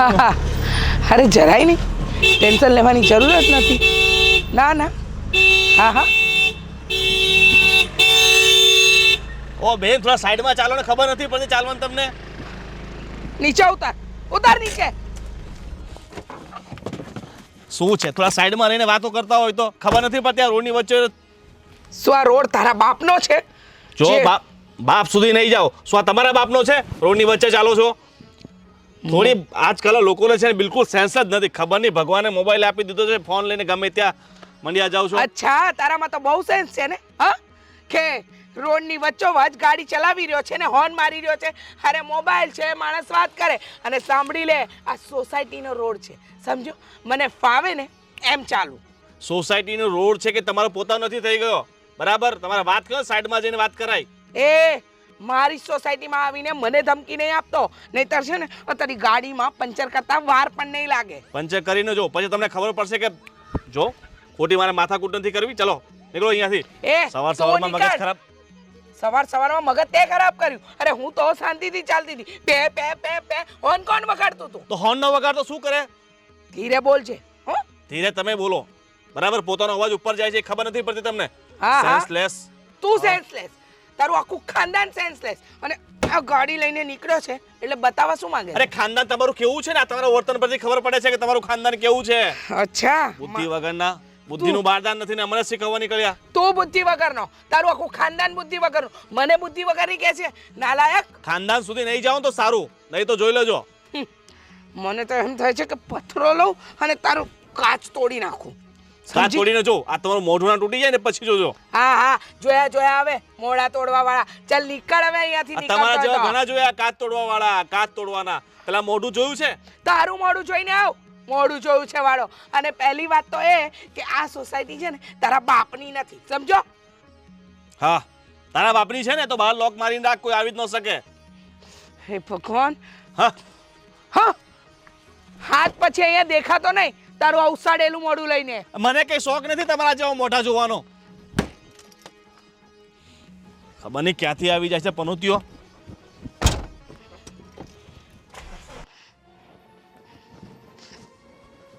અરે જરાય નહીં, ટેન્શન લેવાની જરૂર જ નથી. ના ના, હા હા. ઓ બેન, થોડા સાઈડમાં ચાલો ને, ખબર નથી પડતી ચાલવાનું તમને. નીચે ઉતાર, ઉતાર નીચે. શું છે, થોડા સાઈડમાં રહીને વાતો કરતા હોય તો ખબર નથી પડતી આ રોડની વચ્ચે. શું આ રોડ તારા બાપનો છે? જો બાપ સુધી નહીં જાઓ. શું આ તમારા બાપનો છે? રોડની વચ્ચે ચાલો છો. થોડી આજકાલ લોકોને છે ને બિલકુલ સેન્સ જ નથી. ખબર નહીં ભગવાને મોબાઈલ આપી દીધો છે, ફોન લઈને ગમે ત્યાં મંડ્યા જાવ છો. અચ્છા, તારામાં તો બહુ સેન્સ છે ને, હા? કે રોડની વચ્ચોવચ ગાડી ચલાવી રહ્યો છે ને હોર્ન મારી રહ્યો છે. અરે મોબાઈલ છે, માણસ વાત કરે. અને સાંભળી લે, આ સોસાયટીનો રોડ છે, સમજો. મને ફાવે ને એમ ચાલુ. સોસાયટીનો રોડ છે કે તમારો પોતાનો નથી થઈ ગયો? બરાબર, તમારે વાત કરો, સાઈડમાં જઈને વાત કરાય. એ મારી સોસાયટીમાં આવીને મને ધમકી નહીં આપતો, નહીતર છે ને તારી ગાડીમાં પંચર કરતા વાર પણ નહીં લાગે. પંચર કરીને જો, પછી તમને ખબર પડશે કે જો ખોટી મારે માથાકૂટ નથી કરવી. ચલો નીકળો અહીંયાથી. સવારમાં મગજ ખરાબ. સવારમાં મગજ તે ખરાબ કર્યું. અરે હું તો શાંતિથી ચાલતી હતી, pay pay pay pay horn કોણ વગાડતું હતું? તો હોર્ન ન વગાડતો શું કરે? ધીરે બોલજે. હો, ધીરે તમે બોલો. બરાબર, પોતાનો અવાજ ઉપર જાય છે, ખબર નથી પડતી તમને. હા સેન્સલેસ. તું સેન્સલેસ, તારું આખું ખાનદાન સેન્સલેસ. અને આ ગાડી લઈને નીકળ્યો છે એટલે બતાવવા શું માંગે? અરે ખાનદાન તમારું કેવું છે ને, આ તમારા વર્તન પરથી ખબર પડે છે કે તમારું ખાનદાન કેવું છે. અચ્છા, બુદ્ધિ વગરના, બુદ્ધિનું બારદાન નથી ને અમને શીખવવા નીકળ્યા. તું બુદ્ધિ વગરનો, તારું આખું ખાનદાન બુદ્ધિ વગરનું. મને બુદ્ધિ વગરની કહે છે, નાલાયક. ખાનદાન સુધી નહીં જાઓ તો સારું, નહીં તો જોઈ લેજો. મને તો એમ થાય છે કે પથ્થરો લઉં અને તારું કાચ તોડી નાખું. કાચ તોડીને જો, આ તમારું મોઢું ના તૂટી જાય ને પછી જોજો. હા હા, જોયા આવે મોઢા તોડવા વાળા. ચાલ નીકળ હવે અહીંયાથી. તમારા જેવા ઘણા જોયા કાચ તોડવા વાળા, કાચ તોડવાના. પેલા મોઢું જોયું છે? તારું મોઢું જોઈને આવ. મોઢું જોયું છે વાળો. અને પહેલી વાત તો એ કે આ સોસાયટી છે ને તારા બાપની નથી, સમજો. હા, તારા બાપની છે ને તો બહાર લોક મારીને રાખ, કોઈ આવી જ ન શકે. હે ભગવાન. હા હા, હાથ પછી અહીંયા દેખાતો નહીં તારું અવસાડેલું મોઢું લઈને. મને કઈ શોખ નથી તમારા જેવા મોઢા જોવાનો. ખબર નહીં ક્યાંથી આવી જાય છે પનોતીઓ.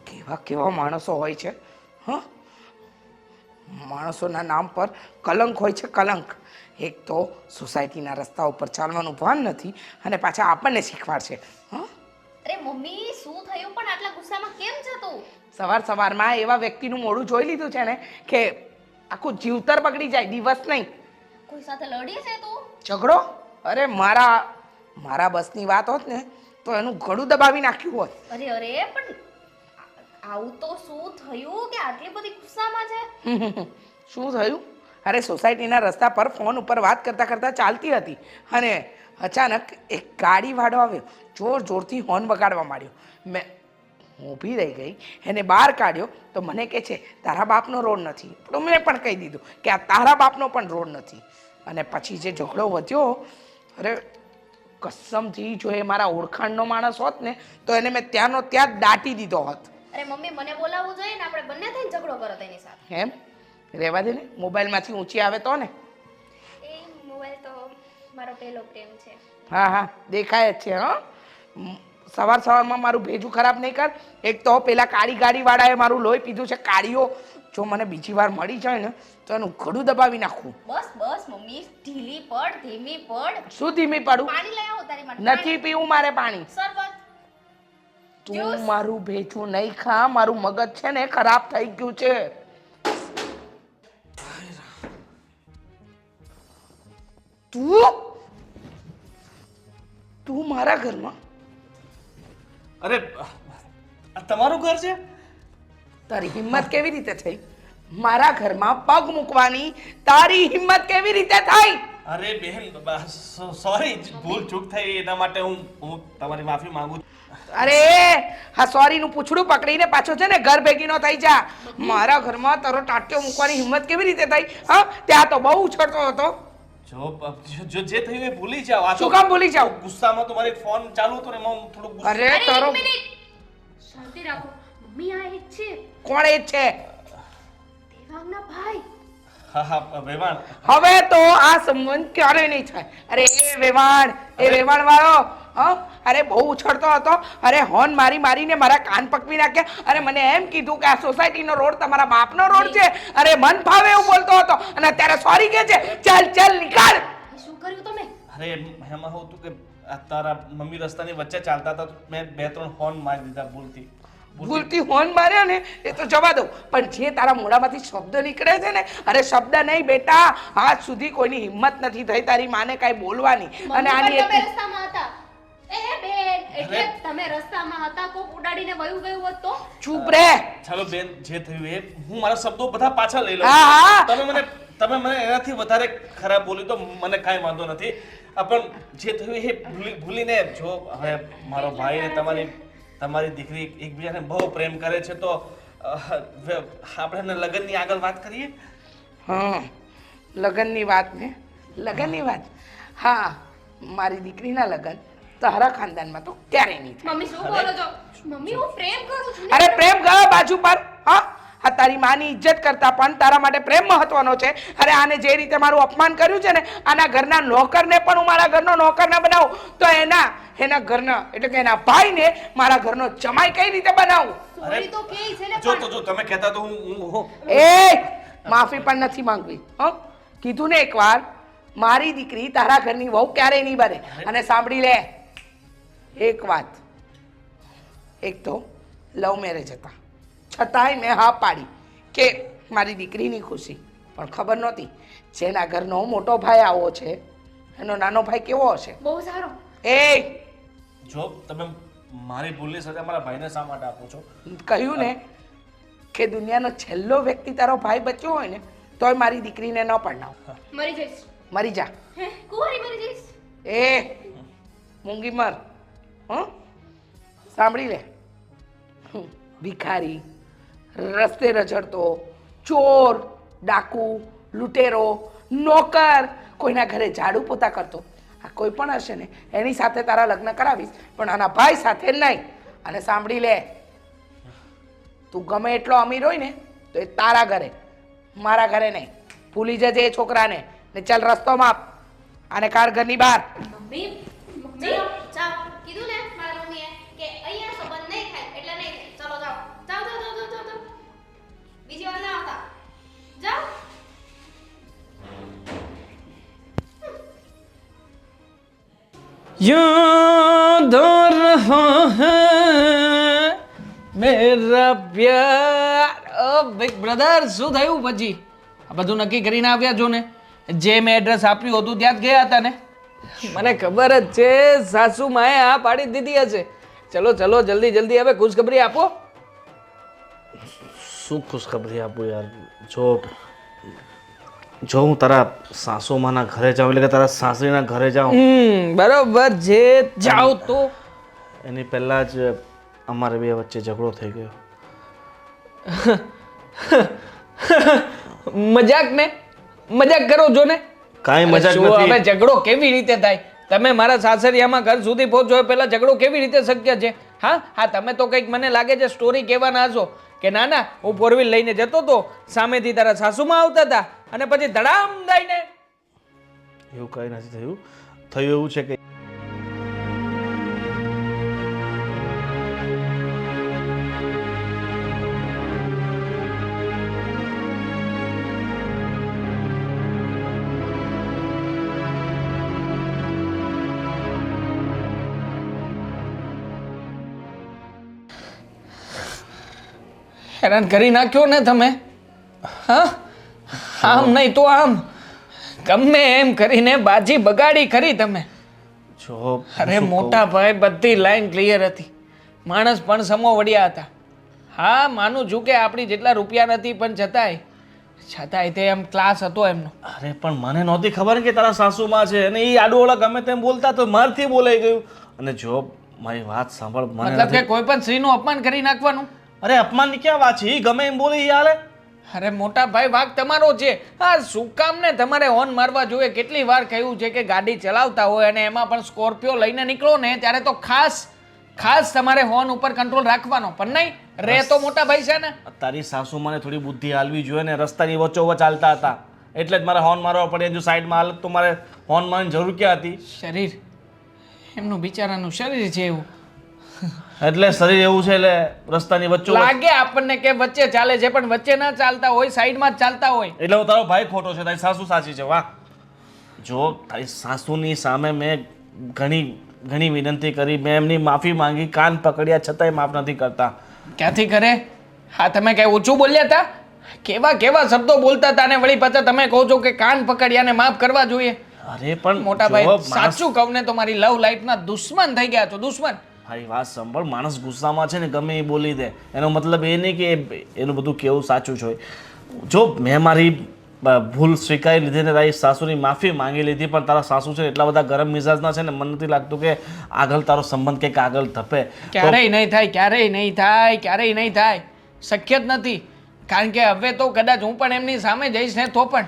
કેવા કેવા માણસો હોય છે, હા? માણસોના નામ પર કલંક હોય છે, કલંક. એક તો સોસાયટીના રસ્તા ઉપર ચાલવાનું ભાન નથી અને પાછા આપણને શીખવાડશે. હા, અરે મમ્મી, શું થયું પણ આટલા ગુસ્સામાં કેમ છે તું? સવારમાં એવા વ્યક્તિનું મોઢું જોઈ લીધું છે ને કે આખું જીવતર બગડી જાય, દિવસ નહીં. કોઈ સાથે લડી છે તું? ઝઘડો? અરે મારા બસની વાત હોત ને તો એનું ગળું દબાવી નાખ્યું હોત. અરે પણ આવું તો શું થયું કે આટલી બધી ગુસ્સામાં છે? શું થયું? અરે સોસાયટીના રસ્તા પર ફોન ઉપર વાત કરતા કરતા ચાલતી હતી અને અચાનક એક ગાડીવાળો આવ્યો, જોરથી હોર્ન વગાડવા માંડ્યો. મેં ઊભી રહી ગઈ, એને બહાર કાઢ્યો તો મને કહે છે તારા બાપનો રોડ નથી. તો મેં પણ કહી દીધું કે આ તારા બાપનો પણ રોડ નથી. અને પછી જે ઝઘડો વધ્યો, અરે કસમથી જો એ મારા ઓળખાણનો માણસ હોત ને તો એને મેં ત્યાંનો ત્યાં જ દાટી દીધો હોત. અરે મમ્મી, મને બોલાવવું જોઈએ ને, આપણે બંને થઈને ઝઘડો કરો તેની સાથે. એમ રહેવા દે ને, મોબાઈલમાંથી ઊંચી આવે તો ને. એ મોબાઈલ તો મારો પહેલો પ્રેમ છે. હા, દેખાય જ છે. હા, સવારમાં મારું ભેજું ખરાબ નહીં કર. એક તો પેલા કાળી ગાડીવાળાએ મારું લોહી પીધું છે. કાળીઓ જો મને બીજી વાર મળી જાય ને તો એનું ઘડું દબાવી નાખું. બસ મમ્મી, ઢીલી પડ, ધીમી પડ. શું ધીમી પડું? પાણી લઈ આવો તારી માટે. નથી પીવું મારે પાણી. શરબત. તું મારું ભેજું નહીં ખા, મારું મગજ છે ને ખરાબ થઈ ગયું છે. તું મારા ઘરમાં? અરે તમારું ઘર છે? તારી હિંમત કેવી રીતે થઈ મારા ઘરમાં પગ મૂકવાની? તારી હિંમત કેવી રીતે થઈ? અરે બહેન, સોરી, ભૂલ ચૂક થઈ એના માટે હું તમારી માફી માંગુ છું. અરે હા, સોરી નું પૂછડું પકડીને પાછો છે ને ઘર ભેગી નો થઈ જા. મારા ઘરમાં તારો ટાટ્યો મૂકવાની હિંમત કેવી રીતે થઈ? હા, ત્યાં તો બહુ ઉછળતો હતો. જો જે થયું એ ભૂલી જાવ. શું કામ ભૂલી જાવ? ગુસ્સામાં તમારી ફોન ચાલુ હતો ને એમાં હું થોડું ગુસ્સો. અરે તારો શાંતિ રાખો મમ્મી. આ એક છે. કોણ એ છે? દેવાંગના ભાઈ. હા, વેવાણ. હવે તો આ સંબંધ ક્યારે નહીં થાય. અરે એ વેવાણ વાળો, હા, અરે બહુ ઉછળતો હતો. અરે હોર્ન મારી મારીને મારા કાન પકવી નાખ્યા. અરે મને એમ કીધું કે આ સોસાયટીનો રોડ તમારા બાપનો રોડ છે. અરે મન ફાવે એવું બોલતો હતો અને અત્યારે સોરી કહે છે. ચાલ ચાલ નીકળ. શું કર્યું તમે? અરે એમાં હું હતું કે આ તારા મમ્મી રસ્તાની વચ્ચે ચાલતા હતા તો મેં 2-3 હોર્ન મારી દીધા ભૂલથી હોર્ન માર્યા ને એ તો જવા દઉં, પણ જે તારા મોઢામાંથી શબ્દ નીકળે છે ને, અરે શબ્દ નહીં બેટા, આજ સુધી કોઈની હિંમત નથી થઈ તારી માને કાંઈ બોલવાની. અને આની તમે એટલી- રસ્તામાં હતા. એ બેન, એટલે તમે રસ્તામાં હતા, કોક ઉડાડીને વયું ગયું હોત તો? ચૂપ રે. ચાલો બેન, જે થયું એ હું મારા શબ્દો બધા પાછા લઈ લઉં. હા, હા. તમે મને એનાથી વધારે ખરાબ બોલી તો મને કાંઈ વાંધો નથી. પણ જે થયું એ ભૂલીને જો હવે મારો ભાઈ ને તમારી દીકરી એકબીજાને બહુ પ્રેમ કરે છે તો આપણે લગ્નની આગળ વાત કરીએ. હા, લગ્નની વાત ને લગ્નની વાત. હા, મારી દીકરીના લગ્ન તારા ખાનદાનમાં તો ક્યારેય નહીં થાય. મમ્મી શું બોલો છો? મમ્મી હું પ્રેમ કરું છું ને. અરે પ્રેમ ગયો બાજુ પર. હા, આ તારી માની ઇજ્જત કરતા પણ તારા માટે પ્રેમ મહત્વનો છે. અરે આને જે રીતે મારું અપમાન કર્યું છે ને, આના ઘરના નોકરને પણ હું મારા ઘરનો નોકર ના બનાવું તો એના ઘરના એટલે કે એના ભાઈને મારા ઘરનો જમાઈ કઈ રીતે બનાવું? સોરી તો કે છે ને જો તમે કહેતા તો હું એ માફી પણ નથી માંગવી. હં, કીધું ને એકવાર, મારી દીકરી તારા ઘરની વહુ ક્યારેય નહીં બને. અને સાંભળી લે એક વાત, એક તો લવ મેરેજ હતા, છતાંય મેં હા પાડી કે મારી દીકરીની ખુશી. પણ ખબર નહોતી જેના ઘરનો મોટો ભાઈ આવો છે એનો નાનો ભાઈ કેવો હશે. બહુ સારો. એ જો તમે મારી ભૂલની સજા મારા ભાઈને શા માટે આપો છો? કહ્યું ને કે દુનિયાનો છેલ્લો વ્યક્તિ તારો ભાઈ બચ્યો હોય ને તોય મારી દીકરીને ન પરણાવ. મરી જઈશ. મરી જા. હે, કુંવારી મરી જઈશ. એ મૂંગી મર. હં, સાંભળી લે. ભિખારી, રસ્તે રઝળતો, ચોર, ડાકુ, લૂંટેરો, નોકર, કોઈના ઘરે ઝાડુ પોતા કરતો, આ કોઈ પણ હશે ને એની સાથે તારા લગ્ન કરાવીશ, પણ આના ભાઈ સાથે નહીં. અને સાંભળી લે, તું ગમે એટલો અમીર હોય ને તો એ તારા ઘરે, મારા ઘરે નહીં. ભૂલી જજે એ છોકરાને ને ચાલ રસ્તો માપ આને કાર ઘરની બહાર. મમ્મી, મમ્મી, ચાલ. કીધું ને મારા મમ્મીએ કે અહીંયા સંબંધ નહીં થાય એટલે નહીં થાય. ચલો જાઓ. જાઓ, જાઓ, જાઓ, જાઓ, જાઓ. બીજી વાર ના આવતા. જાઓ. याद रहा है मेरा प्यार. બિગ બ્રધર, શું થયું પછી? આ બધું નક્કી કરીને આવ્યા છો ને? જે મેં એડ્રેસ આપ્યું હતું ત્યાં જ ગયા હતા ને? મને ખબર જ છે સાસુ માએ આ પાડી દીધી હશે. ચલો ચલો, જલ્દી જલ્દી હવે ખુશખબરી આપો. શું ખુશખબરી આપું યાર? જો હું તારા સાસુમાના ઘરે જાઉં એટલે કે તારા સાસરીના ઘરે જાઉં બરોબર છે, જાઓ તો. એની પહેલા જ અમારે બે વચ્ચે ઝઘડો થઈ ગયો. મજાક કરો છો ને? કાંઈ મજાક શું હવે નથી. ઝઘડો કેવી રીતે થાય? તમે મારા સાસરિયામાં ઘર સુધી પહોંચો એ પહેલા ઝઘડો કેવી રીતે શક્ય છે? હા, તમે તો કંઈક મને લાગે છે સ્ટોરી કહેવાના હશો કે ના ના, હું ફોર વ્હીલ લઈને જતો તો, સામેથી તારા સાસુમાં આવતા હતા અને પછી ધડામ દઈને. એવું કંઈ નથી થયું. થયું એવું છે કે હેરાન કરી નાખ્યો ને તમે. હા, આમ નહીં તો આમ, ગમે એમ કરીને બાજી બગાડી ખરી તમે. જો અરે મોટા ભાઈ, બધી લાઈન ક્લિયર હતી, માણસ પણ સમો વળ્યા હતા. હા, માનું છું કે આપણી જેટલા રૂપિયા નથી, પણ છતાંય તે એમ ક્લાસ હતો એમનો. અરે પણ મને નહોતી ખબર કે તારા સાસુમાં છે અને એ આડુઓળા ગમે તેમ બોલતા તો મારથી બોલાઈ ગયું. અને જો મારી વાત સાંભળ, મને મતલબ કે નથી- કોઈ પણ સ્ત્રીનું અપમાન કરી નાખવાનું? અરે અપમાનની ક્યાં વાત છે? એ ગમે એમ બોલે એ હાલે. અરે મોટા ભાઈ, વાંક તમારો છે. હા, શું કામ ને તમારે હોર્ન મારવા જોઈએ? કેટલી વાર કહ્યું છે કે ગાડી ચલાવતા હોય અને એમાં પણ સ્કોર્પિયો લઈને નીકળો ને ત્યારે તો ખાસ તમારે હોર્ન ઉપર કંટ્રોલ રાખવાનો. પણ નહીં રે તો મોટા ભાઈ છે ને. તારી સાસુમાને થોડી બુદ્ધિ હાલવી જોઈએ ને. રસ્તાની વચ્ચોવચ ચાલતા હતા એટલે જ મારે હોર્ન મારવા પડે. જો સાઈડમાં હાલત તો મારે હોર્ન મારવાની જરૂર ક્યાં હતી? શરીર એમનું બિચારાનું શરીર છે એવું. એટલે શરીર એવું છે એટલે રસ્તાની વચ્ચે લાગે આપણને કે વચ્ચે ચાલે છે પણ વચ્ચે ના ચાલતા હોય, સાઈડમાં જ ચાલતા હોય. એટલે હું તારો ભાઈ ખોટો છે, તારી સાસુ સાચી છે. વાહ, જો તારી સાસુની સામે મેં ઘણી વિનંતી કરી, મેં એમની માફી માંગી, કાન પકડ્યા, છતાંય માફ નથી કરતા. ક્યાંથી કરે? હા, તમે કઈ ઓછું બોલ્યા હતા? કેવા કેવા શબ્દો બોલતા હતા ને વળી પાછા તમે કહો છો કે કાન પકડ્યા ને માફ કરવા જોઈએ. અરે પણ મોટા જો ભાઈ, માણસ- સાચું કહું ને તો મારી લવ લાઈફના દુશ્મન થઈ ગયા છો, દુશ્મન. મારી વાત સાંભળ, માણસ ગુસ્સામાં છે ને ગમે એ બોલી દે, એનો મતલબ એ નહીં કે એનું બધું કેવું સાચું જ હોય. જો મેં મારી ભૂલ સ્વીકારી લીધી ને તારી સાસુની માફી માંગી લીધી, પણ તારા સાસુ છે એટલા બધા ગરમ મિજાજના છે ને, મને નથી લાગતું કે આગળ તારો સંબંધ કંઈક આગળ ધપે. ક્યારેય નહીં થાય, ક્યારેય નહીં થાય, ક્યારેય નહીં થાય. શક્ય જ નથી. કારણ કે હવે તો કદાચ હું પણ એમની સામે જઈશ ને તો પણ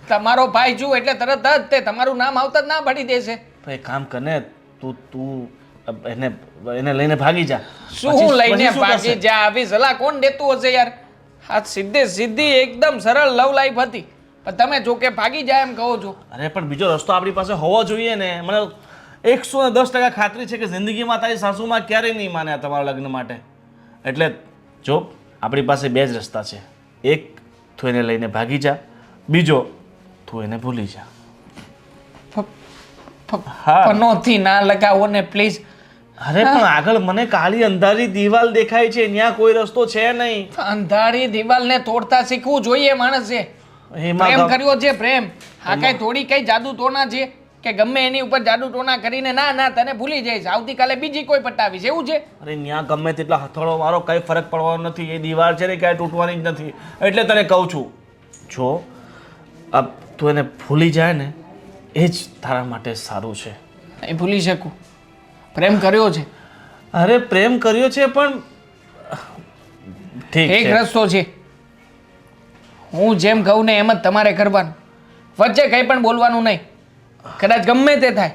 તમારો ભાઈ છું એટલે તરત જ તે તમારું નામ આવતા જ ના પાડી દેશે. તો એક કામ કરને, તું એને લઈને ભાગી જા. શું પછી લઈને શું ભાગી કરશે? જા? આવી સલાહ કોણ દેતું હશે યાર? આ સીધી એકદમ સરળ લવ લાઈફ હતી, પણ તમે જો કે ભાગી જાય એમ કહો છો. અરે પણ બીજો રસ્તો આપણી પાસે હોવો જોઈએ ને. મને 110% ખાતરી છે કે જિંદગીમાં તારી સાસુમાં ક્યારેય નહીં માને આ તમારા લગ્ન માટે. એટલે જો આપણી પાસે બે જ રસ્તા છે. એક, તું એને લઈને ભાગી જા. બીજો, તું એને ભૂલી જા. હા. પનોથી ના લગાવો ને પ્લીઝ. અરે પણ આગળ મને કાળી અંધારી દિવાલ દેખાય છે, ત્યાં કોઈ રસ્તો છે નહીં. અંધારી દિવાલને તોડતા શીખવું જોઈએ માણસે. એમાં પ્રેમ ગમ- કર્યો છે, પ્રેમ. હા, કઈ થોડી કઈ જાદુ ટોના છે કે ગમે એની ઉપર જાદુ ટોના કરીને ના તને ભૂલી જઈશ, આવતીકાલે બીજી કોઈ પટાવીશ, એવું છે? અરે ત્યાં ગમે તેટલા હથોડો મારો કઈ ફરક પડવાનો નથી. એ દિવાલ છે ને ક્યાંય તૂટવાની જ નથી. એટલે તને કહું છું, જો અબ તું એને ભૂલી જાય ને એ જ તારા માટે સારું છે. નહીં ભૂલી શકું. પ્રેમ કર્યો છે. અરે પ્રેમ કર્યો છે પણ ઠીક એક છે. રસ્તો છે. હું જેમ કહું ને એમ જ તમારે કરવાનું. વચ્ચે કંઈ પણ બોલવાનું નહીં. કદાચ ગમે તે થાય,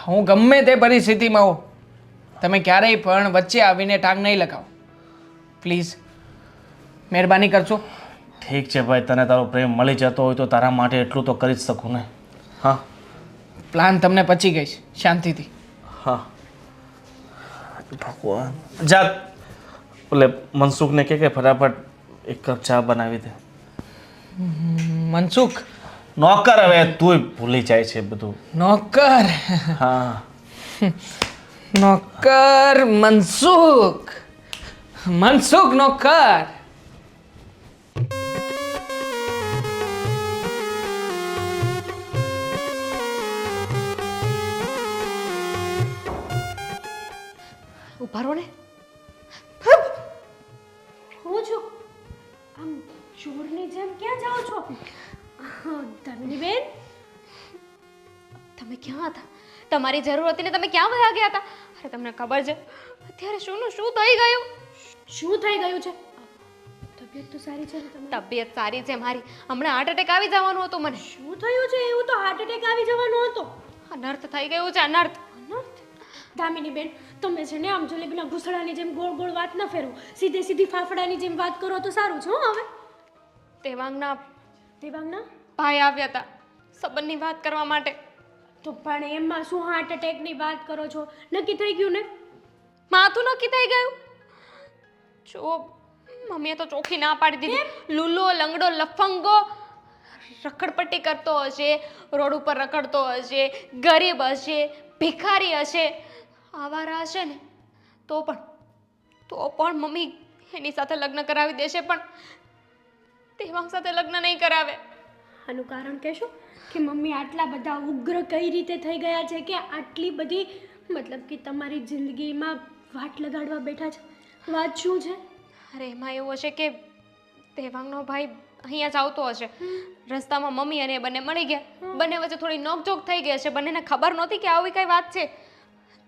હું ગમે તે પરિસ્થિતિમાં હોઉં, તમે ક્યારેય પણ વચ્ચે આવીને ટાંગ નહીં લગાવો. પ્લીઝ, મહેરબાની કરશો. ઠીક છે ભાઈ, તને તારો પ્રેમ મળી જતો હોય તો તારા માટે એટલું તો કરી જ શકું ને. હા પ્લાન તમને પચી ગઈ છે, શાંતિથી. હા ભગવાન, જા એટલે મનસુખને કે ફટાફટ એક કપ ચા બનાવી દે. મનસુખ? નોકર હવે તું ભૂલી જાય છે બધું. નોકર? હા નોકર મનસુખ. મનસુખ નોકર. ઉભા રહો ને. હું છું આમ ચોરની જેમ ક્યાં જાઓ છો? ધનની બેન, તમે ક્યાં હતા? તમારી જરૂર હતી ને તમે ક્યાં વયા ગયા હતા? અરે તમને ખબર છે અત્યારે શું થઈ ગયું? શું થઈ ગયું છે? તબિયત તો સારી છે ને તમારી? તબિયત સારી છે મારી. હમણાં હાર્ટ એટેક આવી જવાનું હતું મને. શું થયું છે એવું? તો હાર્ટ એટેક આવી જવાનો હતો. અનર્થ થઈ ગયું છે, અનર્થ. અનર્થ? દામિની બેન, તમે છે ને આમ જલેબીના ઘૂસડાની જેમ ગોળ ગોળ વાત ન ફેરવો. સીધી ફાફડાની જેમ વાત કરો તો સારું છે. હવે દેવાંગના દેવાંગના ભાઈ આવ્યા હતા સંબંધની વાત કરવા માટે. તો પણ એમાં શું હાર્ટ એટેકની વાત કરો છો? નક્કી થઈ ગયું ને? માથું નક્કી થઈ ગયું. જો મમ્મીએ તો ચોખ્ખી ના પાડી દીધી. લુલો લંગડો લફંગો રખડપટ્ટી કરતો હશે, રોડ ઉપર રખડતો હશે, ગરીબ હશે, ભિખારી હશે, આવારા હશે ને તો પણ મમ્મી એની સાથે લગ્ન કરાવી દેશે, પણ દેવાંગ સાથે લગ્ન નહીં કરાવે. આનું કારણ કહેશો કે મમ્મી આટલા બધા ઉગ્ર કઈ રીતે થઈ ગયા છે કે આટલી બધી મતલબ કે તમારી જિંદગીમાં વાટ લગાડવા બેઠા છે? વાત શું છે? અરે એમાં એવું હશે કે દેવાંગનો ભાઈ અહીંયા જ આવતો હશે. રસ્તામાં મમ્મી અને એ બંને મળી ગયા. બંને વચ્ચે થોડી નોકઝોક થઈ ગઈ હશે. બંનેને ખબર નહોતી કે આવી કઈ વાત છે.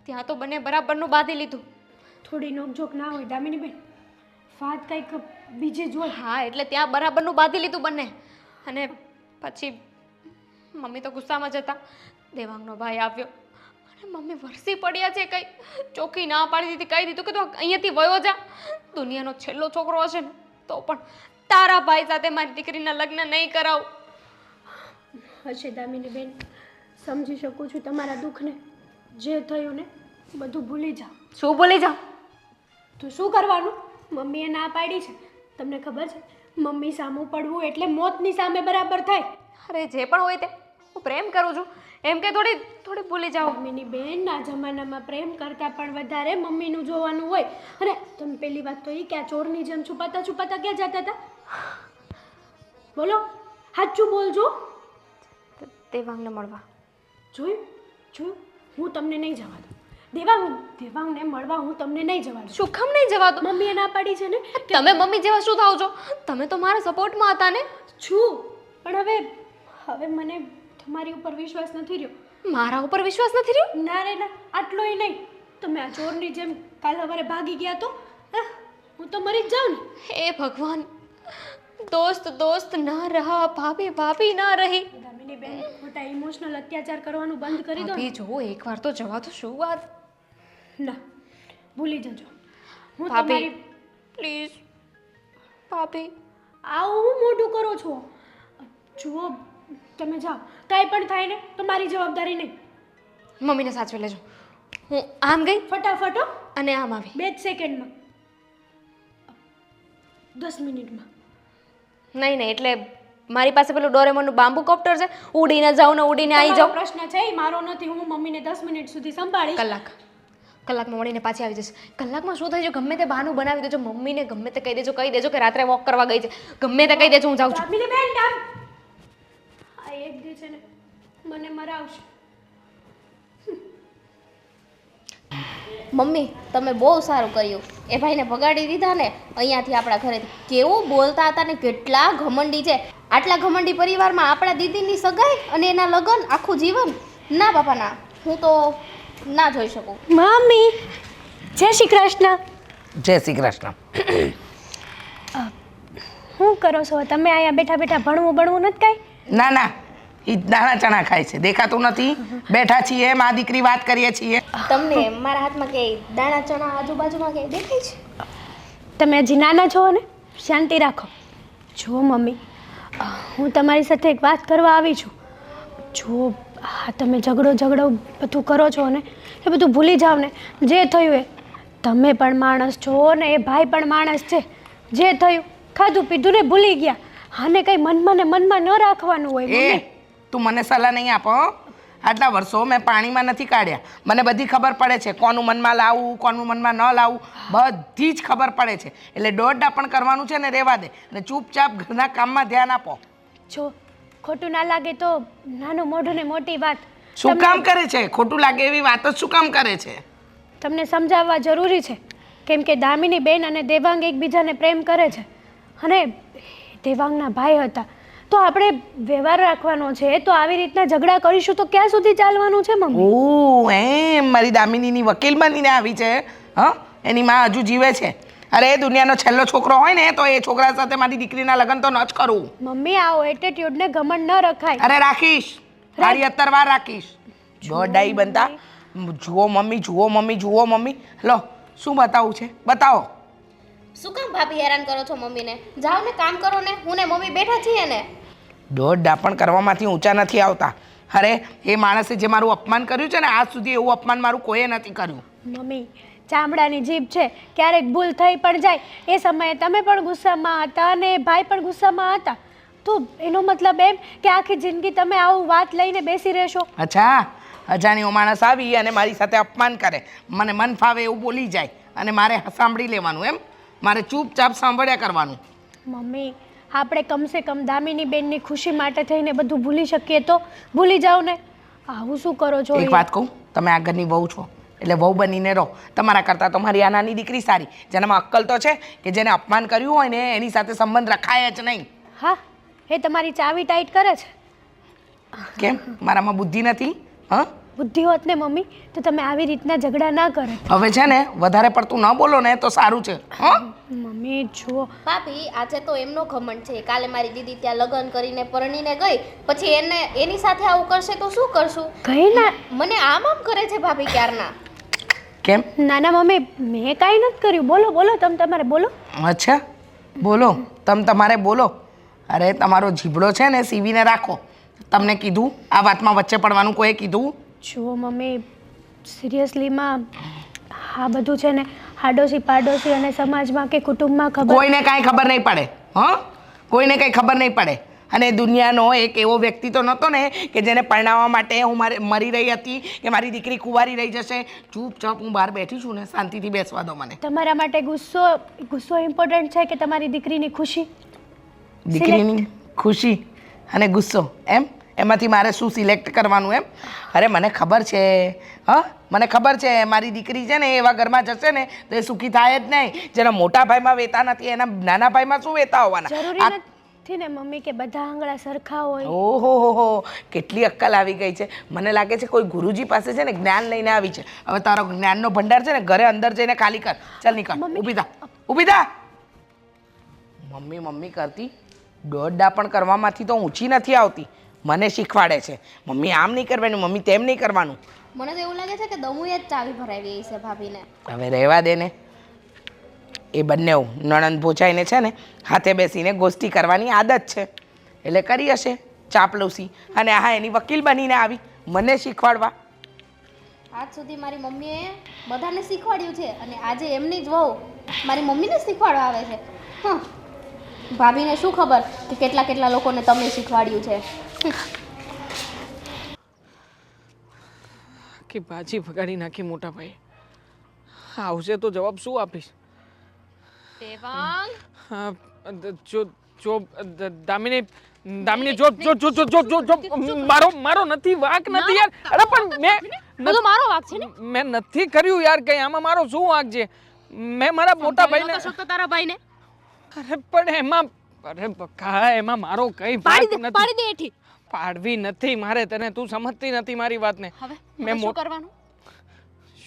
ત્યાં તો બંને બરાબરનું બાંધી લીધું. થોડી નોકઝોક ના હોય દામિની બેન, વાત કંઈક બીજે જ હોય. હા, એટલે ત્યાં બરાબરનું બાંધી લીધું બંને. અને પછી મમ્મી તો ગુસ્સામાં જ હતા. દેવાંગનો ભાઈ આવ્યો અને મમ્મી વરસી પડ્યા છે. કઈ ચોખ્ખી ના પાડી દીધી, કહી દીધું કે તું અહીંયાથી વયો જા. દુનિયાનો છેલ્લો છોકરો હશે ને તો પણ તારા ભાઈ સાથે મારી દીકરીના લગ્ન નહીં કરાવું. હશે દામિની બેન, સમજી શકું છું તમારા દુઃખને, જે થયું ને બધું ભૂલી જાઓ. શું બોલી જાઓ? તો શું કરવાનું? મમ્મીએ ના પાડી છે. તમને ખબર છે મમ્મી સામું પડવું એટલે મોતની સામે બરાબર થાય. અરે જે પણ હોય તે હું પ્રેમ કરું છું એમ કે થોડી થોડી ભૂલી જાઓ. મમ્મીની બહેનના જમાનામાં પ્રેમ કરતાં પણ વધારે મમ્મીનું જોવાનું હોય. અને તમે પહેલી વાત તો એ કે આ ચોરની જેમ છુપાતા છુપાતા ક્યાં જતા હતા? બોલો, સાચું બોલજો. દેવાંગને મળવા. જોયું જોયું, હું તમને નહીં જવા દઉં. દેવાંગને મળવા હું તમને નહીં જવા દઉં. શું કામ નહીં જવા દો? મમ્મીએ ના પાડી છે ને. તમે મમ્મી જેવા શું થાવ છો? તમે તો મારા સપોર્ટમાં હતા ને. છું, પણ હવે મને તમારી ઉપર વિશ્વાસ નથી રહ્યો. મારા ઉપર વિશ્વાસ નથી રહ્યો? ના રે ના, આટલોય નહીં. તમે આ ચોરની જેમ કાલ સવારે ભાગી ગયા તો હું તો મરી જ જાઉં ને. હે ભગવાન, દોસ્ત દોસ્ત ના રહા, ભાભી ભાભી ના રહી. દામિની બેન, મોટા ઇમોશનલ અત્યાચાર કરવાનું બંધ કરી દો. ભાભી જો એકવાર તો જવા તો શું વાત. ના, ભૂલી જજો. હું ભાભી તમારી પ્લીઝ ભાભી. આવું હું મોઢું કરો છો. જુઓ, તમે જાઓ, કાંઈ પણ થાય ને તો મારી જવાબદારી નહીં. મમ્મીને સાચવી લેજો. હું આમ ગઈ ફટાફટ હો. અને આમ આવી. 2 સેકન્ડમાં, 10 મિનિટમાં. નહીં નહીં, એટલે મારી પાસે પેલું ડોરેમોનનું બાંબુ કોપ્ટર છે, ઉડીને જાઉં ને ઉડીને આવી તમારો જાઉં. પ્રશ્ન છે એ મારો નથી. હું મમ્મીને 10 મિનિટ સુધી સંભાળીશ. કલાકમાં મળીને પાછી આવી જશે. કલાકમાં શું થાય છે? ગમે તે બહાનું બનાવી દેજો, મમ્મીને ગમે તે કહી દેજો કે રાત્રે વોક કરવા ગઈ છે. ગમે તે કહી દેજો, હું જાઉં છું. દામિની બેન, આ એક દી છે ને મને મરાવશે. મમ્મી તમે બહુ સારું કર્યું. એ ભાઈને ભગાડી દીધા ને અહીંયાથી આપણા ઘરેથી. કેવું બોલતા હતા ને કેટલા ઘમંડી છે. આટલા ઘમંડી પરિવારમાં આપણા દીદીની સગાઈ અને એના લગ્ન આખું જીવન. ના બાપા ના, હું તો ના જોઈ શકું. મમ્મી, જય શ્રી કૃષ્ણ. જય શ્રી કૃષ્ણ. શું કરો છો તમે? અહીંયા બેઠા બેઠા ભણવું નથી કાંઈ? ના ના, એ દાણા ચણા ખાય છે, દેખાતું નથી. બેઠા છીએ, મા દીકરી વાત કરીએ છીએ. તમને મારા હાથમાં કે દાણા ચણા આજુબાજુમાં કે દેખાય છે? તમે હજી નાના છો ને, શાંતિ રાખો. જુઓ મમ્મી, હું તમારી સાથે એક વાત કરવા આવી છું. જો હા, તમે ઝઘડો બધું કરો છો ને એ બધું ભૂલી જાઓ ને. જે થયું એ, તમે પણ માણસ છો ને એ ભાઈ પણ માણસ છે. જે થયું ખાધું પીધું ને ભૂલી ગયા. આને કંઈ મનમાં ન રાખવાનું હોય. એ તું મને સલાહ નહીં આપો. આટલા વર્ષો મેં પાણીમાં નથી કાઢ્યા. મને બધી ખબર પડે છે, કોનું મનમાં લાવવું, કોનું મનમાં ન લાવવું, બધી જ ખબર પડે છે. એટલે દોડડા પણ કરવાનું છે ને રહેવા દે, અને ચૂપચાપ ઘરના કામમાં ધ્યાન આપો. જો ખોટું ના લાગે તો નાનું મોઢું ને મોટી વાત. શું કામ કરે છે? ખોટું લાગે એવી વાત જ શું કામ કરે છે? તમને સમજાવવા જરૂરી છે, કેમ કે દામિની બેન અને દેવાંગ એકબીજાને પ્રેમ કરે છે. અને દેવાંગના ભાઈ હતા, તો આપણે વ્યવહાર રાખવાનો છે. તો આવી રીતના ઝઘડા કરીશું તો ક્યાં સુધી ચાલવાનું છે મમ્મી? ઓ એમ મારી દામિનીની વકીલ બનીને આવી છે? હા, એની માં હજુ જીવે છે. અરે દુનિયાનો છેલ્લો છોકરો હોય ને તો એ છોકરા સાથે મારી દીકરીના લગ્ન તો ન જ કરું. મમ્મી, આવો એટીટ્યુડને ઘમંડ ન રખાય. અરે રાખીશ, તારી 70 વાર રાખીશ. દોડાઈ બનતા. જુઓ મમ્મી. લો, શું બતાવું છે? બતાવો. શું કામ ભાભી હેરાન કરો છો મમ્મીને? જાઓ ને કામ કરો ને. હું ને મમ્મી બેઠા છીએ ને. દોડડા પણ કરવામાંથી ઊંચા નથી આવતા. અરે એ માણસે જે મારું અપમાન કર્યું છે ને, આજ સુધી એવું અપમાન મારું કોઈએ નથી કર્યું. મમ્મી, ચામડાની જીભ છે, ક્યારેક ભૂલ થઈ પણ જાય. એ સમયે તમે પણ ગુસ્સામાં હતા અને ભાઈ પણ ગુસ્સામાં હતા. તો એનો મતલબ એમ કે આખી જિંદગી તમે આવું વાત લઈને બેસી રહેશો? અચ્છા, અજાણ્યો માણસ આવી અને મારી સાથે અપમાન કરે, મને મન ફાવે એવું બોલી જાય અને મારે સાંભળી લેવાનું એમ? મારે ચૂપચાપ સાંભળ્યા કરવાનું. મમ્મી, આપણે કમસે કમ દામિની બેનની ખુશી માટે થઈને બધું ભૂલી શકીએ તો ભૂલી જાઓ ને. આવું શું કરો છો? એક વાત કહું, તમે આ ઘરની વહુ છો એટલે વહુ બનીને રહો. તમારા કરતાં તો મારી આ નાની દીકરી સારી, જેનામાં અક્કલ તો છે કે જેને અપમાન કર્યું હોય ને એની સાથે સંબંધ રખાય જ નહીં. હા, એ તમારી ચાવી ટાઈટ કરે છે. કેમ? મારામાં બુદ્ધિ નથી? હા, બુદ્ધિ હોત ને મમ્મી તો તમે આવી રીતના ઝઘડા ના કરે. હવે છે ને વધારે પડતું ન બોલો ને તો સારું છે. હા મમ્મી જુઓ, ભાભી આજે તો એમનો ઘમંડ છે. કાલે મારી દીદી ત્યાં લગ્ન કરીને પરણીને ગઈ, પછી એની સાથે આવું કરશે તો શું કરશું? કઈ ના. મને આમ કરે છે ભાભી ક્યારના. કેમ? નાના મમ્મી, મેં કાંઈ નથી કર્યું. બોલો તમે તમારે બોલો. અચ્છા, બોલો તમારે બોલો. અરે તમારો જીભડો છે ને સીવીને રાખો. તમને કીધું આ વાતમાં વચ્ચે પડવાનું કોઈ કીધું? જુઓ મમ્મી, સિરિયસલીમાં આ બધું છે ને આડોશી પાડોશી અને સમાજમાં કે કુટુંબમાં ખબર કોઈને કાંઈ ખબર નહીં પડે હા કોઈને કંઈ ખબર નહીં પડે. અને દુનિયાનો એક એવો વ્યક્તિ તો નહોતો ને કે જેને પરણાવવા માટે હું મરી રહી હતી કે મારી દીકરી કુંવારી રહી જશે. ચૂપચાપ હું બહાર બેઠી છું ને, શાંતિથી બેસવા દો મને. તમારા માટે ગુસ્સો ઇમ્પોર્ટન્ટ છે કે તમારી દીકરીની ખુશી? દીકરીની ખુશી અને ગુસ્સો એમાંથી મારે શું સિલેક્ટ કરવાનું એમ? અરે મને ખબર છે મને ખબર છે મારી દીકરી છે ને એવા ઘરમાં જશે ને તો એ સુખી થાય જ નહીં. જેના મોટા ભાઈમાં વેતા નથી એના નાના ભાઈમાં શું વેતા હોવાના? જરૂરી નથી ને મમ્મી કે બધા આંગળા સરખા હોય. ઓહો કેટલી અક્કલ આવી ગઈ છે. મને લાગે છે કોઈ ગુરુજી પાસે છે ને જ્ઞાન લઈને આવી છે. હવે તારો જ્ઞાનનો ભંડાર છે ને ઘરે અંદર જઈને ખાલી કર. ચાલ નીકળ, ઊભી થા. મમ્મી મમ્મી કરતી દોડડા પણ કરવામાંથી તો ઊંચી નથી આવતી. મને શીખવાડે છે મમ્મી આમ નહીં કરવાનું, મમ્મી તેમ નહીં કરવાનું. મને તો એવું લાગે છે કે દમુએ જ ચાવી ભરાવી છે ભાભીને. હવે રહેવા દે ને. એ બંને નણંદ ભોજાઈને છે ને હાથે બેસીને ગોષ્ઠી કરવાની આદત છે એટલે કરી હશે ચાપલુસી. અને હા એની વકીલ બનીને આવી મને શીખવાડવા. આજ સુધી મારી મમ્મીએ બધાને શીખવાડ્યું છે અને આજે એમની જ વહુ મારી મમ્મીને શીખવાડવા આવે છે. ભાભીને શું ખબર કે કેટલા કેટલા લોકોને તમે શીખવાડ્યું છે. કે ભાજી ભગાડી નાખી મોટા ભાઈ. આવશે તો જવાબ શું આપીશ? દેવાંગ હા, જો દામિની જો મારો નથી વાંક નથી યાર. અરે પણ બધો મારો વાંક છે ને. મેં નથી કર્યું યાર કઈ. આમાં મારો શું વાંક છે? મેં મારા મોટા ભાઈને તો તારા ભાઈને અરે પણ એમાં અરે બકા એમાં મારો કઈ વાંક નથી. પાડી દે એઠી. પાડવી નથી મારે તને. તું સમજતી નથી મારી વાતને. હવે મેં શું કરવાનું?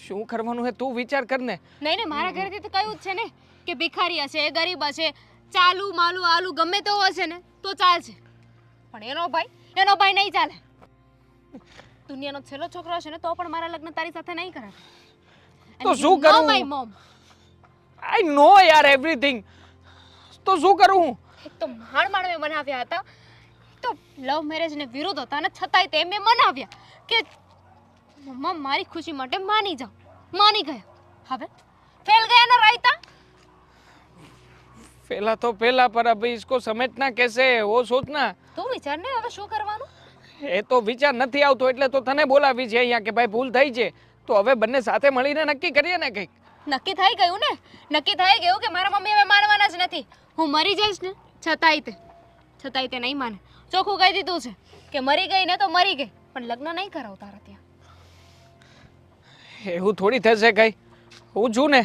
શું કરવાનું હે તું વિચાર કર ને. નહીં ને મારા ઘરેથી તો કયું જ છે ને કે ભિખારી હશે, ગરીબ હશે, ચાલુ માલુ આલુ ગમે તો હશે ને તો ચાલશે. પણ એનો ભાઈ નહીં ચાલે. દુનિયાનો છેલ્લો છોકરો હશે ને તો પણ મારા લગ્ન તારી સાથે નહીં કરાવે. તો શું કરું? My mom. આઈ નો યાર એવરીથિંગ. તો શું કરું? એક તો માણ મેં બનાવ્યા હતા તો લવ મેરેજ ને વિરોધ હતા ને છતાંય તે મેં મનાવ્યા કે મમ્મા મારી ખુશી માટે માની જાઓ. માની ગયા. હવે ફેલ ગયા ને રાયતા. फेला तो फेला पर अभी इसको समझना कैसे है वो सोचना. તું વિચાર ને હવે શું કરવાનું? એ તો વિચાર નથી આવતો એટલે તો તને બોલાવી છે અહીંયા કે ભાઈ ભૂલ થઈ છે તો હવે બંને સાથે મળીને નક્કી કરીએ ને કંઈક. નક્કી થઈ ગયું ને. નક્કી થઈ ગયું કે મારા મમ્મી હવે માનવાના જ નથી. હું મરી જઈશ ને છતાંય તે નહીં માને. ચોખ્ખું કહી દીધું છે કે મરી ગઈ ને તો મરી ગઈ પણ લગ્ન નહીં કરાવ તારા ત્યાં. એવું થોડી થશે કઈ. હું છું ને.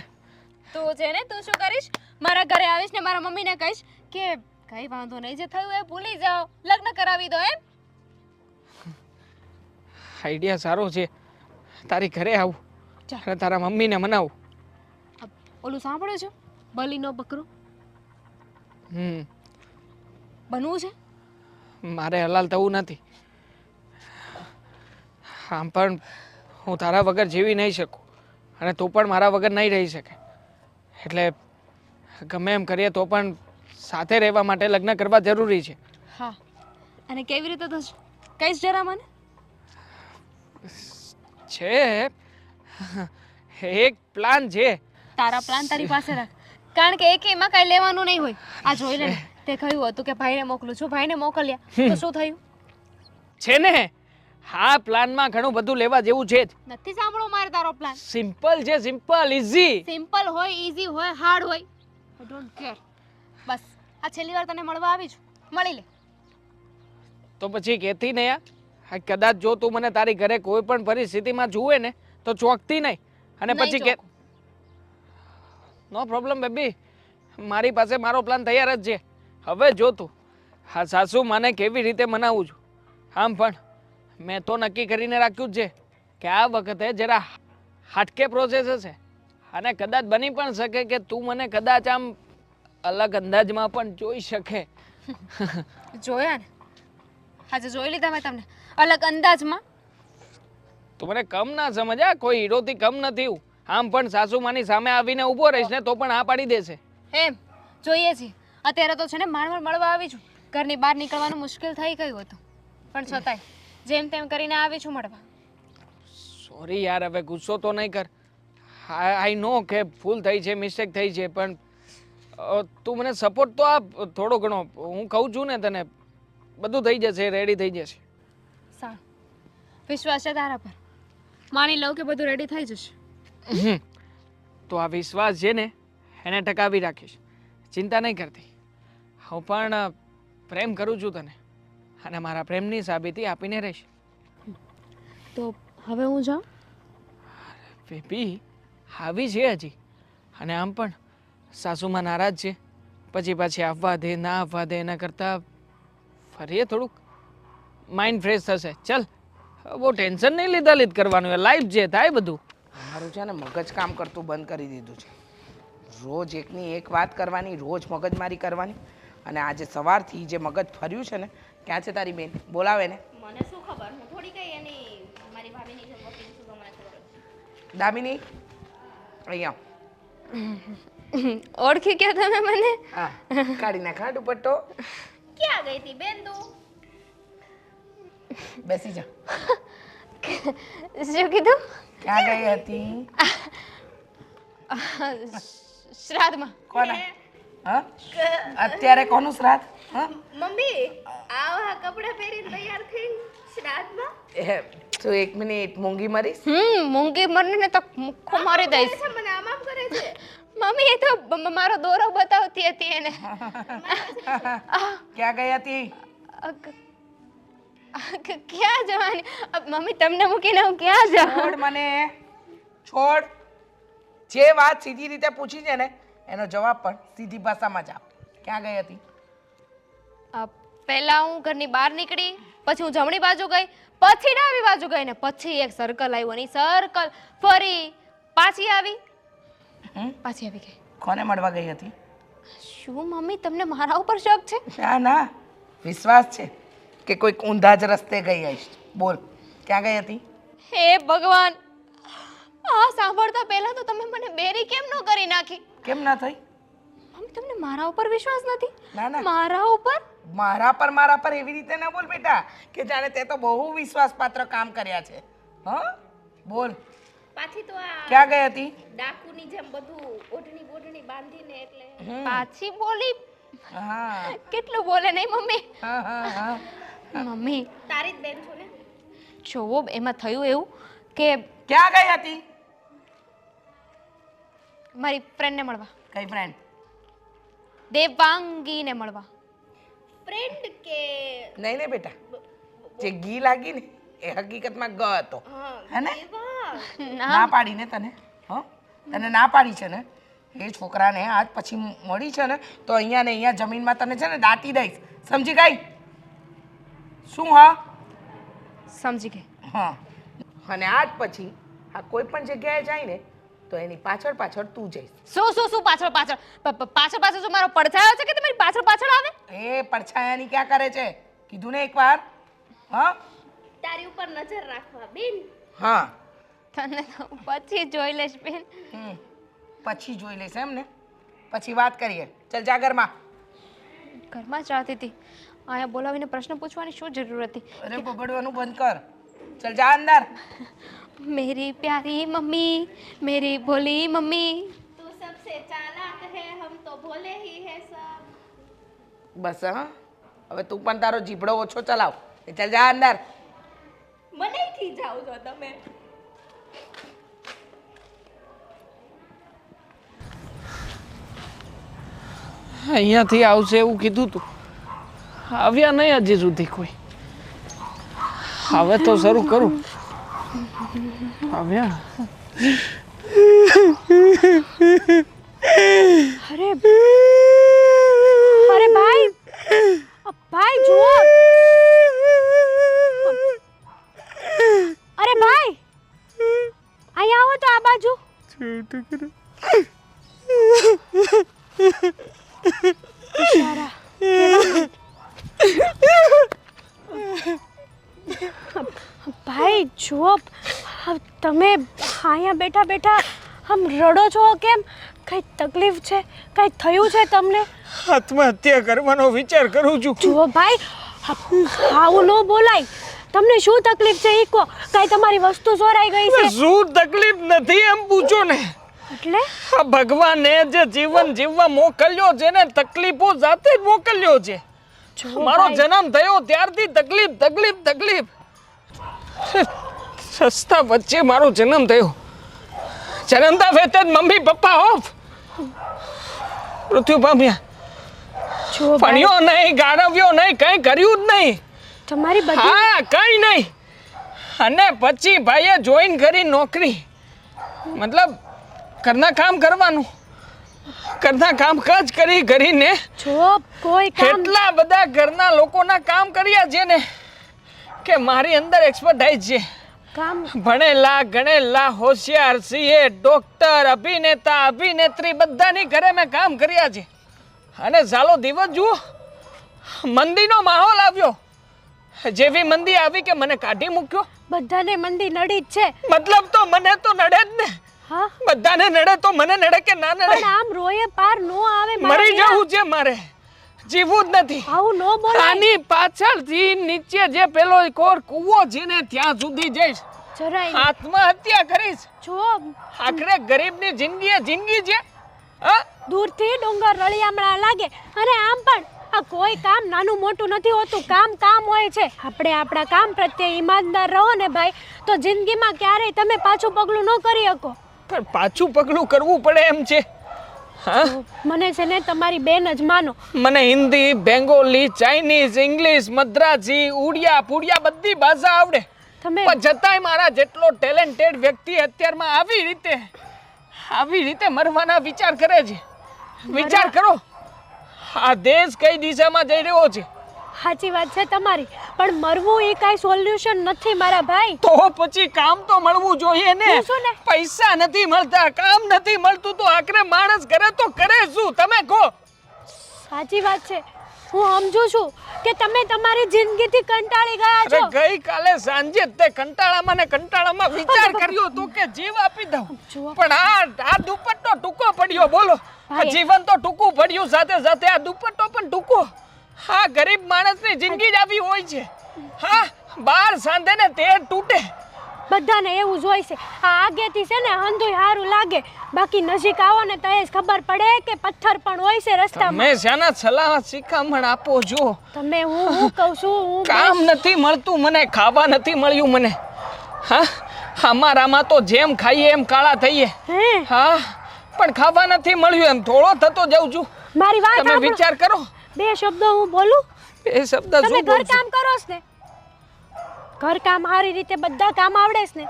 તું છે ને તું શું કરીશ? મારા ઘરે આવીશ ને મારા મમ્મીને કહીશ કે કઈ વાંધો નહીં, જે થયું એ ભૂલી જાઓ, લગ્ન કરાવી દો એમ. આઈડિયા સારો છે. તારી ઘરે આવું અને તારા મમ્મીને મનાવું. ઓલું સાંભળ્યું છે બલીનો બકરો બનવું છે? મારે હલાલ થવું નથી. આમ પણ હું તારા વગર જીવી નહીં શકું અને તું પણ મારા વગર નહીં રહી શકે. એટલે ગમે એમ કરીએ તો પણ સાથે રહેવા માટે લગ્ન કરવા જરૂરી છે. હા, અને કેવી રીતે થશે કઈશ જરા મને. છે એક પ્લાન છે. તારા પ્લાન તારી પાસે રાખ, કારણ કે એકેયમાં કાંઈ લેવાનું નહીં હોય. આ જોઈ લે ને, તે કહ્યું હતું કે ભાઈને મોકલું છું, ભાઈને મોકલ્યા તો શું થયું? છે ને હા પ્લાનમાં ઘણું બધું લેવા જેવું છે જ. નથી સાંભળો મારે તારો પ્લાન. સિમ્પલ છે, સિમ્પલ ઇઝી. સિમ્પલ હોય, ઈઝી હોય, હાર્ડ હોય, આઈ ડોન્ટ કેર. બસ આ છેલ્લી વાર તને મળવા આવી છું, મળી લે. તો પછી કહેતી ને યાર. કદાચ જો તું મને તારી ઘરે કોઈ પણ પરિસ્થિતિમાં જુએ ને તો ચોકતી નહીં અને પછી કે નો પ્રોબ્લેમ બેબી, મારી પાસે મારો પ્લાન તૈયાર જ છે. હવે જો તું હા સાસુ માને કેવી રીતે મનાવું છું. આમ પણ મેં તો નક્કી કરીને રાખ્યું જ છે કે આ વખતે જરા હાટકે પ્રોસેસ હશે અને કદાચ બની પણ શકે કે તું મને કદાચ આમ અલગ અંદાજમાં પણ જોઈ શકે. જોયા ને, આજે જોઈ લીધા મેં તમને અલગ અંદાજમાં. તું મને કમ ના સમજા, કોઈ હીરોથી કમ નથી હું. આમ પણ સાસુમાની સામે આવીને ઊભો રહીશ ને તો પણ આ પાડી દેશે. એમ જોઈએ છીએ. અત્યારે તો છે ને માંડ મળવા આવી છું. ઘરની બહાર નીકળવાનું મુશ્કેલ થઈ ગયું હતું પણ છતાંય જેમ તેમ કરીને આવી છું મળવા. સોરી યાર, હવે ગુસ્સો તો નહીં કર. આઈ નો કે ભૂલ થઈ છે, મિસ્ટેક થઈ છે, પણ તું મને સપોર્ટ તો આપ થોડો ઘણો. હું કહું છું ને તને, બધું થઈ જશે, રેડી થઈ જશે. સારું, વિશ્વાસ છે તારા પર. માની લઉં કે બધું રેડી થઈ જશે. તો આ વિશ્વાસ છે ને એને ટકાવી રાખીશ, ચિંતા નહીં કરતી. હું પણ પ્રેમ કરું છું તને, અને મારા પ્રેમની સાબિતી આપીને રહીશ. તો હવે હું જાઉં? બેબી આવી છે હજી, અને આમ પણ સાસુમાં નારાજ છે, પછી આવવા દે ના આવવા દે, એના કરતાં ફરીએ થોડુંક માઇન્ડ ફ્રેશ થશે. ચલ, બહુ ટેન્શન નહીં લીધ કરવાનું, લાઈફ જે થાય બધું. મારું છે ને મગજ કામ કરતું બંધ કરી દીધું છે. રોજ એકની એક વાત કરવાની, રોજ મગજમારી કરવાની, અને આજે સવારથી જે મગજ ફર્યું છે ને, ક્યાં છે તારી બેન? બોલાવે ને. મને શું ખબર, હું થોડી કઈ એની મારી ભાભીની જેમ વકીલ છું તો મને ખબર. દામિની અહીંયા ઓળખી ગયા તમે મને? હા, કાઢી નાખ હા દુપટ્ટો. ક્યાં ગઈ હતી બેન તું? બેસી જા. શું કીધું? ક્યાં ગઈ હતી? શ્રાદ્ધમાં. કોના? હા, અત્યારે કોનું શ્રાદ્ધ? હા, મમ્મી આવા કપડાં પહેરીને તૈયાર થઈને શ્રાદ્ધમાં? તું એક મિનિટ મૂંગી મરીશ. મૂંગી મરને ને તો મુખ્ખો મારી દઈશ. મને આમ આમ કરે છે. મમ્મી એ તો મારો દોરો બતાવતી હતી એને. ક્યાં ગઈ હતી? ક્યાં જવાની? મમ્મી તમને મૂકીને હું ક્યાં જાઉં? છોડ મને, છોડ. જે વાત સીધી રીતે પૂછી છે ને એનો જવાબ પણ સીધી ભાષામાં જ આપ. ક્યાં ગઈ હતી? પહેલા હું ઘરની બહાર નીકળી, પછી હું જમણી બાજુ ગઈ, પછી ડાબી બાજુ ગઈ, ને પછી એક સર્કલ આવ્યું, અને સર્કલ ફરી પાછી આવી ગઈ. કોને મળવા ગઈ હતી? શું મમ્મી તમને મારા ઉપર શક છે? ના ના, વિશ્વાસ છે કે કોઈક ઊંધા જ રસ્તે ગઈ હશે. બોલ, ક્યાં ગઈ હતી? હે ભગવાન, આ સાંભળતા પહેલા તો તમે મને બેરી કેમ ન કરી નાખી? કેમ ના થઈ? મમ્મી તમને મારા ઉપર વિશ્વાસ નથી? ના ના, મારા ઉપર? મારા પર એવી રીતે ના બોલ બેટા કે જાણે તે તો બહુ વિશ્વાસપાત્ર કામ કર્યા છે. હા, બોલ પાછી તો આ ક્યાં ગઈ હતી? ડાકુની જેમ બધું ઓઢણી બોઢણી બાંધીને, એટલે પાછી બોલી? હા કેટલું બોલે નહીં મમ્મી? હા હા હા. મમ્મી તારી જ બેન છો ને? જોવો, એમાં થયું એવું કે ક્યાં ગઈ હતી? મારી ફ્રેન્ડને મળવા. કઈ ફ્રેન્ડ? દેવાંગીને મળવા. ફ્રેન્ડ કે નહીં નહીં બેટા, જે ઘી લાગી ને એ હકીકતમાં ગ હતો, હે ને? ના પાડી ને તને? હા, તને ના પાડી છે ને એ છોકરાને આજ પછી મળી છે ને તો અહીંયા ને અહીંયા જમીનમાં તને છે ને દાટી દઈશ. સમજી ગઈ? શું? હા સમજી ગઈ. હા, અને આજ પછી આ કોઈ પણ જગ્યાએ જાય ને તો એની પાછળ પાછળ તું જઈશ. શું પાછળ પાછળ? પાછળ પાછળ શું મારો પડછાયો છે કે તમારી પાછળ પાછળ આવે? એ પડછાયાની ક્યાં કરે છે? કીધું ને એકવાર. હા તારી ઉપર નજર રાખવા બેન. હા, તને તો પછી જોઈ લઈશ બેન. પછી જોઈ લઈશ એમ ને? પછી વાત કરીએ. ચાલ જા ઘરમાં. ઘરમાં જ રહેતી હતી, અહીંયા બોલાવીને પ્રશ્ન પૂછવાની શું જરૂર હતી? અરે બબડવાનું બંધ કર. ચાલ જા અંદર. मेरी प्यारी मम्मी, मेरी भोली मम्मी. તું સબસે ચાલાક હે, હમ તો ભોલે હી હે સબ. બસ હા, હવે તું પણ તારો જીભડો ઓછો ચલાવ. ચાલ જા અંદર. મને ખીજાવ છો તમે. અહીંયાથી આવશે એવું કીધું તું, આવ્યા નહીં હજી સુધી કોઈ. હવે તો શરૂ કરું. આવ્યા. અરે ભાઈ, ભાઈ જુઓ. અરે ભાઈ, અહીંયા આવો તો આ બાજુ. બિચારા, ભાઈ જુઓ, તમે અહીંયા બેઠા બેઠા આમ રડો છો કેમ? કઈ તકલીફ છે? કઈ થયું છે તમને? આત્મહત્યા કરવાનો વિચાર કરું છું. જુઓ ભાઈ, આવું ન બોલાય. તમને શું તકલીફ છે એ કહો. કાંઈ તમારી વસ્તુ ચોરાઈ ગઈ છે શું તકલીફ નથી એમ પૂછો ને. એટલે આ ભગવાને જે જીવન જીવવા મોકલ્યો છે ને તકલીફો જાતે જ મોકલ્યો છે. જો મારો ભાઈ, જન્મ થયો ત્યારથી તકલીફ તકલીફ તકલીફ. સસ્તા વચ્ચે મારો જન્મ થયો. જન્મતા વેતે જ મમ્મી પપ્પા ઓફ મૃત્યુ પામ્યા. જો ભાઈ, ભણ્યો નહીં, ગાળવ્યો નહીં, કંઈ કર્યું જ નહીં. તમારી બધી હા કંઈ નહીં. અને પછી ભાઈએ જોઈન કરી નોકરી. મતલબ ઘરના કામ કરવાનું. ઘરના કામકાજ કરીને જો કોઈ કામ એટલા બધા ઘરના લોકોના કામ કર્યા છે ને કે મારી અંદર એક્સપર્ટાઇઝ છે. કામ ભણેલા ગણેલા હોશિયાર સીએ ડોક્ટર અભિનેતા અભિનેત્રી બધાની ઘરે મેં કામ કર્યા છે. અને ચાલો દિવસ જુઓ મંદીનો માહોલ આવ્યો. જેવી મંદી આવી કે મને કાઢી મૂક્યો. બધાને મંદી નડી જ છે. મતલબ તો મને તો નડે જ ને. હા બધાને નડે તો મને નડે કે ના નડે. પણ આમ રોયે પાર નો આવે મારા મરી યાર. જવું છે મારે, જીવવું જ નથી. આવું નો બોલાય. આની પાછળથી નીચે જે પેલો કોર કૂવો છે ને ત્યાં સુધી જઈશ. જરાય નહીં. આત્મહત્યા કરીશ. જો આખરે ગરીબની જિંદગી એ જિંદગી છે. હા દૂરથી ડુંગર રળિયામણા લાગે અને આમ પણ આ કોઈ કામ નાનું મોટું નથી હોતું. કામ કામ હોય છે. આપણે આપણા કામ પ્રત્યે ઈમાનદાર રહો ને ભાઈ તો જિંદગીમાં ક્યારેય તમે પાછું પગલું ન કરી શકો. પણ પાછું પગલું કરવું પડે એમ છે. હા મને છે ને તમારી બેન જ માનો. મને હિન્દી, બેંગોલી, ચાઇનીઝ, ઇંગ્લિશ, મદ્રાસી, ઉડિયા પુડિયા બધી ભાષા આવડે. તમે પણ છતાંય મારા જેટલો ટેલેન્ટેડ વ્યક્તિ અત્યારમાં આવી રીતે મરવાના વિચાર કરે છે. વિચાર કરો આ દેશ કઈ દિશામાં જઈ રહ્યો છે. સાચી વાત છે તમારી પણ મરવું એ કાંઈ સોલ્યુશન નથી મારા ભાઈ. તો પછી કામ તો મળવું જોઈએ ને. હું શું ને? પૈસા નથી મળતા, કામ નથી મળતું તો આખરે માણસ કરે તો કરે શું? તમે કહો. સાચી વાત છે. હું સમજુ છું કે તમે તમારી જિંદગીથી કંટાળી ગયા અરે છો. ગઈકાલે સાંજે તે કંટાળામાં વિચાર કર્યો તો કે જીવ આપી દઉં. જુઓ. પણ આ દુપટ્ટો ટૂંકો પડ્યો. બોલો આ ભાઈ. જીવન તો ટૂંકું પડ્યું સાથે સાથે આ દુપટ્ટો પણ ટૂંકો. હા ગરીબ માણસની જિંદગી જ આવી હોય છે. હા બાર સાંધે ને તે તૂટે. બધાને એવું જ હોય છે. આ આગેથી છે ને હંધુય સારું લાગે બાકી નજીક આવો ને તો એ જ ખબર પડે કે પથ્થર પણ હોય છે રસ્તામાં. તમે શાના સલાહ શિખામણ આપો છો? તમે હું કહું છું હું કામ નથી મળતું મને, ખાવા નથી મળ્યું મને. હા અમારામાં તો જેમ ખાઈએ એમ કાળા થઈએ. હે હા પણ ખાવા નથી મળ્યું એમ થોડો થતો જાઉં છું. મારી વાત તમે સાંભળો. વિચાર કરો. બે શબ્દો હું બોલું. એ શબ્દ તમે શું ઘર બોલું છું? કામ કરો છો ને ઘર કામ સારી રીતે બધા કામ આવડે છે ને.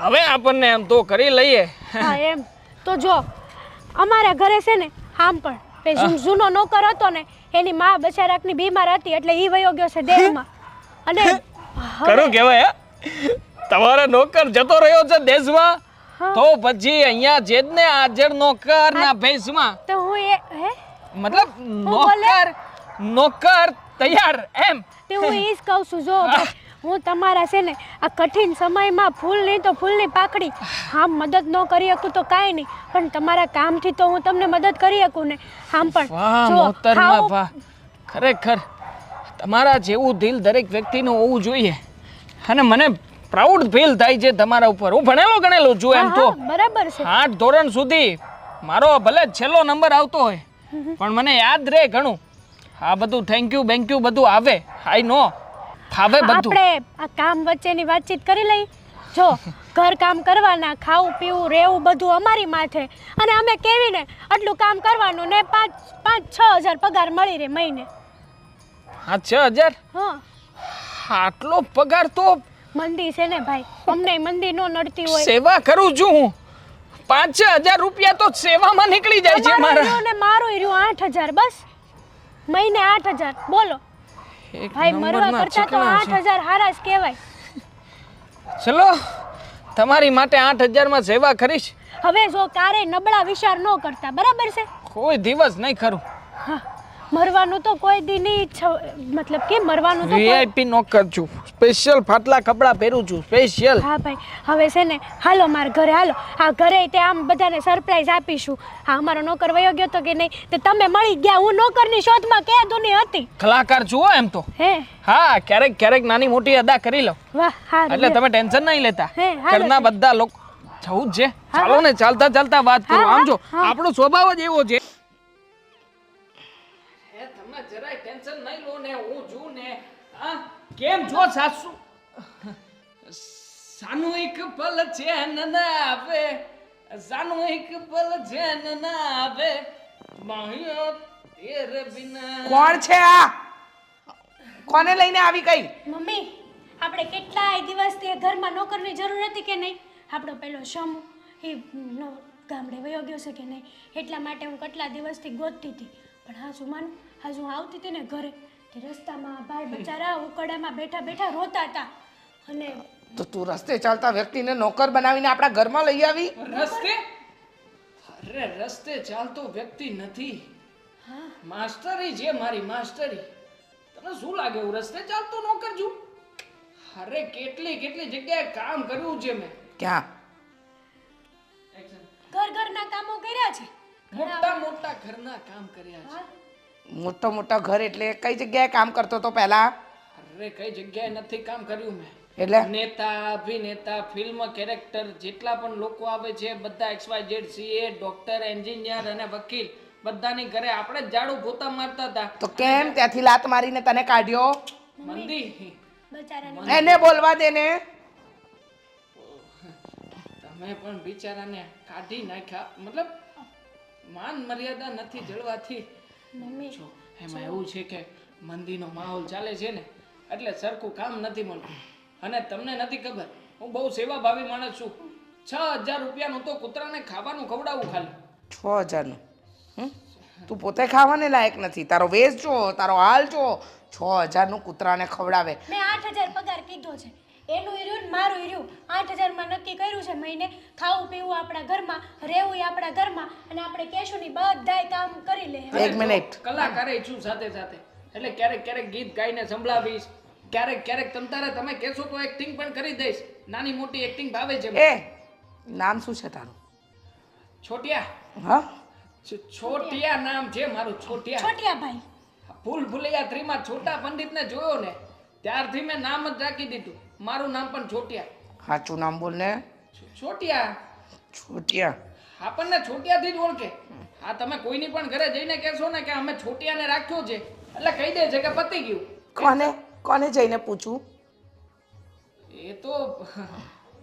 હવે આપણને એમ તો કરી લઈએ. હા એમ તો જો અમારા ઘરે છે ને આમ પણ પેલો જૂનો નોકર હતો ને એની માં બચારાકની બીમાર હતી એટલે ઈ વયો ગયો છે દેહમાં. અને ખરું કહેવાય હે? તમારો નોકર જતો રહ્યો છે દેશમાં હા. તો પછી અહીંયા જેદને હાજર નોકર ના ભેસમાં તો હું એ હે મતલબ બોલે? નોકર તૈયાર એમ. તે હું એ જ કહું છું જો ભાઈ, હું તમારા છે ને આ કઠિન સમયમાં ફૂલ નહીં તો ફૂલની પાકડી આમ મદદ ન કરી શકું તો કાંઈ નહીં પણ તમારા કામથી તો હું તમને મદદ કરી શકું ને. આમ પણ વાહ જો, મોહતરમા ખાવું- વાહ ખરેખર તમારા જેવું દિલ દરેક વ્યક્તિનું હોવું જોઈએ. અને મને પ્રાઉડ ફીલ થાય છે તમારા ઉપર. હું ભણેલો છું એમ હા, તો હા, બરાબર છે. 8 ધોરણ સુધી મારો ભલે છેલ્લો નંબર આવતો હોય પણ મને યાદ રહે ઘણું. આ બધું થેન્ક યુ બેન્ક યુ બધું આવે. આઈ નો ફાવે બધું. આપણે આ કામ વચ્ચેની વાતચીત કરી લઈ. જો ઘર કામ કરવાના, ખાવું પીવું રહેવું બધું અમારી માથે અને અમે કેવી ને આટલું કામ કરવાનું ને 5-6 હજાર પગાર મળી રહે મહિને. હા 6000 હા આટલો પગાર તો મંદી છે ને ભાઈ, અમને મંદી નો નડતી હોય. સેવા કરું છું હું. 5-6 હજાર રૂપિયા તો સેવામાં નીકળી જાય છે તમારું મારા. રહ્યું ને મારું રહ્યું 8000 બસ મહિને 8000 બોલો એક ભાઈ મરવા નંબરના કરતા તો ચીકણા છે. 8000 હારા જ કહેવાય. ચલો તમારી માટે 8000 માં સેવા કરીશ. હવે જો ક્યારેય નબળા વિચાર ન કરતા બરાબર છે. કોઈ દિવસ નહીં ખરું. હા મરવાનું તો કોઈ દી નહીં મતલબ કે મરવાનું તો કોઈ- વીઆઈપી નોકર છું, સ્પેશિયલ ફાટલા કપડાં પહેરું છું, સ્પેશિયલ. હા ભાઈ હવે છે ને હાલો મારા ઘરે હાલો. આ ઘરે તે આમ બધાને સરપ્રાઈઝ આપીશું. હા અમારો નોકર વયો ગયો તો કે નહીં તે તમે મળી ગયા. હું નોકરની શોધમાં કે દુની હતી. કલાકાર છું હો એમ તો. હે હા, ક્યારેક ક્યારેક નાની મોટી અદા કરી લો, વાહ હા એટલે તમે ટેન્શન નહીં લેતા. હે, હાલો ઘરના બધા લોકો જવું જ છે. ચાલો ને, ચાલતા ચાલતા વાત કરો. હા, આમ જો હા. આપણો સ્વભાવ જ એવો છે. તમે જરાય ટેન્શન નહીં લો ને, હું છું ને. હા, કેમ છો સાસુ? સાનુઈક પલ ચેન ના આવે, સાનુઈક પલ ચેન ના આવે, માહિયો તેરે બિના. કોણ છે આ? કોને લઈને આવી કઈ? મમ્મી આપણે કેટલાય દિવસથી એ ઘરમાં નોકરની જરૂર હતી કે નહીં. આપણો પેલો શમુ એ ગામડે વયો ગયો છે કે નહીં, એટલા માટે હું કેટલા દિવસથી ગોતતી હતી. પણ હાજુ માનું હાજુ હું આવતી હતી ને ઘરે તે રસ્તામાં ભાઈ બચારા ઉકડામાં બેઠા બેઠા રોતા હતા. અને તો તું રસ્તે ચાલતા વ્યક્તિને નોકર બનાવીને આપણા ઘરમાં લઈ આવી? રસ્તે? અરે રસ્તે ચાલતો વ્યક્તિ નથી, માસ્ટરી છે મારી, માસ્ટરી. તને શું લાગે હું રસ્તે ચાલતો નોકર છું? અરે કેટલી કેટલી જગ્યાએ કામ કર્યું છે મેં. ક્યાં? ઘરના કામો કર્યા છે. મોટા મોટા ઘરના કામ કર્યા છે. મોટા મોટા ઘર એટલે કઈ જગ્યાએ કામ કરતો તો પહેલા? અરે કઈ જગ્યાએ નથી કામ કર્યું મેં. એટલે નેતા, અભિનેતા, ફિલ્મ કેરેક્ટર જેટલા પણ લોકો આવે છે બધા XYZ CA, ડોક્ટર, એન્જિનિયર અને વકીલ બધાની ઘરે આપણે જ ઝાડુ પોતા મારતા હતા. તો કેમ ત્યાંથી લાત મારીને તને કાઢ્યો? મંદી, બચારાને એને બોલવા દે ને. તમે પણ બિચારાને કાઢી નાખ્યા. મતલબ માન મર્યાદા નથી જળવાથી. મમ્મી જો એમાં એવું છે કે મંદીનો માહોલ ચાલે છે ને, એટલે સરખું કામ નથી મળતું. અને તમને નથી ખબર, હું બહુ સેવાભાવી માણસ છું. 6000 રૂપિયાનું તો કૂતરાને ખાવાનું ખવડાવું ખાલી. 6000નું? તું પોતે ખાવાને લાયક નથી. તારો વેશ જો, તારો હાલ જો. 6000નું કૂતરાને ખવડાવે. મેં 8000 પગાર કીધો છે. એનું ઈર્યું ને મારું ઈર્યું 8000 માં નક્કી કર્યું છે મહિને ખાવું પીવું આપણા ઘરમાં, રહેવું આપણા ઘરમાં, અને આપણે કેશુની બધાય કામ કરી લે. એક મિનિટ. કલાકારે છું સાથે સાથે, એટલે ક્યારેક ક્યારેક ગીત ગાઈને સંભળાવીશ, ક્યારેક ક્યારેક તમતારે તમે કહેશો તો એક્ટિંગ પણ કરી દઈશ. નાની મોટી એક્ટિંગ ભાવે છે. એ નામ શું છે તારું? છોટિયા. હા, છોટિયા નામ છે મારું, છોટિયા. છોટિયા ભાઈ. ભૂલ ભૂલૈયા 3 માં છોટા પંડિતને જોયો ને ત્યારથી મેં નામ જ રાખી દીધું. મારું નામ પણ છોટિયા. સાચું નામ બોલ ને. છોટિયા. છોટિયા. આપણને છોટિયાથી જ ઓળખે. હા, તમે કોઈની પણ ઘરે જઈને કહેશો ને કે અમે છોટિયાને રાખ્યો છે, એટલે કહી દે છે કે પતી ગયું. કોને જઈને પૂછું? એ તો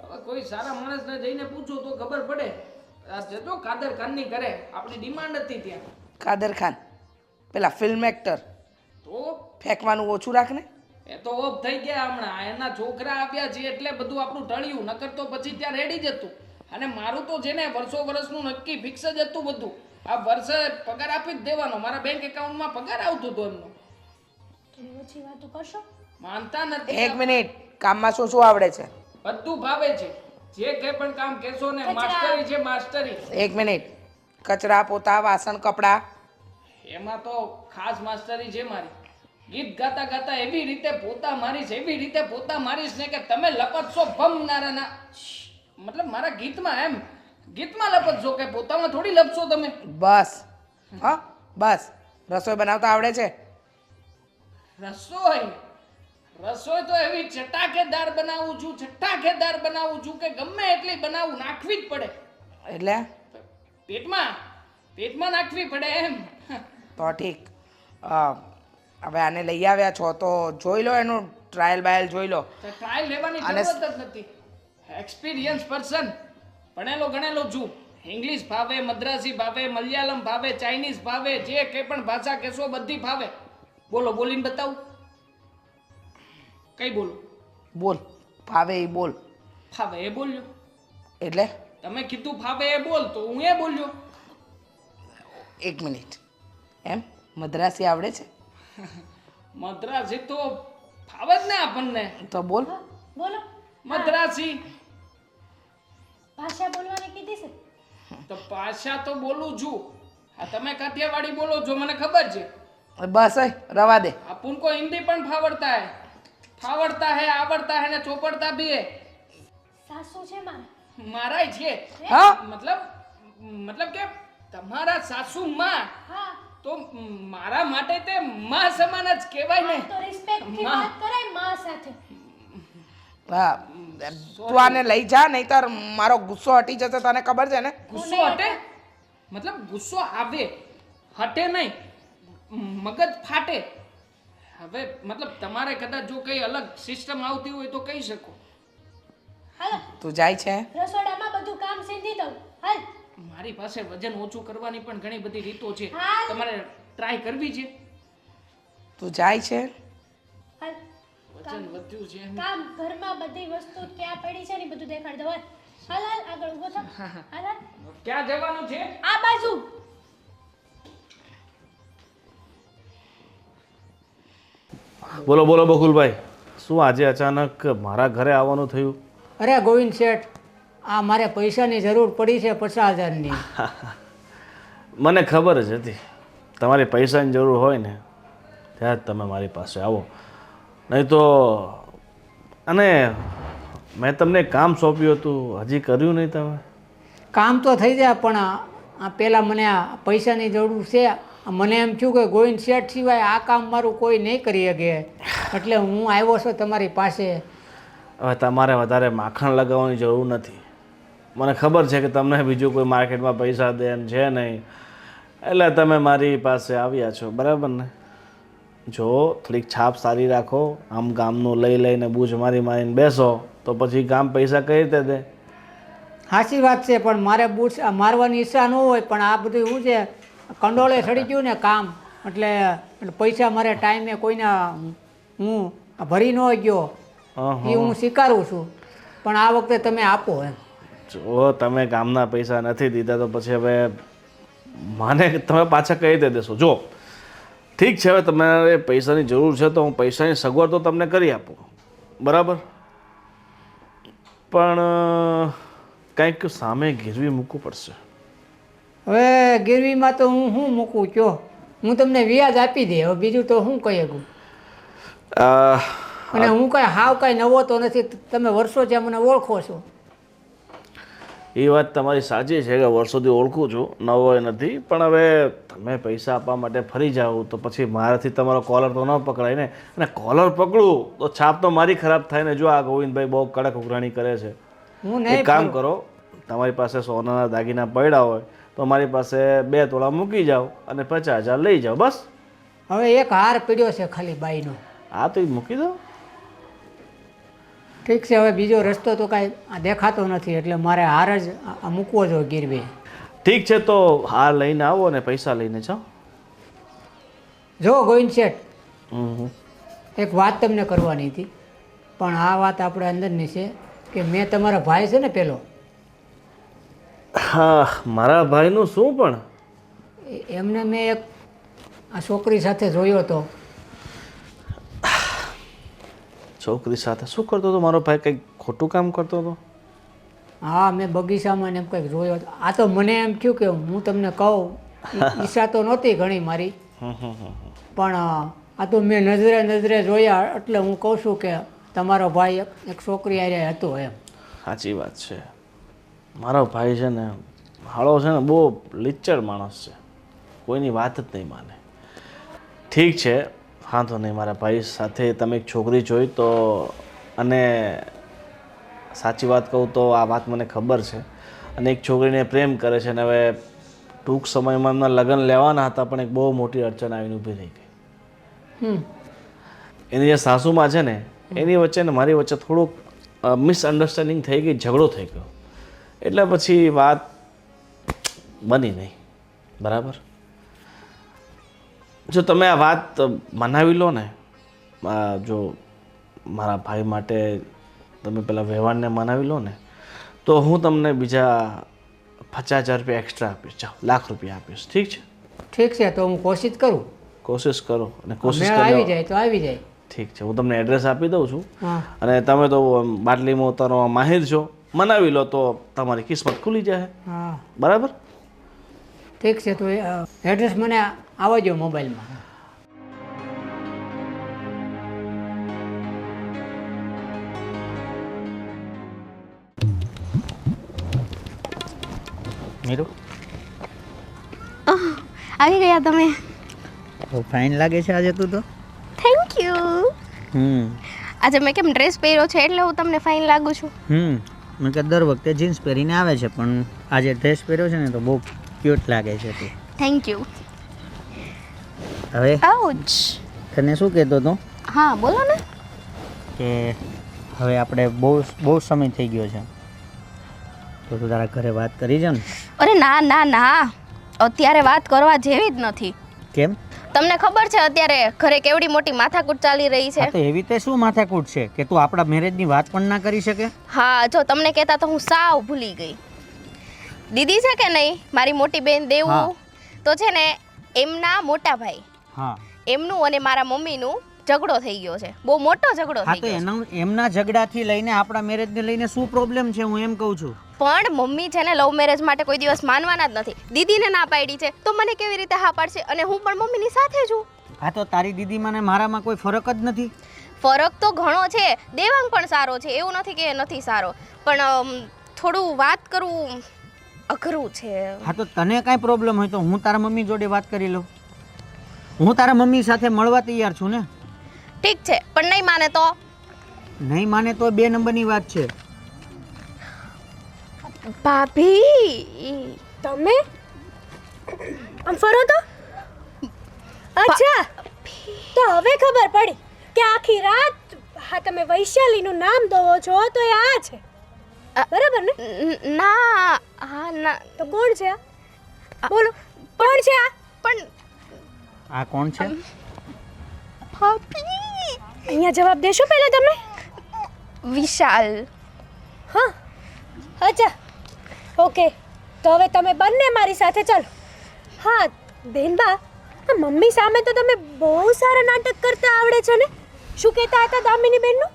હવે કોઈ સારા માણસને જઈને પૂછો તો ખબર પડે. આ જતો કાદર ખાનની ઘરે આપણી ડિમાન્ડ હતી ત્યાં. કાદર ખાન પેલા ફિલ્મ એક્ટર? તો ફેંકવાનું ઓછું રાખ ને. એ તો ઓફ થઈ ગયા હમણાં. એના છોકરા આવ્યા છે એટલે બધું આપણું ટળ્યું, નકર તો પછી ત્યાં રેડી જ હતું. અને મારું તો છે ને વર્ષો વર્ષનું નક્કી ફિક્સ જ હતું બધું. આ વર્ષે પગાર આપી જ દેવાનો. મારા બેંક એકાઉન્ટમાં પગાર આવતો હતો એમનો. થોડી ઓછી વાતો કરશો? માનતા નથી. એક મિનિટ. કામમાં શું શું આવડે છે? બધું ભાવે છે. જે કંઈ પણ કામ કહેશો ને માસ્ટરી છે, માસ્ટરી. એક મિનિટ. કચરા પોતા વાસણ કપડા? એમાં તો ખાસ માસ્ટરી છે મારી. ગીત ગાતા ગાતા એવી રીતે પોતા મારીશ, એવી રીતે પોતા મારીશ ને કે તમે લપટશો ભમનારાના. મતલબ મારા ગીતમાં, એમ ગીતમાં લપટશો, કે પોતામાં થોડી લપશો તમે. બસ. હા બસ. રસોઈ બનાવતા આવડે છે? રસોઈ રસોઈ તો એવી ચટાકેદાર બનાવું છું, ચટાકેદાર બનાવું છું કે ગમે એટલી બનાવું, નાખવી જ પડે. એટલે પેટમાં નાખવી પડે એમ. તો ઠીક. હવે આને લઈ આવ્યા છો તો જોઈ લો, એનું ટ્રાયલ બાયલ જોઈ લો. તો ટ્રાયલ લેવાની અને જરૂરત જ નથી. એક્સપિરિયન્સ પર્સન, ભણેલો ગણેલો છું. ઇંગ્લિશ ભાવે, મદ્રાસી ભાવે, મલયાલમ ભાવે, ચાઇનીઝ ભાવે, જે કંઈ પણ ભાષા કહેશો બધી ભાવે. બોલો, બોલીને બતાવું. કઈ બોલું? બોલ. ફાવે એ બોલ. ફાવે એ બોલ્યો. એટલે તમે કીધું ફાવે એ બોલ તો હું એ બોલ્યો. એક મિનિટ. એમ મદ્રાસી આવડે છે? મદ્રાસી તો ફાવે જ ને આપણને. તો બોલ. બોલો. મદ્રાસી ભાષા બોલવાની કીધી છે? તો ભાષા તો બોલું છું. આ તમે કાઠિયાવાડી બોલો છો મને ખબર છે, બસ રવા દે अपन को हिंदी पण फावड़ता है आवड़ता है ने ચોપડતા भी है સાસુ છે મારા મારાય છે હા મતલબ કે તમારા સાસુ માં હા તો મારા માટે તે માં સમાન જ કહેવાય ને તો રિસ્પેક્ટ થી માં. વાત કરાય માં સાથે હા તું આને લઈ જા નહીતર મારો ગુસ્સો હટી જશે તને ખબર છે ને ગુસ્સો હટે મતલબ ગુસ્સો આવે હટે નહીં મગજ ફાટે હવે મતલબ તમારે કદાચ જો કઈ અલગ સિસ્ટમ આવતી હોય તો કહી શકો હાલો તું જાય છે રસોડામાં બધું કામ સીધી દઉં હાલ મારી પાસે વજન ઓછું કરવાની પણ ઘણી બધી રીતો છે હા. તમારે ટ્રાય કરવી છે તું જાય છે હાલ વજન વધ્યું છે કામ ઘરમાં બધી વસ્તુ ક્યાં પડી છે ને ઈ બધું દેખાડ દો હાલ હાલ હાલ આગળ ઊભો થા હાલ હાલ ક્યાં જવાનું છે આ બાજુ બોલો બોલો બકુલભાઈ શું આજે અચાનક મારા ઘરે આવવાનું થયું અરે ગોવિંદ શેઠ આ મારે પૈસાની જરૂર પડી છે 50,000ની મને ખબર જ હતી તમારી પૈસાની જરૂર હોય ને ત્યારે જ તમે મારી પાસે આવો નહીં તો અને મેં તમને કામ સોંપ્યું હતું હજી કર્યું નહીં તમે કામ તો થઈ જાય પણ આ પહેલાં મને આ પૈસાની જરૂર છે મને એમ થયું કે ગોવિંદ શેઠ સિવાય આ કામ મારું કોઈ નહીં કરી શકે એટલે હું આવ્યો છું તમારી પાસે હવે તમારે વધારે માખણ લગાવવાની જરૂર નથી મને ખબર છે કે તમને બીજું કોઈ માર્કેટમાં પૈસા દે એમ છે નહીં એટલે તમે મારી પાસે આવ્યા છો બરાબર ને જો થોડીક છાપ સારી રાખો આમ ગામનું લઈ લઈને બૂજ મારીને બેસો તો પછી ગામ પૈસા કઈ રીતે દે સાચી વાત છે પણ મારે બૂટ મારવાની ઈચ્છા ન હોય પણ આ બધું શું છે કંડોળે ચડી ગયું ને કામ એટલે પૈસા મારે ટાઈમે કોઈના હું ભરી ન ગયો એ હું સ્વીકારું છું પણ આ વખતે તમે આપો એમ જો તમે ગામના પૈસા નથી દીધા તો પછી હવે મને તમે પાછા કઈ રીતે દેશો જો ઠીક છે હવે તમારે પૈસાની જરૂર છે તો હું પૈસાની સગવડ તો તમને કરી આપું બરાબર પણ કંઈક સામે ગીરવી મૂકવું પડશે હવે ગીરવીમાં તો હું શું મૂકું કયો હું તમને વ્યાજ આપી દે હવે બીજું તો શું કહી શકું અને હું કાંઈ હાવ કાંઈ નવો તો નથી તમે વર્ષો છે મને ઓળખો છો એ વાત તમારી સાચી છે કે વર્ષોથી ઓળખું છું નવો એ નથી પણ હવે તમે પૈસા આપવા માટે ફરી જાઓ તો પછી મારાથી તમારો કોલર તો ન પકડાય ને અને કોલર પકડું તો છાપ તો મારી ખરાબ થાય ને જો આ ગોવિંદભાઈ બહુ કડક ઉઘરાણી કરે છે હું એક નહીં કામ કરો તમારી પાસે સોનાના દાગીના પડ્યા હોય તો મારી પાસે 2 તોલા મૂકી જાઓ અને 50,000 લઈ જાઓ બસ હવે એક હાર પીડ્યો છે ખાલી બાઈનો આ તો ઈ મૂકી દો ઠીક છે હવે બીજો રસ્તો તો કાંઈ દેખાતો નથી એટલે મારે હાર જ મૂકવો જોઈએ ગીરવી ઠીક છે તો હાર લઈને આવો અને પૈસા લઈને જાઓ જો ગોવિંદ શેઠ હમ. એક વાત તમને કરવાની હતી પણ આ વાત આપણે અંદરની છે કે મેં તમારા ભાઈ છે ને પેલો હા મારા ભાઈનું શું પણ એમને મેં એક આ છોકરી સાથે જોયો હતો છોકરી સાથે શું કરતો હતો મારો ભાઈ કંઈક ખોટું કામ કરતો હતો હા મેં બગીચામાં ને એમ કંઈક જોયો હતો આ તો મને એમ થયું કે હું તમને કહું ઈચ્છા તો નહોતી ઘણી મારી પણ આ તો મેં નજરે જોયા એટલે હું કહું છું કે તમારો ભાઈ એક છોકરી હારે હતો એમ સાચી વાત છે મારો ભાઈ છે ને હાળો છે ને બહુ લિચ્ચર માણસ છે કોઈની વાત જ નહીં માને ઠીક છે હા તો નહીં મારા ભાઈ સાથે તમે એક છોકરી જોઈ તો અને સાચી વાત કહું તો આ વાત મને ખબર છે અને એક છોકરીને પ્રેમ કરે છે અને હવે ટૂંક સમયમાં એમના લગ્ન લેવાના હતા પણ એક બહુ મોટી અડચણ આવીને ઊભી રહી ગઈ એની જે સાસુમાં છે ને એની વચ્ચે ને મારી વચ્ચે થોડુંક મિસઅન્ડરસ્ટેન્ડિંગ થઈ ગઈ ઝઘડો થઈ ગયો એટલે પછી વાત બની નહીં બરાબર જો તમે આ વાત મનાવી લો ને જો મારા ભાઈ માટે તમે પેલા વ્યવહારને મનાવી લો ને તો હું તમને બીજા 50,000 રૂપિયા એક્સ્ટ્રા આપીશ ચાલો ₹1,00,000 આપીશ ઠીક છે ઠીક છે તો હું કોશિશ કરું કોશિશ કરો અને કોશિશ મેળ આવી કરી જાય તો આવી જાય ઠીક છે હું તમને એડ્રેસ આપી દઉં છું હા અને તમે તો બાટલીમાં ઉતારવા માહિર છો મનાવી લો તો તમારી કિસ્મત ખુલી જાય હા બરાબર ઠીક છે તો એડ્રેસ મને આવવા દો મોબાઈલમાં મીરુ આવી ગયા તમે. બહુ ફાઇન લાગે છે આજે તું તો. Thank you. આજે મેં કેમ ડ્રેસ પહેર્યો છે એટલે હું તમને ફાઇન લાગુ છું. મેં કે દર વખતે જીન્સ પહેરીને આવે છે પણ આજે ડ્રેસ પહેર્યો છે ને તો બહુ ક્યુટ લાગે છે તું. Thank you. હવે આઉચ. તને શું કહેતો હતો હા બોલો ને. કે હવે આપણે બહુ સમય થઈ ગયો છે તો તું તારા ઘરે વાત કરી છે ને. અરે ના ના ના, અત્યારે વાત કરવા જેવી જ નથી. કેમ? તમને ખબર છે અત્યારે ઘરે કેવડી મોટી માથાકૂટ ચાલી રહી છે. હા તો એવી તે શું માથાકૂટ છે કે તું આપણા મેરેજની વાત પણ ના કરી શકે? હા જો તમને કહેતા તો હું સાવ ભૂલી ગઈ. દીદી છે કે નહીં મારી મોટી બેન દેવું, હા. તો છે ને એમના મોટા ભાઈ હા એમનું અને મારા મમ્મીનું ઝઘડો થઈ ગયો છે. બહુ મોટો ઝઘડો હા થઈ તો ગયો છે. એમના ઝઘડાથી લઈને આપણા મેરેજને લઈને શું પ્રોબ્લેમ છે હું એમ કહું છું. પણ મમ્મી છે ને લવ મેરેજ માટે કોઈ દિવસ માનવાના જ નથી. દીદીને ના પાડી છે તો મને કેવી રીતે હા પાડશે? અને હું પણ મમ્મીની સાથે છું. હા તો તારી દીદીમાં ને મારામાં કોઈ ફરક જ નથી. ફરક તો ઘણો છે. દેવાંગ પણ સારો છે, એવું નથી કે નથી સારો, પણ થોડું વાત કરવું અઘરું છે. હા તો તને કાંઈ પ્રોબ્લેમ હોય તો હું તારા મમ્મી જોડે વાત કરી લઉં. હું તારા મમ્મી સાથે મળવા તૈયાર છું ને. ઠીક છે પણ નહીં માને તો? નહીં માને તો 2 નંબરની વાત છે. ભાભી તમે આમ ફરો તો. અચ્છા, તો હવે ખબર પડી કે આખી રાત હા તમે વૈશાલીનું નામ દો છો તો એ આ છે, બરાબર ને? ના હા ના તો કોણ છે આ? બોલો કોણ છે આ? પણ આ કોણ છે? ભાભી અહીંયા જવાબ દેશો પહેલા તમે. વિશાલ. હા અચ્છા ઓકે, તો હવે તમે બંને મારી સાથે ચાલો. હા બેનબા, આ મમ્મી સામે તો તમે બહુ સારા નાટક કરતા આવડે છે ને. શું કહેતા હતા દામિની બેનનું?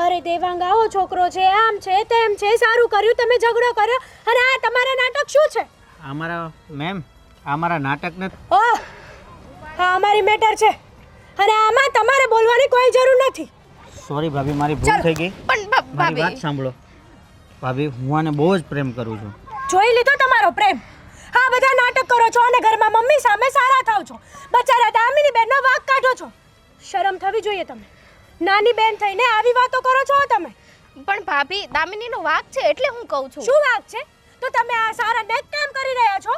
અરે દેવાંગ આવો છોકરો છે, આમ છે તેમ છે, સારું કર્યું તમે ઝઘડો કર્યો, અને આ તમારા નાટક શું છે? અમારા મેમ અમારા નાટક નથી. ઓહ હા અમારી મેટર છે અને આમાં તમારે બોલવાની કોઈ જરૂર નથી. સોરી ભાભી, મારી ભૂલ થઈ ગઈ. પણ મારી વાત ભાભી સાંભળો ભાભી, હું આને બહુ જ પ્રેમ કરું છું. જોઈ લીધો તમારો પ્રેમ. હા બધા નાટક કરો છો અને ઘરમાં મમ્મી સામે સારા થાવ છો. બચારા દામિની બેનનો વાંક કાઢો છો. શરમ થવી જોઈએ તમે. નાની બેન થઈને આવી વાતો કરો છો તમે. પણ ભાભી દામિનીનો વાંક છે એટલે હું કહું છું. શું વાંક છે? તો તમે આ સારા નેક કામ કરી રહ્યા છો.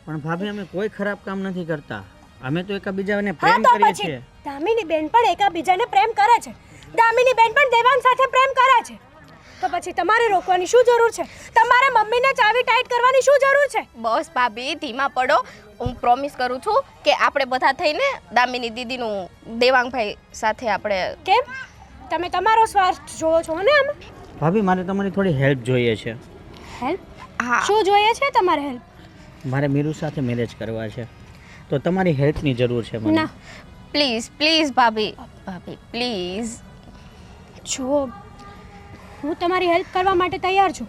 પણ ભાભી અમે કોઈ ખરાબ કામ નથી કરતા. અમે તો એકબીજાને હા પ્રેમ તો કરીએ પછી છીએ. દામિની બેન પણ એકબીજાને પ્રેમ કરે છે. દામિની બેન પણ દેવાંગ સાથે પ્રેમ કરે છે. તો પછી તમારે રોકવાની શું જરૂર છે? તમારે મમ્મીને ચાવી ટાઈટ કરવાની શું જરૂર છે? બસ ભાભી ધીમા પડો. હું પ્રોમિસ કરું છું કે આપણે બધા થઈને દામિની દીદીનું દેવાંગભાઈ સાથે આપણે. કેમ? તમે તમારો સ્વાર્થ જોવો છો ને આમાં? ભાભી મારે તમારી થોડી હેલ્પ જોઈએ છે. હેલ્પ? હા શું જોઈએ છે તમારે હેલ્પ? મારે મીરુ સાથે મેરેજ કરવા છે તો તમારી હેલ્પની જરૂર છે મને. ના પ્લીઝ પ્લીઝ ભાભી ભાભી પ્લીઝ. જો હું તમારી હેલ્પ કરવા માટે તૈયાર છું,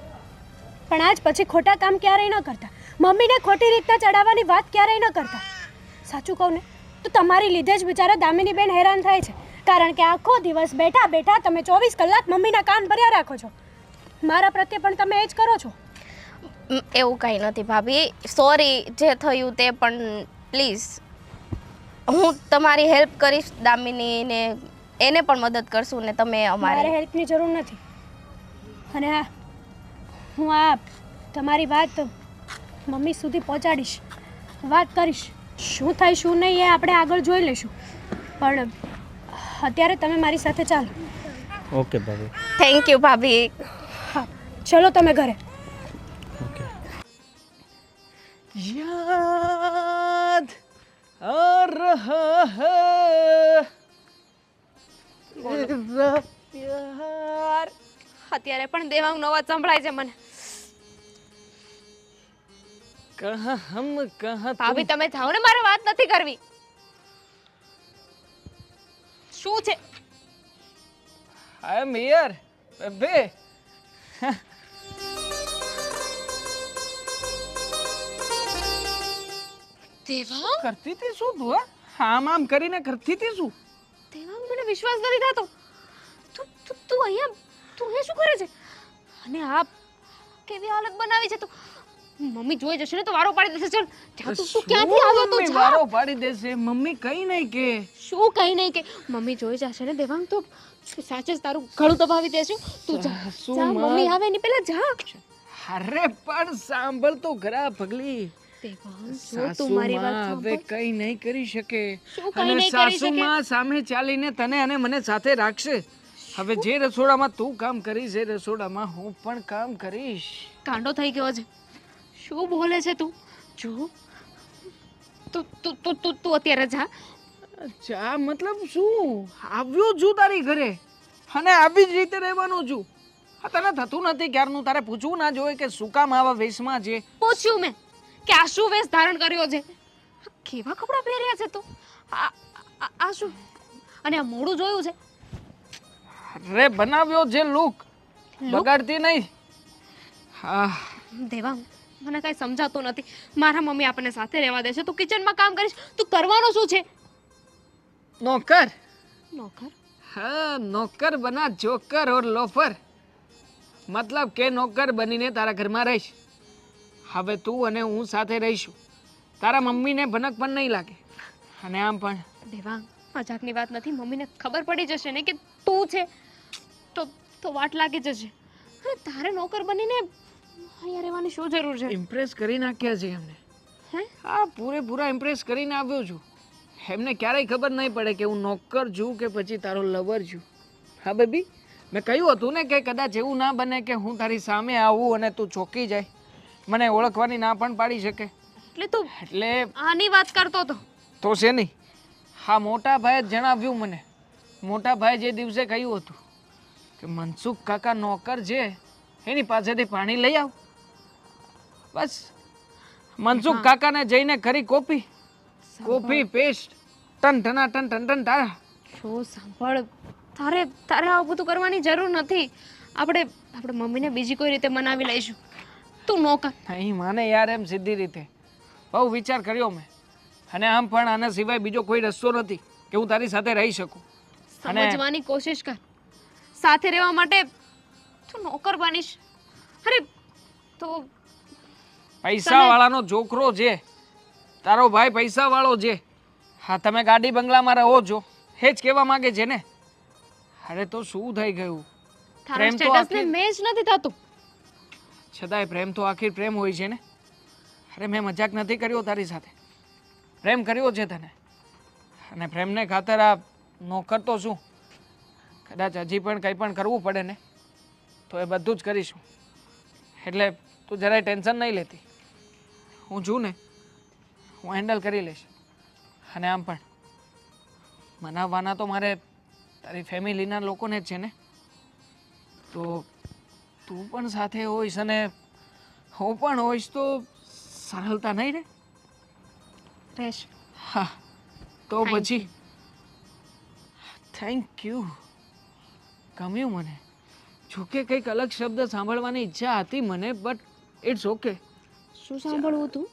પણ આજ પછી ખોટા કામ ક્યારેય ન કરતા. મમ્મીને ખોટી રીતના ચડાવવાની વાત ક્યારેય ન કરતા. સાચું કહું ને તો તમારી લીધે જ બિચારા દામિની બેન હેરાન થાય છે, કારણ કે આખો દિવસ બેઠા બેઠા તમે 24 કલાક મમ્મીના કાન ભર્યા રાખો છો. મારા પ્રત્યે પણ તમે એ જ કરો છો. એવું કંઈ નથી ભાભી, સોરી જે થયું તે, પણ પ્લીઝ હું તમારી હેલ્પ કરીશ. દામિનીને એને પણ મદદ કરશું ને તમે મારે અમારી. હેલ્પની જરૂર નથી. અને હા હું આ તમારી વાત મમ્મી સુધી પહોંચાડીશ, વાત કરીશ. શું થાય શું નહીં એ આપણે આગળ જોઈ લઈશું, પણ અત્યારે તમે મારી સાથે ચાલો. ઓકે ભાભી. થેન્ક યુ ભાભી. હા ચલો તમે ઘરે. ઓકે. યાદ આ રહા હૈ મેરા પ્યાર. અત્યારે પણ દેવાંગનો અવાજ સંભળાય છે મને. કહા હમ કહા ભાભી તમે જાઓ ને, મારે વાત નથી કરવી. શું છે? આઈ એમ હિયર બેબી. દેવાંગ? કરતી હતી શું તું? આમ આમ કરીને કરતી હતી શું? દેવાંગ મને વિશ્વાસ નથી થતો. તું અહીંયા શું કરે છે? અને આ કેવી હાલત બનાવી છે તું? મમ્મી જોઈ જશે ને તો વારો પાડી દેશે. ચાલ જા, તું ક્યાંથી આવ્યો તું? મમ્મી જા. વારો પાડી દેશે. મમ્મી કઈ નહીં કે. શું કઈ નહીં કે મમ્મી જોઈ જશે ને દેવાંગ તો સાચે જ તારું ગળું દબાવી દેશે. તું જા સાસુ જા, માં. મમ્મી આવે એની પહેલા જા. અરે પણ સાંભળ તો ખરા પગલી. દેવાંગ જો તું મારી વાત સાસુમાં હવે સાંભળ. કઈ નહીં કરી શકે. શું કંઈ અને નહીં કરી શકે? સાસુમાં સામે ચાલીને તને અને મને સાથે રાખશે. હવે જે રસોડામાં તું કામ કરીશ એ રસોડામાં હું પણ કામ કરીશ. કાંડો થઈ ગયો છે. શું બોલે છે તું? જો તું તું તું તું તું અત્યારે જા. ચા મતલબ શું? આવ્યો છું તારી ઘરે અને આવી જ રીતે રહેવાનું છું. આ તને થતું નથી ક્યારનું? તારે પૂછવું ના જોઈએ કે શું કામ આવા વેશમાં છે? પૂછ્યું મેં કે આ શું વેશ ધારણ કર્યો છે? આ કેવા કપડાં પહેર્યા છે તું? આ શું? અને આ મોઢું જોયું છે? અરે બનાવ્યો છે લુક, બગાડતી નહીં. હા દેવાંગ મને કઈ સમજાતું નથી. મારા મમ્મી આપણને સાથે રહેવા દેશે, તું કિચનમાં કામ કરીશ, તું કરવાનો શું છે? નોકર. નોકર? हाँ नौकर बना जोकर और लोफर, मतलब કે નોકર બનીને તારા ઘરમાં રહીશ. હવે તું અને હું સાથે રહીશું. તારા મમ્મીને ભનક પણ નહીં લાગે. અને આમ પણ દેવાંગ મજાકની વાત નથી. મમ્મીને ખબર પડી જશે ને કે તું છે તો વાટ લાગી જશે. અને તારે નોકર બનીને અહીંયા રહેવાની શું જરૂર છે? ઇમ્પ્રેસ કરી નાખ્યા છે એમને. હે? હા પૂરેપૂરા ઇમ્પ્રેસ કરીને આવ્યો છું. એમને ક્યારેય ખબર નહીં પડે કે હું નોકર છું કે પછી તારો લવર છું. હા બેબી, મેં કહ્યું હતું ને કે કદાચ એવું ના બને કે હું તારી સામે આવું અને તું ચોંકી જાય, મને ઓળખવાની ના પણ પાડી શકે. એટલે તું એટલે આની વાત કરતો હતો? તો છે નહીં. હા મોટા ભાઈએ જ જણાવ્યું મને. મોટા ભાઈએ જે દિવસે કહ્યું હતું કે મનસુખ કાકા નોકર છે એની પાસેથી પાણી લઈ આવ, બસ મનસુખ કાકાને જઈને કરી કોફી પેસ્ટ ટન ટના ટન ટન ટન તારા. જો સાંભળ, તારે આવું બધું કરવાની જરૂર નથી. આપણે મમ્મીને બીજી કોઈ રીતે મનાવી લઈશું. તું નોકર નહીં માને યાર એમ સીધી રીતે. બહુ વિચાર કર્યો મેં, અને આમ પણ આના સિવાય બીજો કોઈ રસ્તો નથી કે હું તારી સાથે રહી શકું. સમજવાની કોશિશ કર. સાથે રહેવા માટે તું નોકર બનીશ? અરે તો પૈસા વાળાનો છોકરો છે તારો ભાઈ, પૈસા વાળો છે. હા તમે ગાડી બંગલામાં રહો છો એ જ કહેવા માંગે છે ને. અરે તો શું થઈ ગયું? તારા પ્રેમ તો સ્ટેટસને આખી- મેચ નથી થતું. છતાંય પ્રેમ તો આખી પ્રેમ હોય છે ને. અરે મેં મજાક નથી કર્યો તારી સાથે, પ્રેમ કર્યો છે તને. અને પ્રેમને ખાતર આ નોકર તો શું, કદાચ હજી પણ કંઈ પણ કરવું પડે ને તો એ બધું જ કરીશું. એટલે તું જરાય ટેન્શન નહીં લેતી. હું છું ને, હું હેન્ડલ કરી લઈશ. અને આમ પણ મનાવવાના તો મારે તારી ફેમિલીના લોકોને જ છે ને. તો તું પણ સાથે હોઈશ અને હું પણ હોઈશ તો સરળતા નહીં રે. રહેશે. હા તો Thank પછી થેન્ક યુ. ગમ્યું મને. જોકે કંઈક અલગ શબ્દ સાંભળવાની ઈચ્છા હતી મને, બટ ઇટ્સ ઓકે. શું સાંભળવું તું?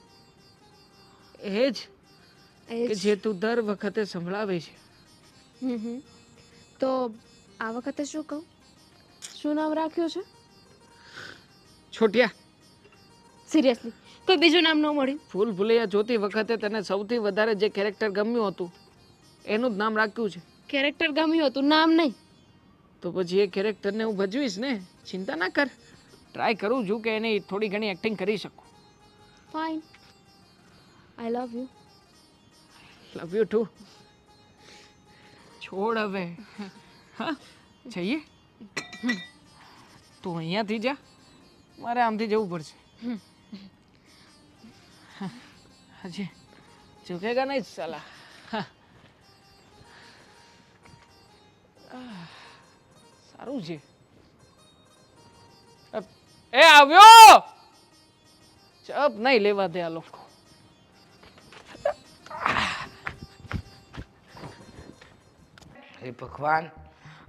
એ જ કે જે તું દર વખતે સંભળાવે છે. તો આ વખતે શું કહું? શું નામ રાખ્યું છે? છોટિયા. સિરિયસલી કોઈ બીજું નામ ન મળ્યું? ફૂલ ભૂલૈયા જોતી વખતે તને સૌથી વધારે જે કેરેક્ટર ગમ્યું હતું એનું જ નામ રાખ્યું છે. કેરેક્ટર ગમ્યું હતું, નામ નહીં. તો પછી એ કેરેક્ટરને હું ભજવીશ ને. ચિંતા ના કર, ટ્રાય કરું છું કે એની થોડી ઘણી એક્ટિંગ કરી શકું. Fine, I love you. Love you too. છોડ હવે. હા જઈએ. તું અહીંયાથી જા, મારે આમથી જવું પડશે. હજી ઝુકેગા નહીં સાલા. સારું છે. એ આવ્યો. ચપ નહીં લેવા દે આ લોકો. હે ભગવાન,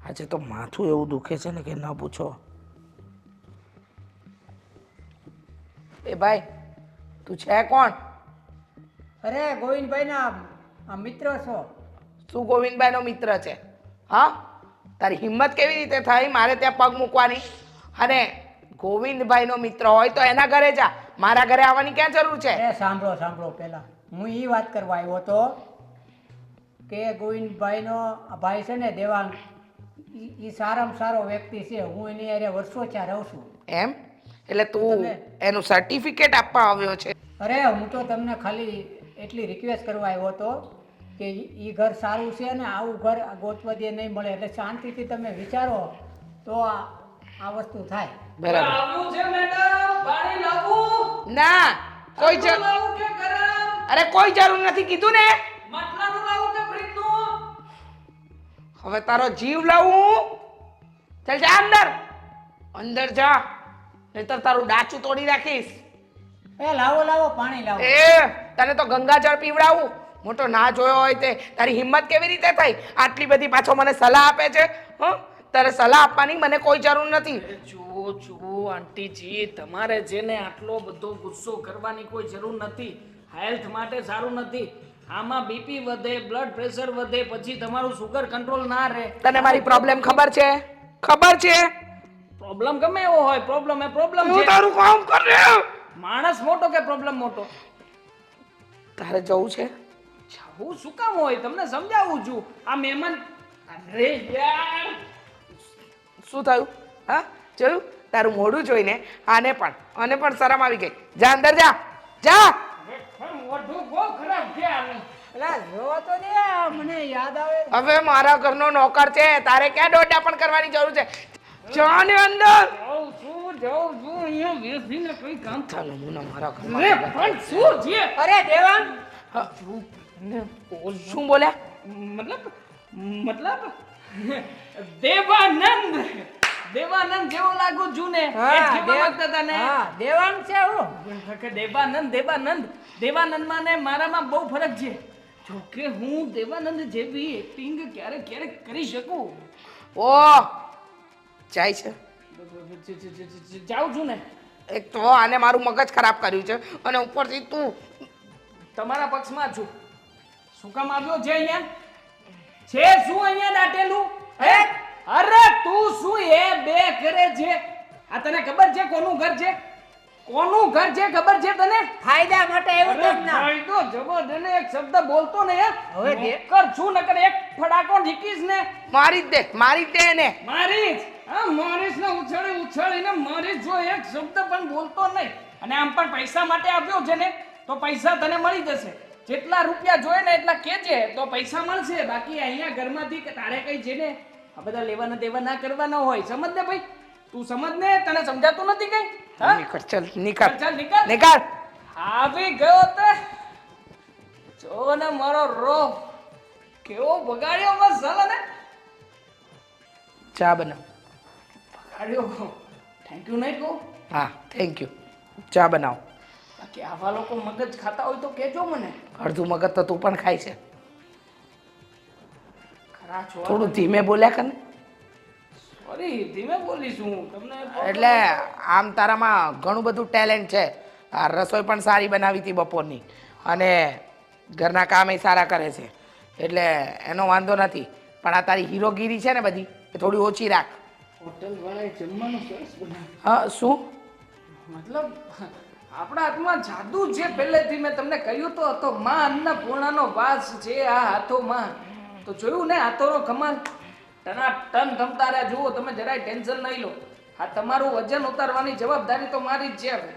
આજે તો માથું એવું દુખે છે ને કે ન પૂછો. એ ભાઈ, તું છે કોણ? અરે ગોવિંદભાઈના મિત્ર છો. શું ગોવિંદભાઈનો મિત્ર છે? હા, તારી હિંમત કેવી રીતે થઈ મારે ત્યાં પગ મૂકવાની? અને ગોવિંદભાઈનો મિત્ર હોય તો એના ઘરે જા, મારા ઘરે આવવાની ક્યાં જરૂર છે? એ સાંભળો પહેલા હું એ વાત કરવા આવ્યો હતો કે ગોવિંદભાઈનો આ ભાઈ છે ને દેવાંગ, એ સારામાં સારો વ્યક્તિ છે. હું એની હારે વર્ષો ત્યાં રહું છું. એમ એટલે તું એનું સર્ટિફિકેટ આપવા આવ્યો છે? અરે હું તો તમને ખાલી એટલી રિક્વેસ્ટ કરવા આવ્યો હતો કે એ ઘર સારું છે ને આવું ઘર ગોતવા દે નહીં મળે, એટલે શાંતિથી તમે વિચારો તો આ વસ્તુ થાય. બરાબર. આવું છે મેડમ, પાણી લાવું? ના, કોઈ જરૂર લાવું કે ગરમ? અરે કોઈ જરૂર નથી કીધું ને. માટલાનું લાવું કે ફ્રીજનું? હવે તારો જીવ લાવું? ચાલ જા અંદર, અંદર જા, નહીતર તારું ડાચું તોડી રાખીશ. એ લાવો પાણી લાવો. એ તને તો ગંગાજળ પીવડાવું. મોટો ના જોયો હોય તે તારી હિંમત કેવી રીતે થઈ? આટલી બધી પાછો મને સલાહ આપે છે. તારે સલાહ આપવાની મને કોઈ જરૂર નથી. જુઓ આંટીજી, તમારે જેને આટલો બધો ગુસ્સો કરવાની કોઈ જરૂર નથી. હેલ્થ માટે સારું નથી. આમાં બીપી વધે, બ્લડ પ્રેશર વધે, પછી તમારું સુગર કંટ્રોલ ના રહે. તને મારી પ્રોબ્લેમ ખબર છે? ખબર છે? પ્રોબ્લેમ ગમે એવો હોય, પ્રોબ્લેમ એ પ્રોબ્લેમ તું છે. તારું કામ કર રે. માણસ મોટો કે પ્રોબ્લેમ મોટો? તારે જવું છે? હું શું કામ હોય? તમને સમજાવું છું. આ મહેમાન, અરે યાર, શું થયું? હા, જોયું? તારું મોઢું જોઈને આને પણ શરમ આવી ગઈ. જા અંદર જા, જા. મોઢું બહુ ખરાબ છે આનું. એટલે જોવો તો ને મને યાદ આવે. હવે મારા ઘરનો નોકર છે, તારે ક્યાં દોડા પણ કરવાની જરૂર છે? જા ને અંદર. જાઉં છું અહીંયા બેસીને કઈ કામ ચાલો હું મારા અરે ઘરમાં. પણ શું છે? અરે દેવાંગ, શું બોલ્યા? મતલબ દેવાનંદ જેવો લાગુ છું ને? એ જ કહેવા માંગતા હતા ને? હા દેવાંગ છે હું. કે દેવાનંદમાં ને મારામાં બહુ ફરક છે. જો કે હું દેવાનંદ જેવી એક્ટિંગ ક્યારેક કરી શકું. ઓ જાય છે. જાઉં છું ને. એક તો આને મારું મગજ ખરાબ કર્યું છે અને ઉપરથી તું. તમારા પક્ષમાં છું. શું કામ આવ્યો છે અહીંયા? છે શું અહીંયા દાટેલું? હે? અરે તું શું એ બે કરે છે? આ તને ખબર છે કોનું ઘર છે? કોનું ઘર છે ખબર છે તને? ફાયદા માટે એવું અરે કેમ ના? ફાયદો જબરદસ્ત એક શબ્દ બોલતો ને યાર. હવે દે. કર છું નકર એક ફડાકો ઢીકીશ ને. મારી જ દે એને. મારીશ. હા મારીશ ને ઉછાળીને મારીશ. જો એક શબ્દ પણ બોલતો નહીં. અને આમ પણ પૈસા માટે આવ્યો છે ને તો પૈસા તને મળી જશે. જેટલા રૂપિયા જોઈએ ને એટલા કેજે તો પૈસા મળશે. બાકી અહીંયા ઘરમાંથી કે તારે કઈ છે ને આ બધા લેવાના દેવા ના કરવાના હોય. સમજ ને ભાઈ, તું સમજ ને. તને સમજાતું નથી કઈ? હા નીકળ, ચાલ નીકળ. ચાલ નીકળ. નીકળ. આવી ગયો તે. જો ને મારો રો કેવો બગાડ્યો બસ ચાલે ને. ચા બનાવ. બગાડ્યો. થેન્ક યુ નહીં કહું. હા થેન્ક યુ. ચા બનાવ. બાકી આવા લોકો મગજ ખાતા હોય તો કહેજો મને. અડધું મગજ તો તું પણ ખાય છે. ખરા છો. થોડું ધીમે બોલ્યા કર ને. સોરી, ધીમે બોલીશું તમને. એટલે આમ તારામાં ઘણું બધું ટેલેન્ટ છે. આ રસોઈ પણ સારી બનાવી હતી બપોરની અને ઘરના કામ એ સારા કરે છે એટલે એનો વાંધો નથી. પણ આ તારી હીરોગીરી છે ને બધી એ થોડી ઓછી રાખ. હોટલ વાળાએ જમવાનું સરસ બનાવ્યું. હા શું? મતલબ આપણા હાથમાં જાદુ છે. પહેલેથી મેં તમને કહ્યું તો હતો, માં અન્નપૂર્ણાનો વાસ છે આ હાથોમાં. તો જોયું ને હાથોનો કમાલ. ટન ધમતા રહ્યા. જુઓ તમે, જરાય ટેન્શન નહીં લો. આ તમારું વજન ઉતારવાની જવાબદારી તો મારી જ છે. હવે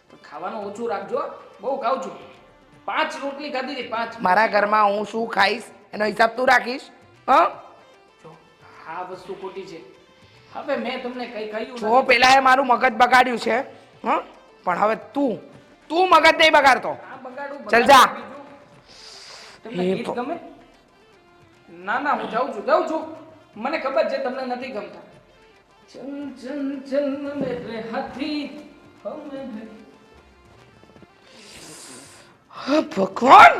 તો ખાવાનું ઓછું રાખજો. બહુ ખાઉં છું. 5 રોટલી ખાધી હતી. 5. મારા ઘરમાં હું શું ખાઈશ એનો હિસાબ તું રાખીશ? હા જો આ વસ્તુ ખોટી છે. હવે મેં તમને કઈ કહ્યું જો પેલા એ મારું મગજ બગાડ્યું છે. હા પણ હવે તું મગજ નહીં બગાડતો. આ બગાડું. ચલ જા. તમને એ ગીત તો- ગમે? ના હું જાઉં છું. મને ખબર છે તમને નથી ગમતા. ચલ ચલ ચલ મેરે હાથી હમે. હા, ભગવાન.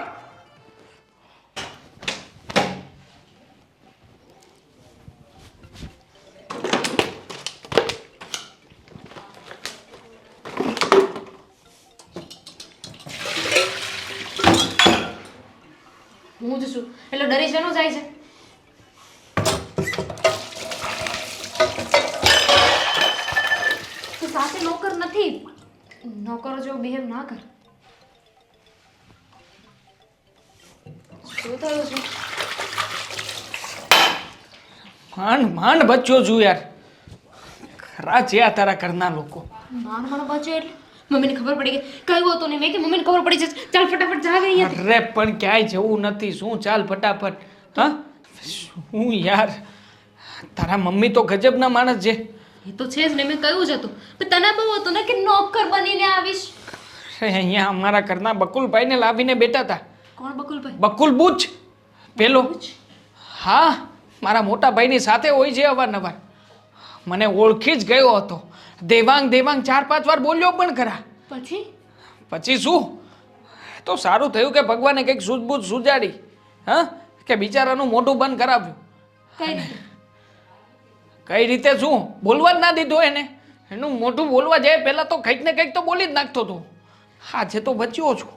હું જ છું એટલે ડરી શેનું જાય છે? તું સાસે નોકર નથી. નોકરો જેવો બિહેવ ના કર. શું થયું છે? માંડ બચ્યો છું યાર. ખરા છે આ તારા ઘરના લોકો. મારો બચ્યો એટલે મમ્મીને ખબર પડી ગઈ. કયું હતું ને મેં કે મમ્મીને ખબર પડી જશે. ચાલ ફટાફટ જાવ અહીંયાથી. અરે પણ ક્યાંય જવું નથી. શું ચાલ ફટાફટ. હા શું યાર, તારા મમ્મી તો ગજબના માણસ છે. એ તો છે જ ને, મેં કહ્યું જ હતું. પણ તને બહુ હતું ને કે નોકર બનીને આવીશ. અહીંયા અમારા ઘરના બકુલભાઈને લાવીને બેઠા હતા. કોણ બકુલભાઈ? બકુલ બુચ પેલો. હા, મારા મોટા ભાઈની સાથે હોય છે અવારનવાર. મને ઓળખી જ ગયો હતો. દેવાંગ 4-5 વાર બોલ્યો પણ ખરા. પછી શું? તો સારું થયું કે ભગવાને કંઈક સૂઝબૂઝ સુજાડી. હા, કે બિચારાનું મોઢું બંધ કરાવ્યું. કઈ રીતે? કઈ રીતે શું? બોલવા જ ના દીધો એને. એનું મોઢું બોલવા જાય પહેલાં તો કંઈક ને કંઈક તો બોલી જ નાખતો હતો. આજે તો બચ્યો છું,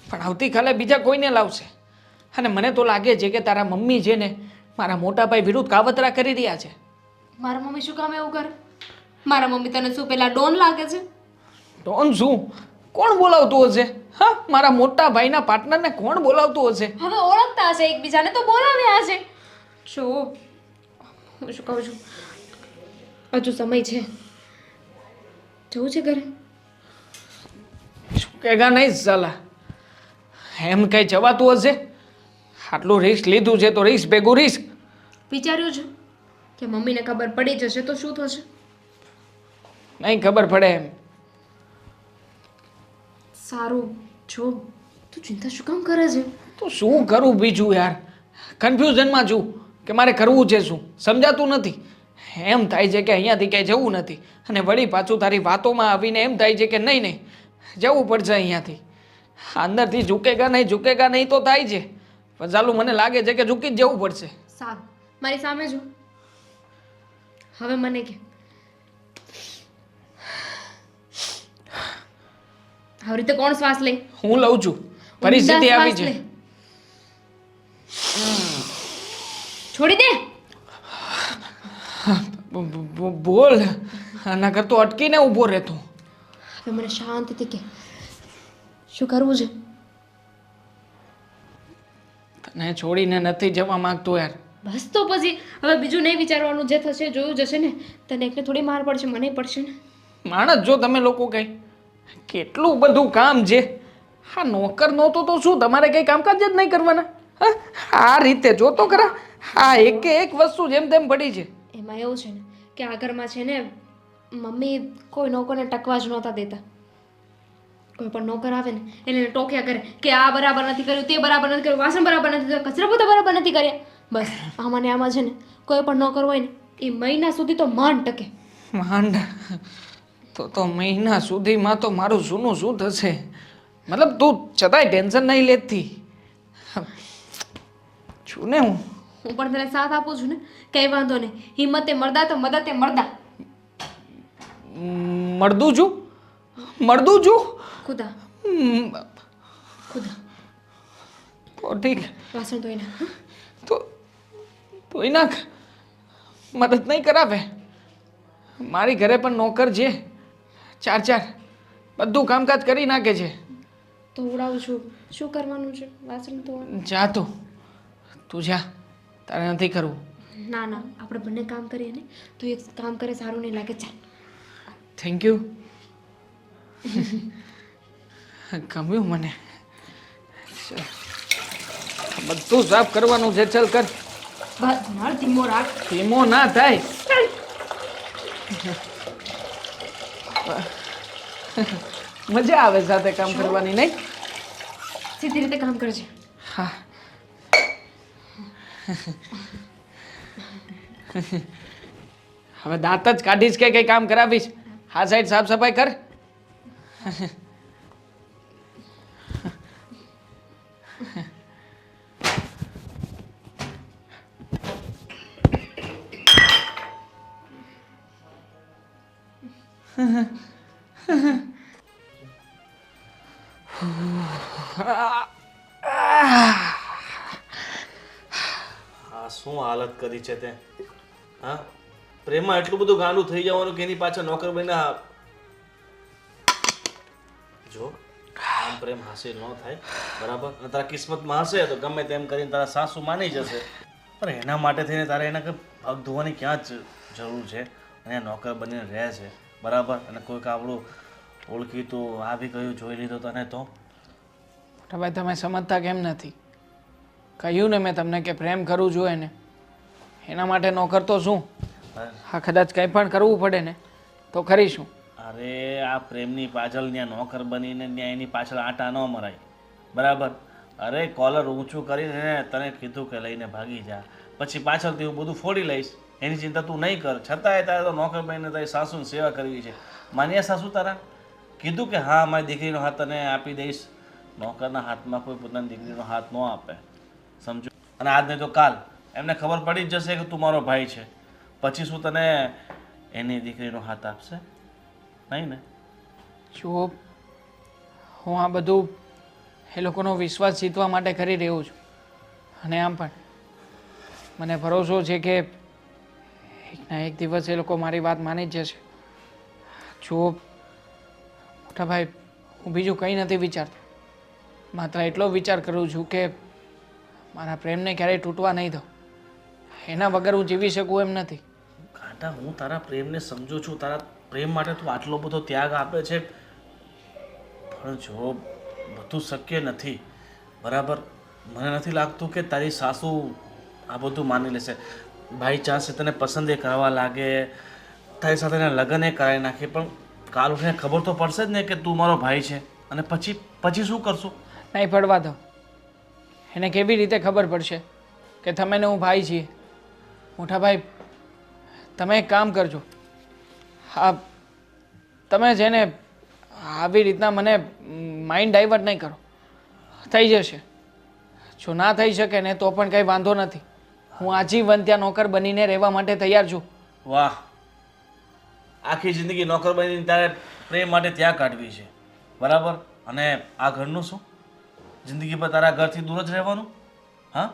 પણ આવતીકાલે બીજા કોઈને લાવશે. અને મને તો લાગે છે કે તારા મમ્મી છે ને મારા મોટા ભાઈ વિરુદ્ધ કાવતરા કરી રહ્યા છે. મારા મમ્મી શું કામ એવું કરે? મારા મમ્મી તને શું પેલા ડોન લાગે છે? ડોન શું? કોણ બોલાવતું હશે? હા, મારા મોટા ભાઈના પાર્ટનરને કોણ બોલાવતું હશે? હવે ઓળખતા હશે એકબીજાને તો બોલાવ્યા હશે. જો હું શું કહું છું, હજુ સમય છે. જવું છે ઘરે? શું કહેગા નહીં સાલા. એમ કઈ જવાતું હશે? આટલું રિસ્ક લીધું છે તો રિસ્ક ભેગું રિસ્ક. વિચાર્યું છે કે મમ્મીને ખબર પડી જશે તો શું થશે? નહીં ખબર પડે એમ. સારું, જો તું ચિંતા શું કામ કરે છે? તો શું કરું બીજું યાર? કન્ફ્યુઝનમાં છું કે મારે કરવું છે શું, સમજાતું નથી. એમ થાય છે કે અહીંયાથી ક્યાંય જવું નથી, અને વળી પાછું તારી વાતોમાં આવીને એમ થાય છે કે નહીં જવું પડશે અહીંયાથી. અંદરથી ઝૂકેગા નહીં તો થાય છે, પણ ચાલુ મને લાગે છે કે ઝૂકી જ જવું પડશે. સારું, મારી સામે જો. હવે મને કે આવી રીતે કોણ શ્વાસ લે? હું લઉં છું. પરિસ્થિતિ આવી છે. છોડી દે. બોલ. આના કરતો અટકીને ઊભો રહેતો. હવે મને શાંતિથી કે શું કરવું છે? તને છોડીને નથી જવા માંગતો યાર. બસ તો પછી હવે બીજું નહીં વિચારવાનું. જે થશે જોયું જશે ને. તને એકને થોડી માર પડશે, મને પડશે ને. માણસ જો તમે લોકો કઈ કેટલું બધું કામ છે. હા, નોકર નહોતો તો શું તમારે કઈ કામકાજ જ નહીં કરવાના? હા, આ રીતે જો તો ખરા. હા, એક વસ્તુ જેમ તેમ પડી છે. એમાં એવું છે ને કે આ ઘરમાં છે ને મમ્મી કોઈ નોકરને ટકવા જ નહોતા દેતા. કોઈ પણ નોકર આવે ને એને ટોક્યા કરે કે આ બરાબર નથી કર્યું, તે બરાબર નથી કર્યું, વાસણ બરાબર નથી કર્યું, કચરા પોતા બરાબર નથી કર્યા. બસ આમાં ને આમાં છે ને કોઈ પણ નોકર હોય ને એ મહિના સુધી તો માંડ ટકે. માંડ તો મહિના સુધીમાં તો મારું જૂનું શું થશે? મતલબ તું છતાંય ટેન્શન નહીં લેતી છું ને. હું પણ તને સાથ આપું છું ને, કઈ વાંધો નહીં. હિંમતે મરદા તો મદદે મરદા. મળદું છું ખુદા તો ઠીક. વાસણ ધોઈ નાખ. તો એના મદદ નહીં કરાવે. મારી ઘરે પણ નોકર છે 4 બધું કામકાજ કરી નાખે છે. તો ઉડાવું છું, શું કરવાનું છે? વાસણ ધોવાનું. જા તું જા, તારે નથી કરવું. ના ના, આપણે બંને કામ કરીએ ને તો એક કામ કરે સારું નહીં લાગે. ચાલ. Thank you. ગમ્યું મને. બધું સાફ કરવાનું છે. ચાલ કર. બસ માર ધીમો રાખ. ધીમો ના થાય. મજા આવે સાથે કામ કરવાની, નહીં? સીધી રીતે કામ કરજે. હા. હવે દાંત જ કાઢીશ કે કઈ કામ કરાવીશ? આ સાઈડ સાફ સફાઈ કર. આ શું હાલત કરી છે તે? હા, પ્રેમમાં એટલું બધું ગાંડું થઈ જવાનું કે એની પાછળ નોકર બન્યા. જો આમ પ્રેમ હાસિલ ન થાય બરાબર, અને તારા કિસ્મતમાં હશે તો ગમે તેમ કરીને તારા સાસુ માની જશે, પણ એના માટે થઈને તારે એના કંઈ પગ ધોવાની ક્યાં જ જરૂર છે? અને નોકર બનીને રહે છે બરાબર, અને કોઈક આપણું ઓળખીતું આવી ગયું જોઈ લીધો તને તો મોટા ભાઈ તમે સમજતા કેમ નથી? કહ્યું ને મેં તમને કે પ્રેમ કરવું જોઈએ ને, એના માટે નોકર તો શું, હા કદાચ કંઈ પણ કરવું પડે ને તો કરીશું. અરે આ પ્રેમની પાછળ ત્યાં નોકર બનીને ત્યાં એની પાછળ આટા ન મરાય બરાબર. અરે કોલર ઊંચું કરીને તને કીધું કે લઈને ભાગી જા, પછી પાછળથી હું બધું ફોડી લઈશ, એની ચિંતા તું નહીં કર. છતાંય તારે તો નોકર બનીને તારી સાસુની સેવા કરવી છે. માન્યા સાસુ તારા? કીધું કે હા મારી દીકરીનો હાથ તને આપી દઈશ. નોકરના હાથમાં કોઈ પોતાની દીકરીનો હાથ ન આપે, સમજો. અને આજ નહીં તો કાલ એમને ખબર પડી જ જશે કે તું મારો ભાઈ છે, પછી શું તને એની દીકરીનો હાથ આપશે? નહીં ને? જો હું આ બધું એ લોકોનો વિશ્વાસ જીતવા માટે કરી રહ્યો છું, અને આમ પણ મને ભરોસો છે કે એકના એક દિવસ એ લોકો મારી વાત માની જ જશે. જો મોટા ભાઈ હું બીજું કંઈ નથી વિચારતો, માત્ર એટલો વિચાર કરું છું કે મારા પ્રેમને ક્યારેય તૂટવા નહીં દઉં. એના વગર હું જીવી શકું એમ નથી. કાંટા, હું તારા પ્રેમને સમજુ છું, તારા પ્રેમ માટે તું આટલો બધો ત્યાગ આપે છે, પણ જો બધું શક્ય નથી બરાબર. મને નથી લાગતું કે તારી સાસુ આ બધું માની લેશે. ભાઈ ચાન્સ તને પસંદ એ કરવા લાગે, તારી સાથે એના લગ્ન એ કરાવી નાખે, પણ કાલ ઉઠીને ખબર તો પડશે જ ને કે તું મારો ભાઈ છે, અને પછી શું કરશું? નહીં પડવા દો. એને કેવી રીતે ખબર પડશે કે તમે ને હું ભાઈ છીએ? મોટા ભાઈ તમે એક કામ કરજો, હા તમે છે ને આવી રીતના મને માઇન્ડ ડાયવર્ટ નહીં કરો, થઈ જશે. જો ના થઈ શકે ને તો પણ કંઈ વાંધો નથી, હું આજીવન ત્યાં નોકર બનીને રહેવા માટે તૈયાર છું. વાહ, આખી જિંદગી નોકર બનીને તારે પ્રેમ માટે ત્યાગ કાઢવી છે બરાબર. અને આ ઘરનું શું? જિંદગી પર તારા ઘરથી દૂર જ રહેવાનું? હા,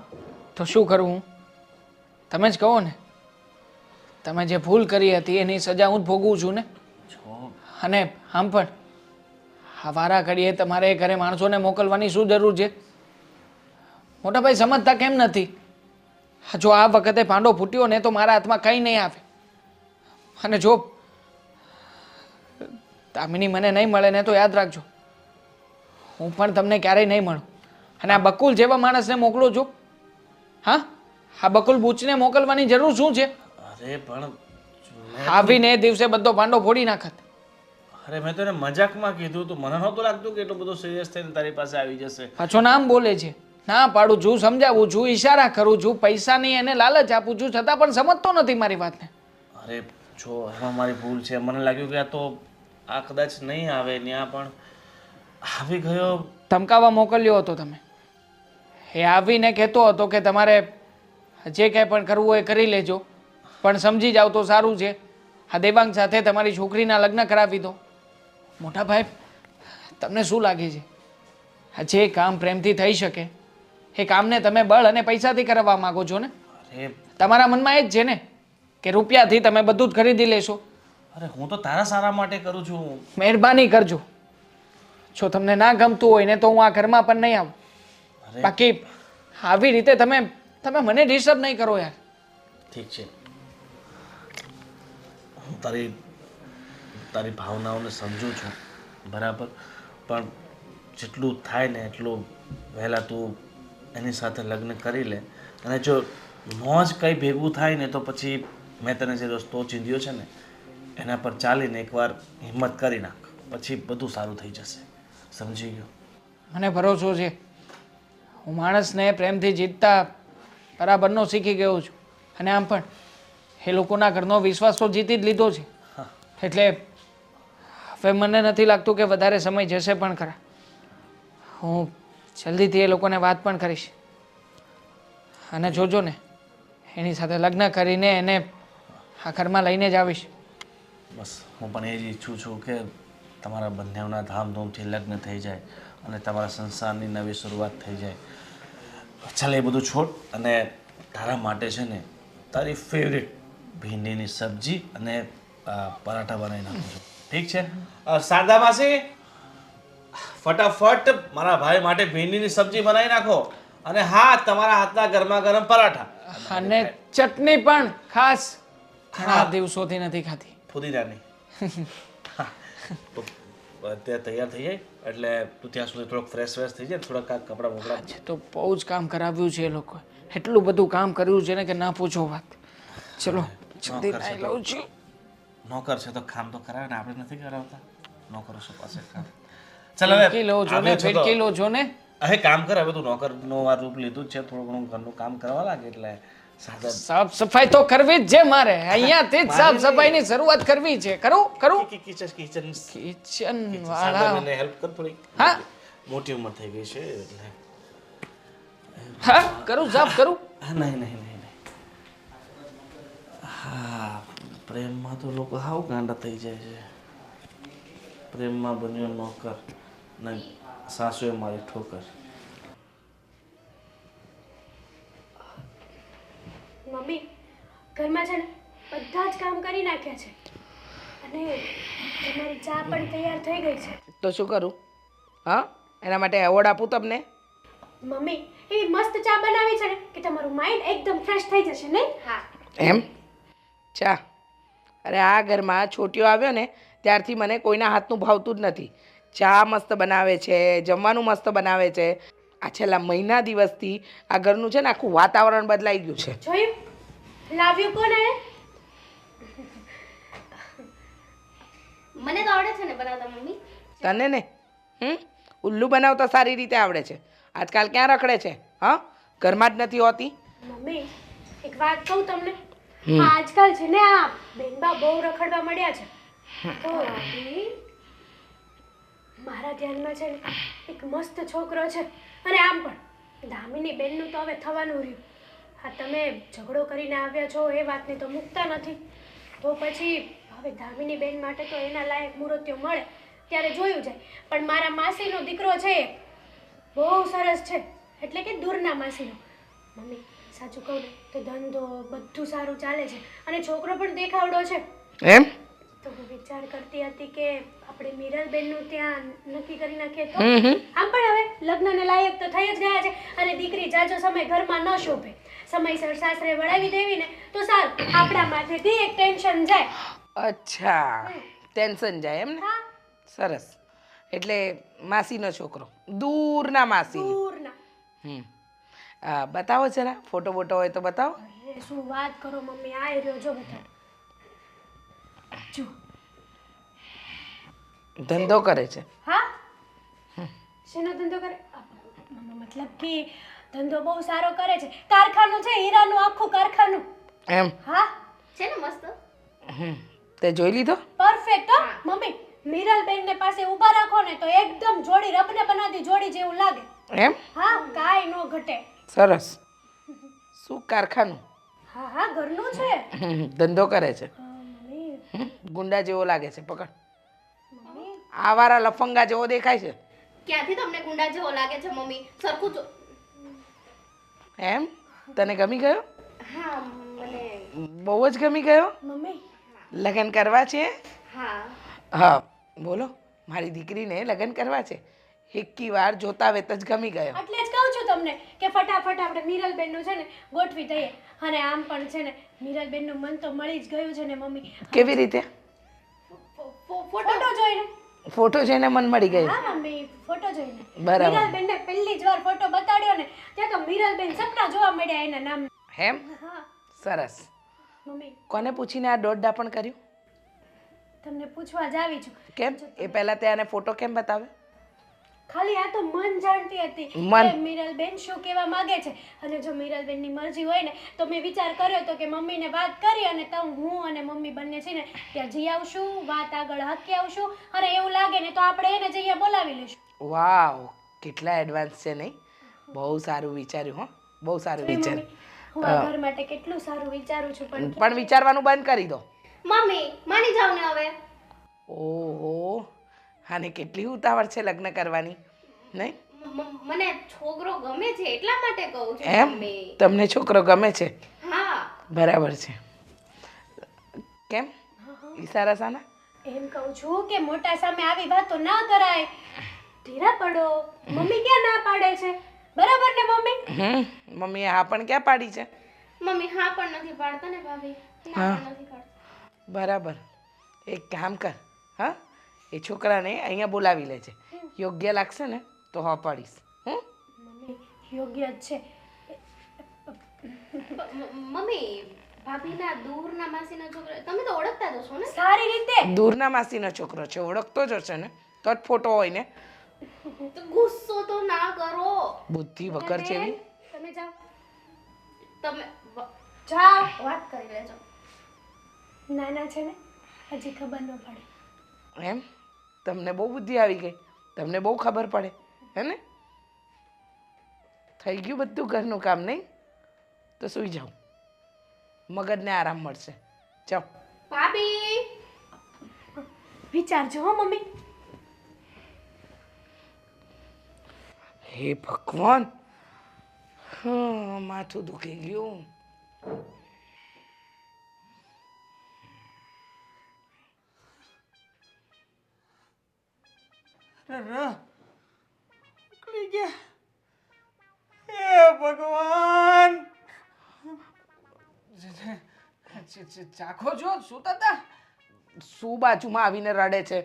તો શું કરવું? તમે જ કહો ને. તમે જે ભૂલ કરી હતી એની સજા હું જ ભોગવું છું ને. જો અને આમ પણ આ વારા ઘડીએ તમારે એ ઘરે માણસોને મોકલવાની શું જરૂર છે? મોટા ભાઈ સમજતા કેમ નથી? જો આ વખતે ભાંડો ફૂટ્યો ને તો મારા હાથમાં કંઈ નહીં આવે. અને જો દામિની મને નહીં મળે ને તો યાદ રાખજો, હું પણ તમને ક્યારેય નહીં મળું. અને આ બકુલ જેવા માણસને મોકલો છો? હા, આ બકુલ બૂચને મોકલવાની જરૂર શું છે? અરે પણ આવીને એ દિવસે બધો ભાંડો ફોડી નાખત. અરે મેં તો એને મજાકમાં કીધું તું, મને નહોતું લાગતું કે એટલું બધું સિરિયસ થઈને તારી પાસે આવી જશે. પાછો નામ બોલે છે, ના પાડું છું, સમજાવું છું, ઈશારા કરું છું, પૈસાની એને લાલચ આપું છું, છતાં પણ સમજતો નથી મારી વાતને. અરે જો એમાં મારી ભૂલ છે, મને લાગ્યું કે આ કદાચ નહીં આવે, ત્યાં પણ આવી ગયો. ધમકાવા મોકલ્યો હતો તમે. એ આવીને કહેતો હતો કે તમારે જે કંઈ પણ કરવું હોય એ કરી લેજો, પણ સમજી જાવ તો સારું છે. આ દેવાંગ સાથે તમારી છોકરીના લગ્ન કરાવી દો. મોટા ભાઈ તમને શું લાગે છે? આ જે કામ પ્રેમથી થઈ શકે એ કામને તમે બળ અને પૈસાથી કરાવવા માંગો છો ને? અરે તમારા મનમાં એ જ છે ને કે રૂપિયાથી તમે બધું જ ખરીદી લેશો? અરે હું તો તારા સારા માટે કરું છું. મહેરબાની કરજો, જો તમને ના ગમતું હોય ને તો હું આ ઘરમાં પણ નહીં આવું. બાકી આવી રીતે તમે મને ડિસ્ટર્બ નહીં કરો યાર. ઠીક છે, હું તારી ભાવનાઓને સમજું છું બરાબર, પણ જેટલું થાય ને એટલું વહેલા તું એની સાથે લગ્ન કરી લે. અને જો ન જ કંઈ ભેગું થાય ને તો પછી મેં તને જે રસ્તો ચીંધ્યો છે ને એના પર ચાલીને એકવાર હિંમત કરી નાખ, પછી બધું સારું થઈ જશે. સમજી ગયો? મને ભરોસો છે, હું માણસને પ્રેમથી જીતતા બરાબરનો શીખી ગયો છું. અને આમ પણ એ લોકોના ઘરનો વિશ્વાસ તો જીતી જ લીધો છે, એટલે હવે મને નથી લાગતું કે વધારે સમય જશે પણ ખરા. હું જલ્દીથી એ લોકોને વાત પણ કરીશ, અને જોજો ને એની સાથે લગ્ન કરીને એને આ ઘરમાં લઈને જ આવીશ. બસ હું પણ એ જ ઈચ્છું છું કે તમારા બંનેના ધામધૂમથી લગ્ન થઈ જાય અને તમારા સંસારની નવી શરૂઆત થઈ જાય. ચાલ એ બધું છોડ, અને તારા માટે છે ને તારી ફેવરેટ ભીંડીની સબ્જી અને પરાઠા બનાવી નાખું છું. ઠીક છે? શારદા માસી, ફટાફટ મારા ભાઈ માટે ભીંડીની સબ્જી બનાવી નાખો અને હા તમારા હાથના ગરમા ગરમ પરાઠા અને ચટણી પણ ખાસ ઘણા દિવસોથી નથી ખાધી. ફુદીનાની હા, તો અત્યારે તૈયાર થઈ જાય એટલે તું ત્યાં સુધી થોડોક ફ્રેશ થઈ જાય થોડાક કપડાં મોકલા આજે તો બહુ જ કામ કરાવ્યું છે એ લોકોએ. એટલું બધું કામ કર્યું છે ને કે ના પૂછો વાત. ચલો જલ્દી નાઈ લઉં છું. નોકર છે તો કામ તો કરાવે ને આપણે નથી કરાવતા નોકરો શું પાસે કામ. ચાલ હવે ફેટકી લો છો ને આવ્યો છો તો- ફેટકી લો છો ને. હવે કામ કર હવે તું નોકરનો આ રૂપ લીધું જ છે થોડું ઘણું ઘરનું કામ કરવા લાગે એટલે સાદા સાફ સફાઈ તો કરવી જ છે મારે. અહીંયાથી જ સાફ સફાઈની શરૂઆત કરવી છે. કરું કિચન કિચન વાળા. હેલ્પ કર થોડી હા મોટી ઉંમર થઈ ગઈ છે એટલે હા કરું સાફ કરું. હા નહીં હા પ્રેમમાં તો લોકો હાવ ગાંડા થઈ જાય છે પ્રેમમાં બન્યો નોકર ને સાસુએ મારી ઠોકર. મમ્મી ઘરમાં છે ને બધા જ કામ કરી નાખ્યા છે અને તમારી ચા પણ તૈયાર થઈ ગઈ છે. તો શું કરું? હા, એના માટે એવોર્ડ આપું તમને? મમ્મી એ મસ્ત ચા બનાવી છે ને કે તમારું માઇન્ડ એકદમ ફ્રેશ થઈ જશે નહીં? હા. એમ? ચા? અરે આ ઘરમાં છોટીઓ આવ્યો ને ત્યારથી મને કોઈના હાથનું ભાવતું જ નથી. ચા મસ્ત બનાવે છે, જમવાનું મસ્ત બનાવે છે. આ છેલ્લા મહિના દિવસથી આ ઘરનું છે ને આખું વાતાવરણ બદલાઈ ગયું છે. જોયું? લાવ્યું કોને? મને તો આવડે છે ને બનાવતા મમ્મી. તને ને ઉલ્લુ બનાવતા સારી રીતે આવડે છે. આજકાલ ક્યાં રખડે છે? હા, ઘરમાં જ નથી હોતી. મમ્મી એક વાત કહું તમને, આજકાલ છે ને આ બેનબા બહુ રખડવા મળ્યા છે. તો ભાભી, મારા ધ્યાનમાં છે ને એક મસ્ત છોકરો છે અને આમ પણ દામિની બેનનું તો હવે થવાનું રહ્યું. હા, તમે ઝઘડો કરીને આવ્યા છો એ વાતને તો મૂકતા નથી. તો પછી હવે દામિની બેન માટે તો એના લાયક મૂર્તિઓ મળે ત્યારે જોયું જાય. પણ મારા માસીનો દીકરો છે એ બહુ સરસ છે, એટલે કે દૂરના માસીનો. મમ્મી સાચું કહું ને તો ધંધો બધું સારું ચાલે છે અને છોકરો પણ દેખાવડો છે. એમ? તો હું વિચાર કરતી હતી કે આપણે મીરલબેનનું ત્યાં નક્કી કરી નાખીએ તો. આમ પણ હવે લગ્નને લાયક તો થઈ જ ગયા છે અને દીકરી જાજો સમય ઘરમાં ન શોભે. સમયસર સાસરે વળાવી દેવી ને તો સારું, આપણા માથેથી એક ટેન્શન જાય. અચ્છા, ટેન્શન જાય એમ ને? હા, સરસ. એટલે માસીનો છોકરો, દૂરના માસી. દૂરના. બતાવો જરા ફોટો બોટો હોય તો બતાવો. અરે શું વાત કરો મમ્મી, આ રહ્યો જો બધા. જો ધંધો કરે છે. હા, શેનો ધંધો કરે? મતલબ કે ધંધો બહુ સારો કરે છે. કારખાનું છે, હીરાનું આખું કારખાનું. એમ? હા, છે ને મસ્ત. તે જોઈ લીધો? પરફેક્ટ હો મમ્મી. મીરલબેન ને પાસે ઊભા રાખો ને તો એકદમ જોડી રબને બનાવતી જોડી જેવું લાગે. એમ? હા, કાંઈ નો ઘટે. સરસ. શું કારખાનું? હા હા, ઘરનું છે. ધંધો કરે છે. મમ્મી ગુંડા જેવો લાગે છે. પકડ. આવારા લફંગા જેવો દેખાય છે. ક્યાંથી તમને ગુંડા જેવો લાગે છે મમ્મી? સરખું જો. એમ? તને ગમી ગયો? હા મને. બહુ જ ગમી ગયો? મમ્મી લગ્ન કરવા છે? હા. હા, બોલો. મારી દીકરીને લગ્ન કરવા છે. એકી વાર જોતા વેત જ ગમી ગયો. એટલે જ કહું છું તમને કે ફટાફટ આપણે મીરલબેનનું છે ને ગોઠવી દઈએ. અને આમ પણ છે ને મીરલબેનનું મન તો મળી જ ગયું છે ને મમ્મી. કેવી રીતે? ફોટો જોઈને. ફોટો જોઈને મન મળી ગયું? હા મમ્મી, ફોટો જોઈને. બરાબર. મીરલબેનને પહેલી જ વાર ફોટો બતાડ્યો ને ત્યાં તો મીરલબેન સપના જોવા મળ્યા એના નામ. એમ? હા સરસ. મમ્મી, કોને પૂછીને આ દોઢ દાપણ કર્યું? તમને પૂછવા જ આવી છું. કેમ? એ પહેલા તે આને ફોટો કેમ બતાવ્યો? ખાલી આ તો મન જાણતી હતી મન? કે મીરલબેન શું કહેવા માંગે છે. અને જો મીરલબેનની મરજી હોય ને તો મેં વિચાર કર્યો તો કે મમ્મીને વાત કરી અને તો હું અને મમ્મી બંને છે ને ત્યાં જઈ આવશું, વાત આગળ હાકી આવશું અને એવું લાગે ને તો આપણે એને જઈએ બોલાવી લઈશું. વાવ, કેટલા એડવાન્સ છે નહીં? બહુ સારું વિચાર્યું. હો, બહુ સારું જોઈ વિચાર્યું. મમ્મી, હું આ ઘર માટે કેટલું સારું વિચારું છું પણ વિચારવાનું બંધ કરી દો. મમ્મી માની જાવ ને હવે. ઓહો, આને કેટલી ઉતાવળ છે લગ્ન કરવાની, નહીં? મને છોકરો ગમે છે એટલા માટે કહું છું એમ? મમ્મી. તમને છોકરો ગમે છે? હા. બરાબર છે. કેમ? ઈશારા સાના? એમ કહું છું કે મોટા સામે આવી વાતો ના કરાય. ધીરા પડો. મમ્મી ક્યાં ના પાડે છે? બરાબર ને મમ્મી? મમ્મીએ હા પણ ક્યાં પાડી છે? મમ્મી હા પણ નથી પાડતા ને ભાભી, ના પણ નથી પાડતા. બરાબર. એક કામ કર, હા, એ છોકરાને અહીંયા બોલાવી લેજે. યોગ્ય લાગશે ને તો હા પાડીશ. મમ્મી યોગ્ય જ છે. મમ્મી ભાભીના દૂરના માસીના છોકરા તમે તો ઓળખતા જ હશો ને? સારી રીતે. દૂરના માસીનો છોકરો છે, ઓળખતો જ હશે ને, તો જ ફોટો હોય ને. તો ગુસ્સો તો ના કરો. બુદ્ધિ વગર જેવી. તમે જાઓ. તમે જાઓ. વાત કરી લેજો. નાના છે ને, હજી ખબર ન પડે. એમ તમને બહુ બુદ્ધિ આવી ગઈ, તમને બહુ ખબર પડે હે ને? થઈ ગયું બધું ઘરનું કામ નહીં? તો સૂઈ જાઓ, મગજને આરામ મળશે. જાઓ. ભાભી વિચારજો હો મમ્મી. હે ભગવાન, હા, માથું દુખી ગયું. ઉકળી ગયા. હે ભગવાન, ચાખો છો સુતા હતા? શું બાજુમાં આવીને રડે છે?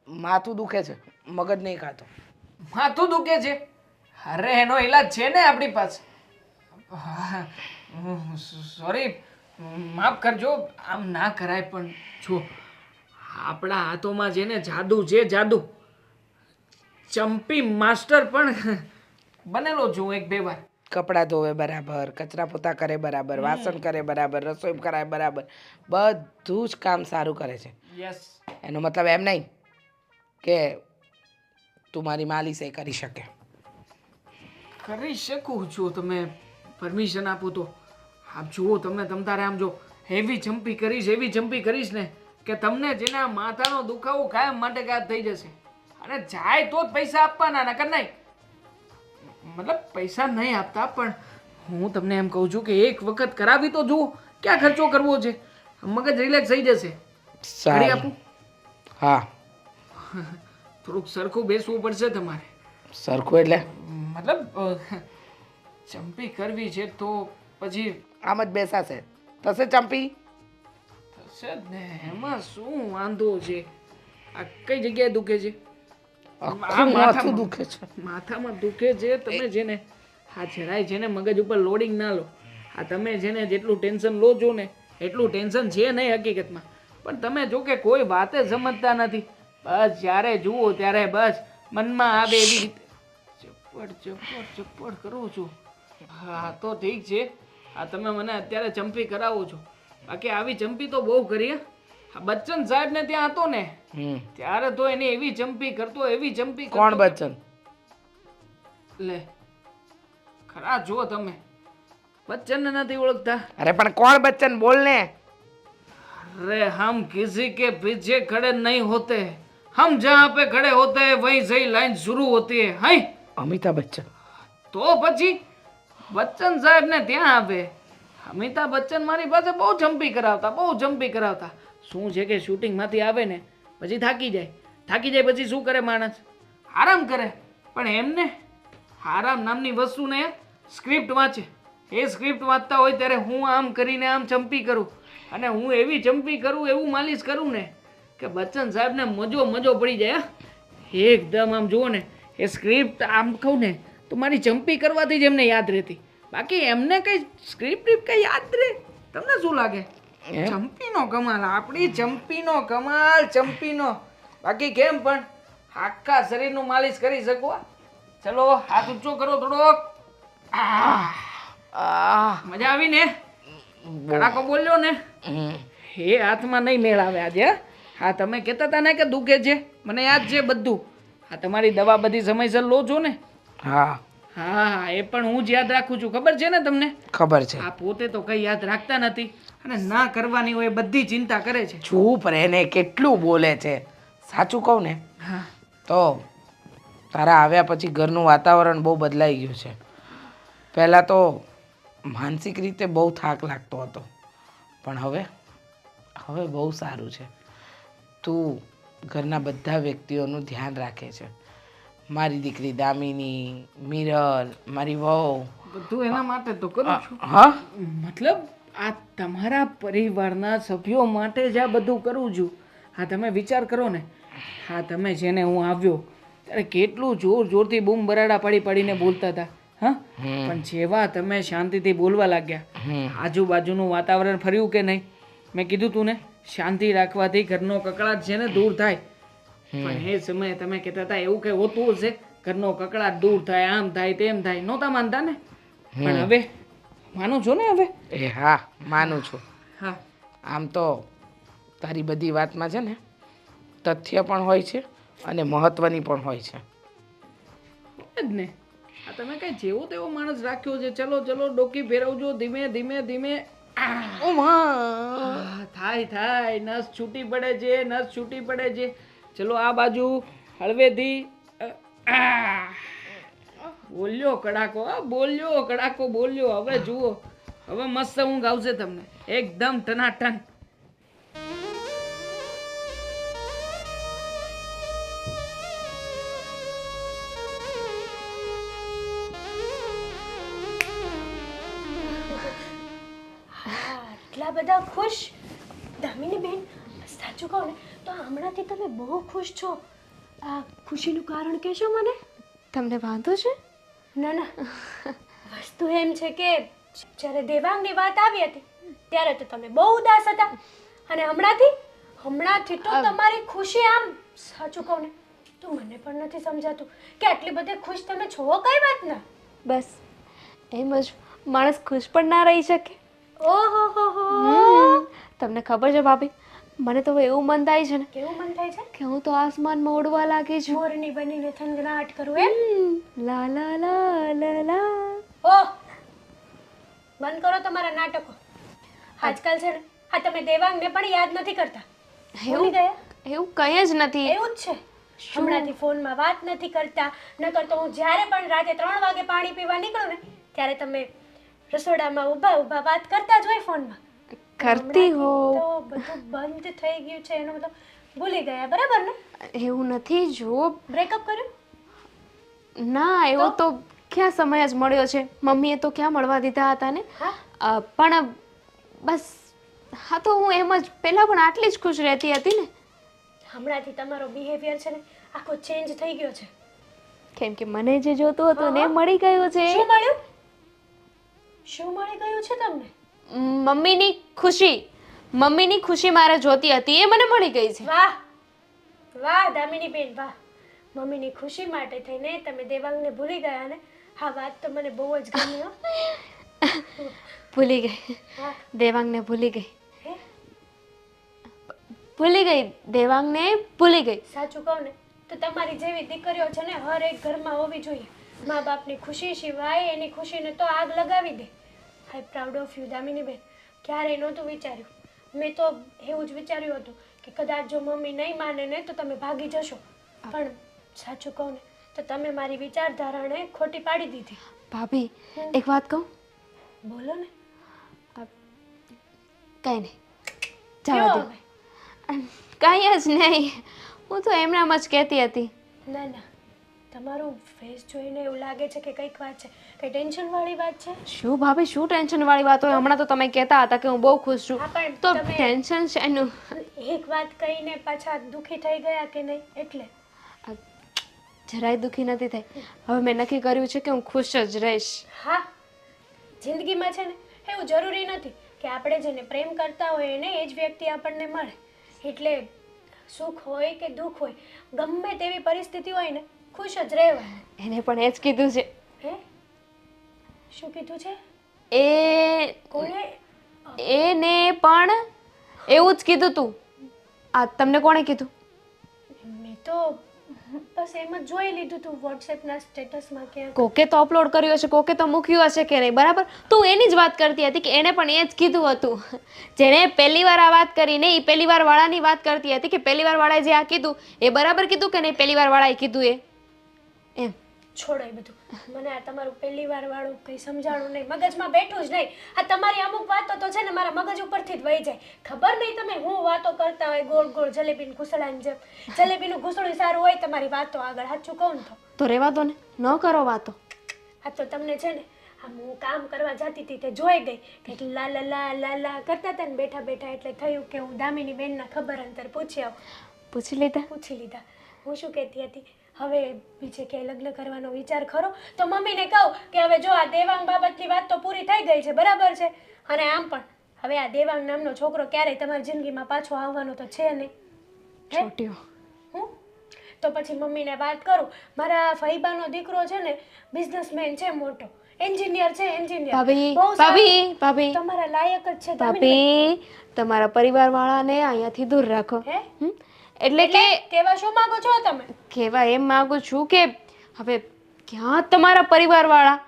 માથું દુખે છે, મગજ નહીં ખાતો. માથું દુખે છે? અરે એનો ઈલાજ છે ને આપણી પાસે. સોરી, માફ કરજો, આમ ના કરાય, પણ જો આપણા હાથોમાં છે ને જાદુ છે, જાદુ. ચંપી માસ્ટર પણ બનેલો છું એક બે વાર. કપડાં ધોવે બરાબર, કચરા પોતા કરે બરાબર, વાસણ કરે બરાબર, રસોઈ કરાય બરાબર, બધું જ કામ સારું કરે છે. યસ. એનો મતલબ એમ નહીં કે તું મારી માલિશ એ કરી શકે. કરી શકું છું, તમે પરમિશન આપો તો. આપ જુઓ, તમે તારે આમ જો હેવી જમ્પી કરીશ, એવી જમ્પી કરીશ ને કે તમને જેના માથાનો દુખાવો કાયમ માટે ગાયબ થઈ જશે. અને જાય તો જ પૈસા આપવાના, નકર નહીં. મતલબ પૈસા નહીં આપતા, પણ હું તમને એમ કહું છું કે એક વખત કરાવી તો જુઓ, ક્યાં ખર્ચો કરવો છે, મગજ રિલેક્સ થઈ જશે. કરી સારું. આપું? હા. થોડુંક સરખું બેસવું પડશે તમારે. સરખું એટલે મતલબ જમ્પી કરવી છે તો પછી આમ જ બેસાશે, થશે ચંપી? થશે જ ને, એમાં શું વાંધો છે? આ કઈ જગ્યાએ દુખે છે? આખું માથું દુખે છે. માથામાં દુખે છે. તમે છે ને હા જરાય છે ને મગજ ઉપર લોડિંગ ના લો. આ તમે છે ને જેટલું ટેન્શન લો છો ને એટલું ટેન્શન છે નહીં હકીકતમાં. પણ તમે જો કે કોઈ વાતે સમજતા નથી. બસ જ્યારે જુઓ ત્યારે બસ મનમાં આવે એવી રીતે ચપ્પડ કરું છું. હા તો ઠીક છે, આ તમે મને અત્યારે ચંપી કરાવો છો, બાકી આવી ચંપી તો બહુ કરી. આ બચ્ચન સાહેબ ને ત્યાં હતો ને ત્યારે તો એની એવી ચંપી કરતો, એવી ચંપી કરતો. કોણ બચ્ચન? લે ખરા જો તમે બચ્ચન નથી ઓળખતા? અરે પણ કોણ બચ્ચન? બોલ ને. अरे हम किसी के पीछे खड़े नहीं होते, हम जहाँ पे खड़े होते हैं वहीं से लाइन शुरू होती है. हाय અમિતાભ બચ્ચન. તો પછી બચ્ચન સાહેબ ને ત્યાં આવે. અમિતાભ બચ્ચન મારી પાસે બહુ જમ્પી કરાવતા, બહુ જમ્પી કરાવતા. શું છે કે શૂટિંગ માંથી આવે ને પછી થાકી જાય પછી શું કરે માણસ? આરામ કરે. પણ એમને આરામ નામની વસ્તુ ને સ્ક્રિપ્ટ વાંચે. એ સ્ક્રિપ્ટ વાંચતા હોય ત્યારે હું આમ કરીને આમ ચંપી કરું અને હું એવી ચંપી કરું, એવું માલિશ કરું ને કે બચ્ચન સાહેબને મજો પડી જાય. એકદમ આમ જુઓ ને એ સ્ક્રિપ્ટ આમ કહું ને તો મારી ચંપી કરવાથી જ એમને યાદ રહેતી. બાકી એમને કઈ સ્ક્રિપ્ટ કઈ યાદ રહે? તમને શું લાગે? ચંપીનો કમાલ, આપણી ચંપીનો કમાલ, ચંપીનો. બાકી કેમ પણ આખા શરીરનું માલિશ કરી શકો. ચલો હાથ ઊંચો કરો થોડોક. મજા આવી ને? કડાકો બોલ્યો ને? એ હાથમાં નહીં મેળાવે આજે. હા તમે કહેતા હતા ને કે દુખે છે, મને યાદ છે બધું. હા તમારી દવા બધી સમયસર લો છો ને? હા હા એ પણ હું જ યાદ રાખું છું, ખબર છે ને તમને? ખબર છે. આ પોતે તો કઈ યાદ રાખતા નથી અને ના કરવાની હોય બધી ચિંતા કરે છે. ચૂપ રહે ને, કેટલું બોલે છે. સાચું કહું ને હા તો તારા આવ્યા પછી ઘરનું વાતાવરણ બહુ બદલાઈ ગયું છે. પહેલાં તો માનસિક રીતે બહુ થાક લાગતો હતો, પણ હવે બહુ સારું છે. તું ઘરના બધા વ્યક્તિઓનું ધ્યાન રાખે છે. મારી દીકરી દામિની, મિરલ, મારી વહુ. બધું એના માટે તો કરું છું. હા મતલબ આ તમારા પરિવારના સભ્યો માટે જ આ બધું કરું છું. હા તમે વિચાર કરો ને, હા તમે છે ને હું આવ્યો ત્યારે કેટલું જોર જોરથી બૂમ બરાડા પાડી પાડીને બોલતા હતા. હા પણ જેવા તમે શાંતિથી બોલવા લાગ્યા, આજુબાજુનું વાતાવરણ ફર્યું કે નહીં? મેં કીધું તું ને, શાંતિ રાખવાથી ઘરનો કકળાટ છે ને દૂર થાય. પણ એ સમયે તમે કહેતા હતા એવું કંઈ હોતું હશે, ઘરનો કકળાટ દૂર થાય, આમ થાય તેમ થાય, નહોતા માનતા ને? પણ હવે માનું છો ને હવે? એ હા માનું છું. હા આમ તો તારી બધી વાતમાં છે ને તથ્ય પણ હોય છે અને મહત્વની પણ હોય છે. જ ને, આ તમે કઈ જેવો તેવો માણસ રાખ્યો છે. ચલો ચલો ડોકી ફેરવજો ધીમે ધીમે ધીમે. થાય થાય, નસ છૂટી પડે છે, નસ છૂટી પડે છે. ચલો આ બાજુ હળવેથી. બોલ્યો કડાકો, બોલ્યો કડાકો, બોલ્યો. હવે જુઓ, હવે મસ્ત ઊંઘ આવશે તમને, એકદમ ટનાટન. આટલા બધા ખુશ દામિની બેન, સાચું કહું ને તો હમણાંથી તમે બહુ ખુશ છો. આ ખુશીનું કારણ કહેશો મને? તમને વાંધો છે? ના ના, વસ્તુ એમ છે કે જ્યારે દેવાંગની વાત આવી હતી ત્યારે તો તમે બહુ ઉદાસ હતા અને હમણાંથી તો તમારી ખુશી આમ, સાચું કહું ને તો મને પણ નથી સમજાતું કે આટલી બધી ખુશ તમે છો કઈ વાતના? બસ એમ જ, માણસ ખુશ પણ ના રહી શકે. ઓહો હો હો, તમને ખબર છે ભાભી, મને તો હવે એવું મન થાય છે ને કેવું મન થાય છે કે હું તો આસમાનમાં ઉડવા લાગી છું. મોરની બનીને થનગનાટ કરું એમ? લા લા લા લા લા. ઓહ, બંધ કરો તમારા નાટકો. આજકાલ છે ને હા તમે દેવાંગને પણ યાદ નથી કરતા. ભૂલી ગયા? એવું કંઈ જ નથી. એવું જ છે. હમણાંથી ફોનમાં વાત નથી કરતા, નકર તો હું જ્યારે પણ રાતે 3 વાગે પાણી પીવા નીકળું ને ત્યારે તમે રસોડામાં ઊભા ઊભા વાત કરતા જ હોય ફોનમાં. કરતી હો. તો બધું બંધ થઈ ગયું છે એનો મતલબ ભૂલી ગયા, બરાબર ને? એવું નથી. જો બ્રેકઅપ કર્યું? ના, એવો તો ક્યાં સમય જ મળ્યો છે. મમ્મીએ તો ક્યાં મળવા દીધા હતા ને. પણ બસ હા, તો હું એમ જ પહેલાં પણ આટલી જ ખુશ રહેતી હતી ને. હમણાંથી તમારો બિહેવિયર છે ને આખો ચેન્જ થઈ ગયો છે. કેમ કે મને જે જોતું હતું ને મળી ગયું છે. શું મળ્યું? શું મળી ગયું છે તમને? મમ્મીની ખુશી મારે જોતી હતી એ મને મળી ગઈ છે. વાહ વાહ દામિની બેન વાહ. મમ્મીની ખુશી માટે થઈને તમે દેવાંગને ભૂલી ગયા ને? હા, વાત તો મને બહુ જ ગમી હો. ભૂલી ગઈ. હા. દેવાંગને ભૂલી ગઈ. હે? ભૂલી ગઈ. દેવાંગને ભૂલી ગઈ. સાચું કહું ને તો તમારી જેવી દીકરીઓ છે ને હર એક ઘરમાં હોવી જોઈએ. મા બાપની ખુશી સિવાય એની ખુશીને તો આગ લગાવી દે. I proud of you Damini ben. ક્યારેય નહોતું વિચાર્યું. મેં તો એવું જ વિચાર્યું હતું કે કદાચ જો મમ્મી નહીં માને ને તો તમે ભાગી જશો. પણ સાચું કહું ને તો તમે મારી વિચારધારાને ખોટી પાડી દીધી. ભાભી, એક વાત કહું? બોલો ને. કંઈ નહીં, જવા દો. કંઈ જ નહીં, હું તો એમનામ જ કહેતી હતી. ના ના, તમારું ફેસ જોઈને એવું લાગે છે કે કંઈક વાત છે, કંઈ ટેન્શનવાળી વાત છે. શું ભાભી, શું ટેન્શનવાળી વાત હોય? હમણાં તો તમે કહેતા હતા કે હું બહુ ખુશ છું. હા, પણ તો તમે- ટેન્શન છે એનું. એક વાત કહીને પાછા દુઃખી થઈ ગયા કે નહીં એટલે. જરાય દુઃખી નથી થઈ. હવે મેં નક્કી કર્યું છે કે હું ખુશ જ રહીશ. હા, જિંદગીમાં છે ને એવું જરૂરી નથી કે આપણે જેને પ્રેમ કરતા હોય એને એ જ વ્યક્તિ આપણને મળે. એટલે સુખ હોય કે દુઃખ હોય, ગમે તેવી પરિસ્થિતિ હોય ને ખુશ જ રહેવાનું. એને પણ એ જ કીધું છે. હે? શું કીધું છે? એ કોણે? એને પણ એવું જ કીધું તું. આ તમને કોણે કીધું? મેં તો બસ એમ જ જોઈ લીધું તું વોટ્સએપના સ્ટેટસમાં ક્યાંક. કોકે તો અપલોડ કર્યું હશે, કોકે તો મૂક્યું હશે કે નહીં, બરાબર? તું એની જ વાત કરતી હતી કે એને પણ એ જ કીધું હતું. જેણે પહેલી વાર આ વાત કરીને એ પહેલી વાર વાળાની વાત કરતી હતી કે પહેલી વાર વાળાએ જે આ કીધું એ બરાબર કીધું કે નહીં, પહેલી વાર વાળાએ કીધું એ એમ. છોડો એ બધું. મને આ તમારું પહેલી વાર વાળું કંઈ સમજાણું નહીં, મગજમાં બેઠું જ નહીં. આ તમારી અમુક વાતો તો છે ને મારા મગજ ઉપરથી જ વહી જાય. ખબર નહીં તમે હું વાતો કરતા હોય ગોળ ગોળ જલેબીનું ઘૂસડાની જેમ. જલેબીનું ઘૂસડું સારું હોય તમારી વાતો આગળ, સાચું કહું ને તો રહેવા દો ને, ન કરો વાતો. આ તો તમને છે ને આમ હું કામ કરવા જતી હતી તે જોઈ ગઈ કંઈક લા લા લા લા લા કરતા હતા ને બેઠા બેઠા, એટલે થયું કે હું દામિની બેનના ખબર અંતર પૂછી આવું. પૂછી લીધા? પૂછી લીધા. હું શું કહેતી હતી, હવે બીજે ક્યાંય લગ્ન કરવાનો વિચાર ખરો? તો મમ્મીને કહું કે હવે જો આ દેવાંગ બાબતની વાત તો પૂરી થઈ ગઈ છે, બરાબર છે, અને આમ પણ હવે આ દેવાંગ નામનો છોકરો ક્યારેય તમારી જિંદગીમાં પાછો આવવાનો તો છે નહીં. છોટ્યો. હું તો પછી મમ્મીને વાત કરું. મારા ફઈબાનો દીકરો છે ને બિઝનેસમેન છે, મોટો એન્જિનિયર છે, એન્જિનિયર. ભાભી બહુ સારું. ભાભી ભાભી તમારા લાયક જ છે દામિની. ભાભી, તમારા પરિવારવાળાને અહીંયાથી દૂર રાખો. હે? એટલે કે કેવા શું માંગો છો તમે? કહેવા એમ માંગુ છું કે હવે ક્યાં તમારા પરિવારવાળા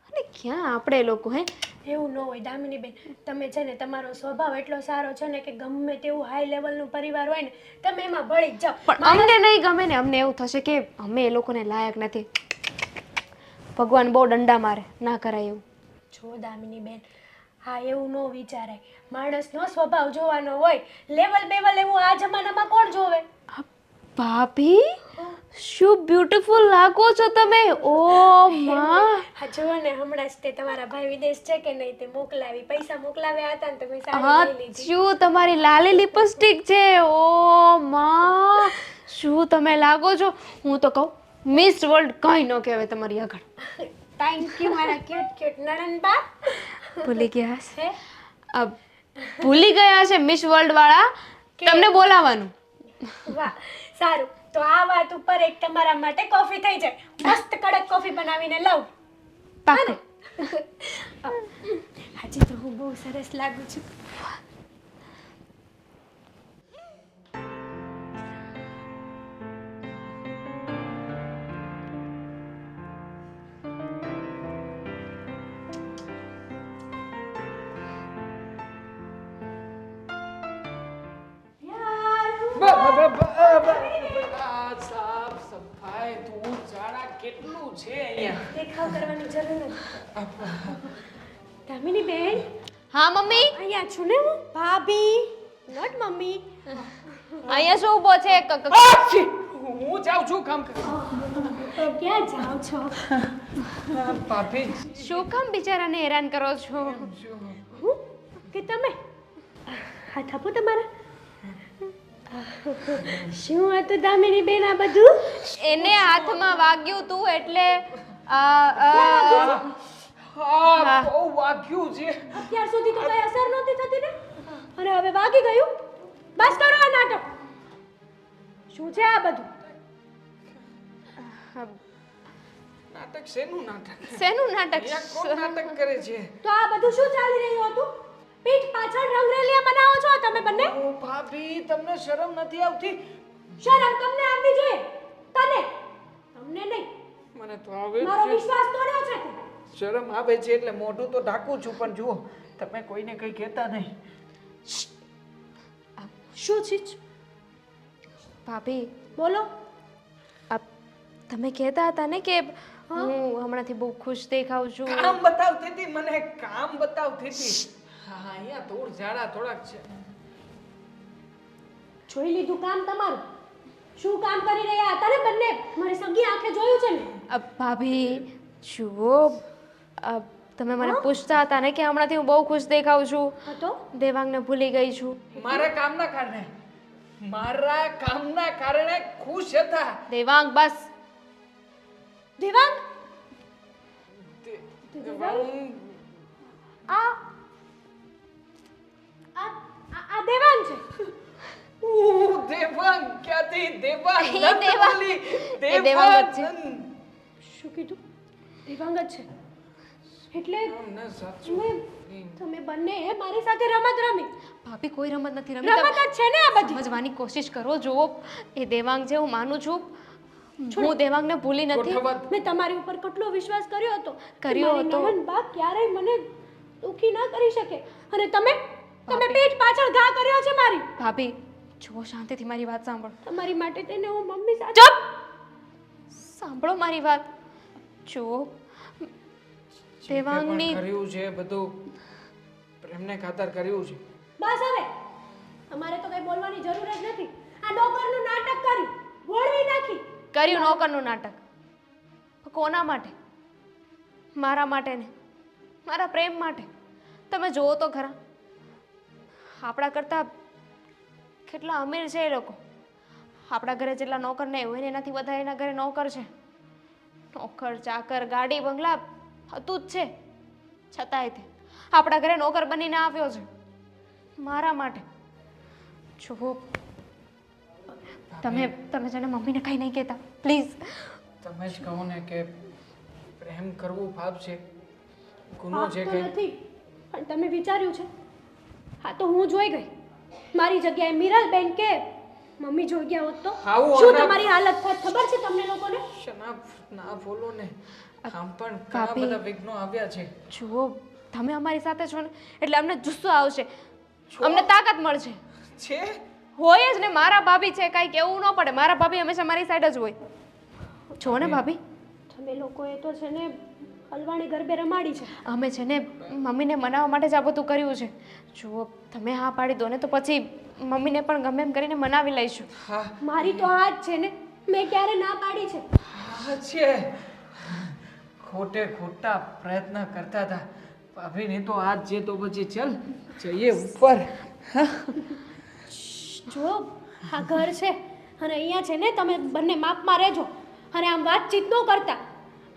અને ક્યાં આપણે લોકો? હે, એવું ન હોય દામિની બેન, તમે છે ને તમારો સ્વભાવ એટલો સારો છે ને કે ગમે તેવું હાઈ લેવલનું પરિવાર હોય ને તમે એમાં ભળી જ જાઓ. પણ અમને નહીં ગમે ને, અમને એવું થશે કે અમે એ લોકોને લાયક નથી. ભગવાન બહુ દંડા મારે, ના કરાય એવું. જો દામિની બેન, હા એવું ન વિચારાય. માણસનો સ્વભાવ જોવાનો હોય, લેવલ બેવલ એવું આ જમાનામાં કોણ જોવે? ભાભી, શું બ્યુટીફુલ લાગો છો તમે. ઓ માં, હા જુઓ ને, હમણાં જ તે તમારા ભાઈ વિદેશ છે કે નહીં તે મોકલાવી, પૈસા મોકલાવ્યા હતા ને તમે હા સાડી લઈ લીધી. શું તમારી લાલી લિપસ્ટિક છે. ઓ માં, શું તમે લાગો છો. હું તો કહું મિસ વર્લ્ડ કંઈ ન કહેવાય તમારી આગળ. થેન્ક યુ મારા ક્યુટ ક્યુટ નણંદબા. ભૂલી ગયા હશે. હે? ભૂલી ગયા છે મિસ વર્લ્ડ વાળા તમને બોલાવાનું. વાહ, સારું. તો આ વાત ઉપર એક તમારા માટે કોફી થઈ જાય. મસ્ત કડક કોફી બનાવીને લાવ. પાક્કું. આજે તો હું બહુ સરસ લાગુ છું. સાફ સફાઈ ધૂળ ઝાડા કેટલું છે અહીંયા. દેખાવ કરવાની જરૂર નથી. દામિની બેન, હા મમ્મી, અહીંયા છું ને હું. ભાભી, નોટ મમ્મી. અહીંયા શું ઊભો છે? હું જાઉં છું કામ કરવા. ક્યાં જાઓ છો? ભાભી શું કામ બિચારાને હેરાન કરો છો? હું કે તમે? હાથ આપો તમારા. શું હતું દામિની બેન આ બધું? એને હાથમાં વાગ્યું તું એટલે હા બહુ વાગ્યું છે. અત્યાર સુધી તો કઈ અસર નહોતી થતી ને, અને હવે વાગી ગયું. બસ કરો આ નાટક. શું છે આ બધું? નાટક શેનું નાટક? શેનું નાટક? અહીંયા કોણ નાટક કરે છે? તો આ બધું શું ચાલી રહ્યું હતું? પીઠ પાછળ રંગરેલિયા બનાવો છો તમે બંને? ઓ ભાભી, તમને શરમ નથી આવતી? શરમ તમને આવવી જોઈએ. તને, તમને નહીં. મને તો આવે મારો છે વિશ્વાસ તોડ્યો છે તે. શરમ આવે છે એટલે મોઢું તો ઢાંકું છું, પણ જુઓ તમે કોઈને કંઈ કહેતા નહીં. શું છે? ભાભી, બોલો. તમે કહેતા હતા ને કે હું હમણાંથી બહુ ખુશ દેખાઉં છું. કામ બતાવતી હતી, મને કામ બતાવતી હતી. હા અહીંયા ધૂળ ઝાડા થોડાક છે. જોઈ લીધું કામ તમારું. શું કામ કરી રહ્યા હતા ને બંને? મારી સગી આંખે જોયું છે ને. ભાભી જુઓ, તમે મને પૂછતા હતા ને કે હમણાંથી હું બહુ ખુશ દેખાઉં છું. હતો? દેવાંગને ભૂલી ગઈ છું. મારા કામના કારણે ખુશ હતા. દેવાંગ બસ. દેવાંગ, દેવાંગ, આ આ દેવાંગ છે. દેવાંગ ક્યાંથી? દેવાંગ એ નંદ દેવાંગ. બોલી. એ દેવાંગ જ છે. નંદ. શું કીધું? દેવાંગ જ છે. એટલે ના, સાચું. તમે બંને મારી સાથે રમત રમી. ભાભી કોઈ રમત નથી રમી. રમત જ છે ને આ બધી. સમજવાની કોશિશ કરો. જુઓ, એ દેવાંગ છે, હું માનું છું. હું દેવાંગને ભૂલી નથી. ગોઠવત. મેં તમારી ઉપર કેટલો વિશ્વાસ કર્યો હતો. કર્યો મારી હતો. નણંદબા ક્યારેય મને દુખી ના કરી શકે. અને તમે પીઠ પાછળ ઘા કર્યો છે મારી. ભાભી જુઓ, શાંતિથી મારી વાત સાંભળો. તમારી માટે તેને હું મમ્મી સાથે. ચૂપ! સાંભળો મારી વાત. જો જે કંઈ દેવાંગની પણ કર્યું છે બધું પ્રેમને ખાતર કર્યું છે. બસ હવે અમારે તો કઈ બોલવાની જરૂર જ નથી. આ નોકરનું નાટક કર્યું, વળવી નાખી. કર્યું નોકરનું નાટક. કોના માટે? મારા માટે ને મારા પ્રેમ માટે. તમે જુઓ તો ખરા, આપણા કરતાં કેટલા અમીર છે એ લોકો. આપણા ઘરે જેટલા નોકર નહીં હોય ને એનાથી વધારે એના ઘરે નોકર છે. નોકર ચાકર ગાડી બંગલા હતું જ છે, છતાંય તે આપણા ઘરે નોકર બનીને આવ્યો છે મારા માટે. જુઓ તમે તમે છે ને મમ્મીને કંઈ નહીં કહેતા પ્લીઝ. તમે જ કહો ને કે પ્રેમ કરવું પાપ છે, ગુનો પાપ છે તો કે નથી, પણ તમે વિચાર્યું છે? હા તો હું જોઈ ગઈ. મારી જગ્યાએ મીરાલબેન કે મમ્મી જોઈ ગયા હોત તો આવું શું અનાપ- તમારી હાલત થાત ખબર છે તમને લોકોને? શનાફ ના બોલો ને. આમ પણ ઘણા ભાભી. બધા વિઘ્નો આવ્યા છે. જુઓ તમે અમારી સાથે છો ને એટલે અમને જુસ્સો આવશે, અમને તાકાત મળશે. છે હોય જ ને, મારા ભાભી છે, કાંઈ કેવું ન પડે. મારા ભાભી હંમેશા મારી સાઈડ જ હોય. જો ને ભાભી, તમે લોકોએ તો છે ને હલવાણી ગરબે રમાડી છે. અમે છે ને મમ્મીને મનાવવા માટે જ આ બધું કર્યું છે. જુઓ તમે હા પાડી દો ને તો પછી મમ્મીને પણ ગમે એમ કરીને મનાવી લઈશું. હા મારી તો આ જ છે ને, મેં ક્યારે ના પાડી છે? હા છે. ખોટે ખોટા પ્રયત્ન કરતા હતા ભાભીની તો આજ છે તો પછી ચલ જઈએ ઉપર. જો આ ઘર છે અને અહીંયા છે ને તમે બંને માપમાં રહેજો અને આમ વાતચીત ન કરતા.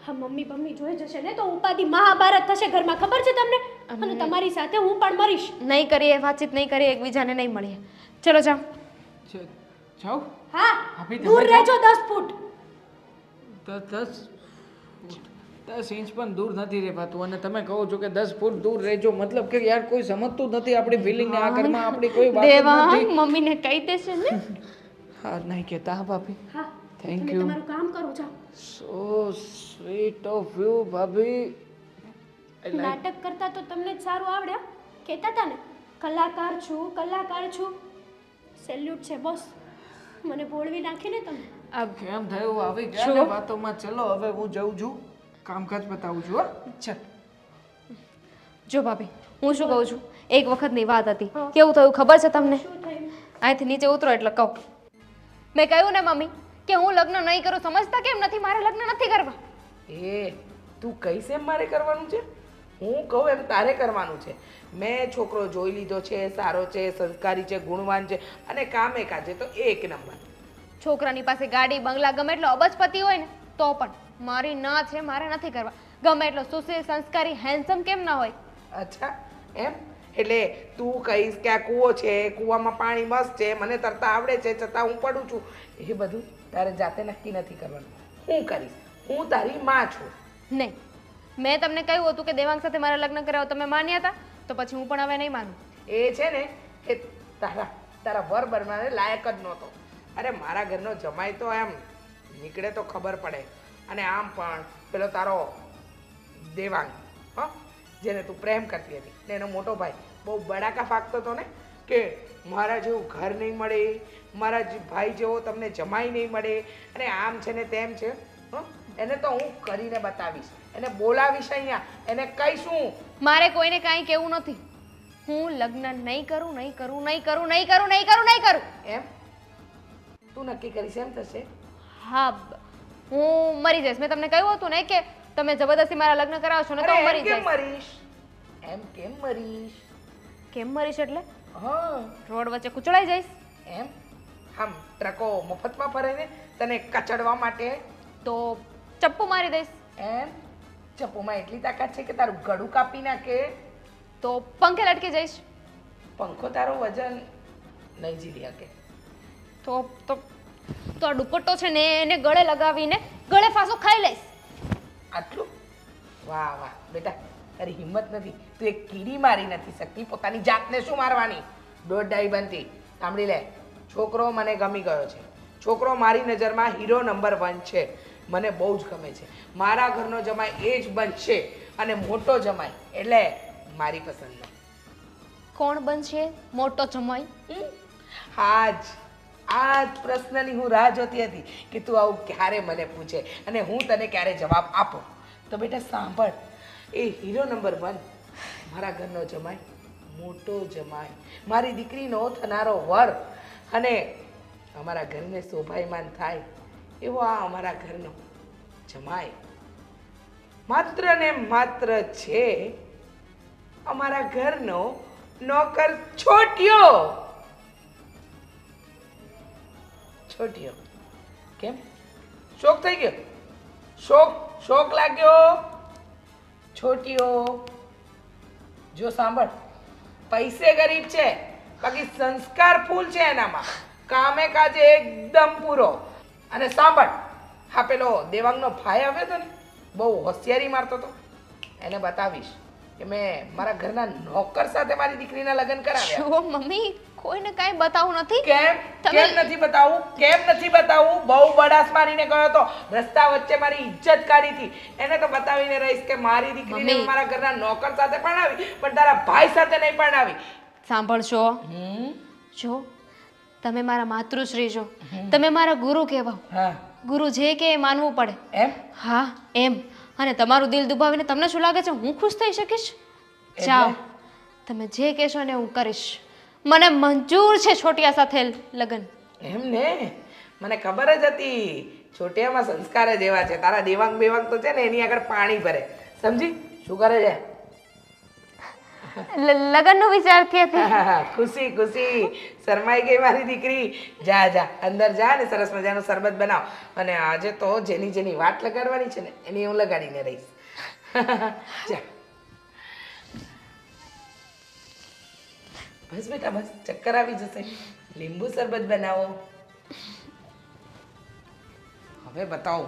હા મમ્મી બમ્મી જોઈ જશે ને તો ઉપાધિ મહાભારત થશે ઘરમાં, ખબર છે તમને? અને તમારી સાથે હું પણ મરીશ. નહીં કરીએ વાતચીત, નહીં કરીએ, એકબીજાને નહીં મળીએ. ચલો જાઓ. જાઓ હા ભાભી, તમે દૂર જાઓ. રહેજો 10 ફૂટ. 10 ઇંચ પણ દૂર નથી રહેવાતું અને તમે કહો છો કે 10 ફૂટ દૂર રહેજો, મતલબ કે યાર કોઈ સમજતું નથી આપણી ફિલિંગ ને. આ ઘરમાં આપણી કોઈ વાત જ દેવાંગ નથી. મમ્મીને કહી દેશે ને. હા નહીં કહેતા હા ભાભી. હા થેન્ક તમે યુ. તમારું કામ કરો જાઓ. સો સ્વીટ ઓફ યુ ભાભી. નાટક કરતા તો તમને જ સારું આવડે હો. કહેતા હતા ને કલાકાર છું, કલાકાર છું. સેલ્યુટ છે બોસ. મને બોળવી નાખીને તમે. કેમ થયું આવી ગયા ને વાતોમાં? ચલો હવે હું જઉં છું, કામકાજ બતાવું છું. હા ચાલ. જો ભાભી, હું શું કહું છું, એક વખતની વાત હતી. કેવું થયું ખબર છે તમને? શું થયું? અહીંથી નીચે ઉતરો એટલે કહું. મેં કહ્યું ને મમ્મી કે હું લગ્ન નહીં કરું. સમજતા કેમ નથી? મારે લગ્ન નથી કરવા. એ તું કહીશ એમ મારે કરવાનું છે? હું કહું એમ તારે કરવાનું છે. મેં છોકરો જોઈ લીધો છે, સારો છે, સંસ્કારી છે, ગુણવાન છે અને કામે કાજે તો એક નંબર. છોકરાની પાસે ગાડી બંગલા ગમે એટલો અબજપતિ હોય ને તો પણ મારી ના છે, મારે નથી કરવા. ગમે એટલો સુશીલ સંસ્કારી હેન્ડસમ કેમ ના હોય. અચ્છા એમ? એટલે તું કહીશ કે આ કૂવો છે, કૂવામાં પાણી મસ્ત છે, મને તરતા આવડે છે, છતાં હું પડું છું. એ બધું તારે જાતે નક્કી નથી કરવાનું. હું કરીશ. હું તારી માં છું. નહીં, મેં તમને કહ્યું હતું કે દેવાંગ સાથે મારા લગ્ન કરાવો, તમે માન્યા હતા, તો પછી હું પણ હવે નહીં માનું. એ છે ને એ તારા વર બનવાને લાયક જ નહોતો. અરે મારા ઘરનો જમાઈ તો એમ નીકળે તો ખબર પડે. અને આમ પણ પેલો તારો દેવાંગ, હા, જેને તું પ્રેમ કરતી હતી ને એનો મોટો ભાઈ બહુ બડાકા ફાંકતો હતો ને કે મારા જેવું ઘર નહીં મળે, મારા ભાઈ જેવો તમને જમાઈ નહીં મળે અને આમ છે ને તેમ છે. હં? એને તો હું કરીને બતાવીશ, એને બોલાવીશ અહીંયા, એને કહીશું. મારે કોઈને કાંઈ કહેવું નથી. હું લગ્ન નહીં કરું, નહીં કરું, નહીં કરું, નહીં કરું, નહીં કરું, નહીં કરું. એમ તું નક્કી કરીશ એમ થશે? હા, હું મરી જઈશ. મેં તમને કહ્યું હતું ને કે તમે જબરદસ્તી મારા લગ્ન કરાવશો ને તો હું અરે મરી એમ કેમ જઈશ. મરીશ? એમ કેમ મરીશ? કેમ મરીશ એટલે હા રોડ વચ્ચે કૂચડાઈ જઈશ. એમ આમ ટ્રકો મફતમાં ફરે ને તને કચડવા માટે? તો ચપ્પુ મારી દઈશ. એમ ચપ્પુમાં એટલી તાકાત છે કે તારું ગળું કાપી નાખે? તો પંખે લટકી જઈશ. પંખો તારો વજન નહીં ઝીલી શકે. તો તો તો આ દુપટ્ટો છે ને એને ગળે લગાવીને ગળે ફાંસો ખાઈ લઈશ. આટલું? વાહ વાહ બેટા, તારી હિંમત નથી. તું એક કીડી મારી નથી શકતી, પોતાની જાતને શું મારવાની? દોઢ બનતી. સાંભળી લે, છોકરો મને ગમી ગયો છે. છોકરો મારી નજરમાં હીરો નંબર 1 છે. મને બહુ જ ગમે છે. મારા ઘરનો જમાઈ એ જ બનશે અને મોટો જમાઈ એટલે મારી પસંદનો. કોણ બનશે મોટો જમાઈ? આજ પ્રશ્નની હું રાહ જોતી હતી કે તું આવું ક્યારે મને પૂછે અને હું તને ક્યારે જવાબ આપું. તો બેટા સાંભળ, એ હીરો નંબર 1 મારા ઘરનો જમાઈ, મોટો જમાઈ, મારી દીકરીનો થનારો વર, અને અમારા ઘરને શોભાયમાન થાય એવો આ અમારા ઘરનો જમાઈ માત્ર ને માત્ર છે અમારા ઘરનો નોકર છોટ્યો. છોટ્યો કેમ? શોક થઈ ગયો? શોક લાગ્યો? છોટ્યો જો સાંભળ, પૈસે ગરીબ છે, બાકી સંસ્કાર ફૂલ છે એનામાં, કામે કાજે એકદમ પૂરો. અને સાંભળ, હા પેલો દેવાંગનો ભાઈ આવ્યો હતો ને, બહુ હોશિયારી મારતો હતો, એને બતાવીશ કે મેં મારા ઘરના નોકર સાથે મારી દીકરીના લગ્ન કરાવ્યા. જો મમ્મી, કોઈને કાંઈ બતાવું નથી. કેમ નથી બતાવું? બહુ બડાસ મારીને ગયો હતો, રસ્તા વચ્ચે મારી ઇજ્જત કાઢી હતી. એને તો બતાવીને રહીશ કે મારી દીકરીને મમ્મી. મારા ઘરના નોકર સાથે પરણાવી, પણ તારા ભાઈ સાથે નહીં પરણાવી. સાંભળશો, જો તમે મારા માતૃશ્રી છો, તમે મારા ગુરુ કહેવાઓ. હા ગુરુ જે કે એ માનવું પડે. એમ? હા એમ. અને તમારું દિલ દુભાવીને તમને શું લાગે છે હું ખુશ થઈ શકીશ? જાઓ, તમે જે કહેશો ને હું કરીશ. મને મંજૂર છે છોટિયા સાથે લગ્ન. એમ ને, મને ખબર જ હતી છોટિયામાં સંસ્કાર જ એવા છે. તારા દેવાંગ બેવાંગ તો છે ને એની આગળ પાણી ભરે. સમજી? શું કરે છે? લગ્નનો વિચારતી હતી. ખુશી શરમાઈ ગઈ મારી દીકરી. જા અંદર જા ને સરસ મજાનું શરબત બનાવ. અને આજે તો જેની વાટ લગાડવાની છે ને એની હું લગાડીને રહીશ. જા બસ બેટા બસ, ચક્કર આવી જશે. લીંબુ શરબત બનાવો. હવે બતાવો,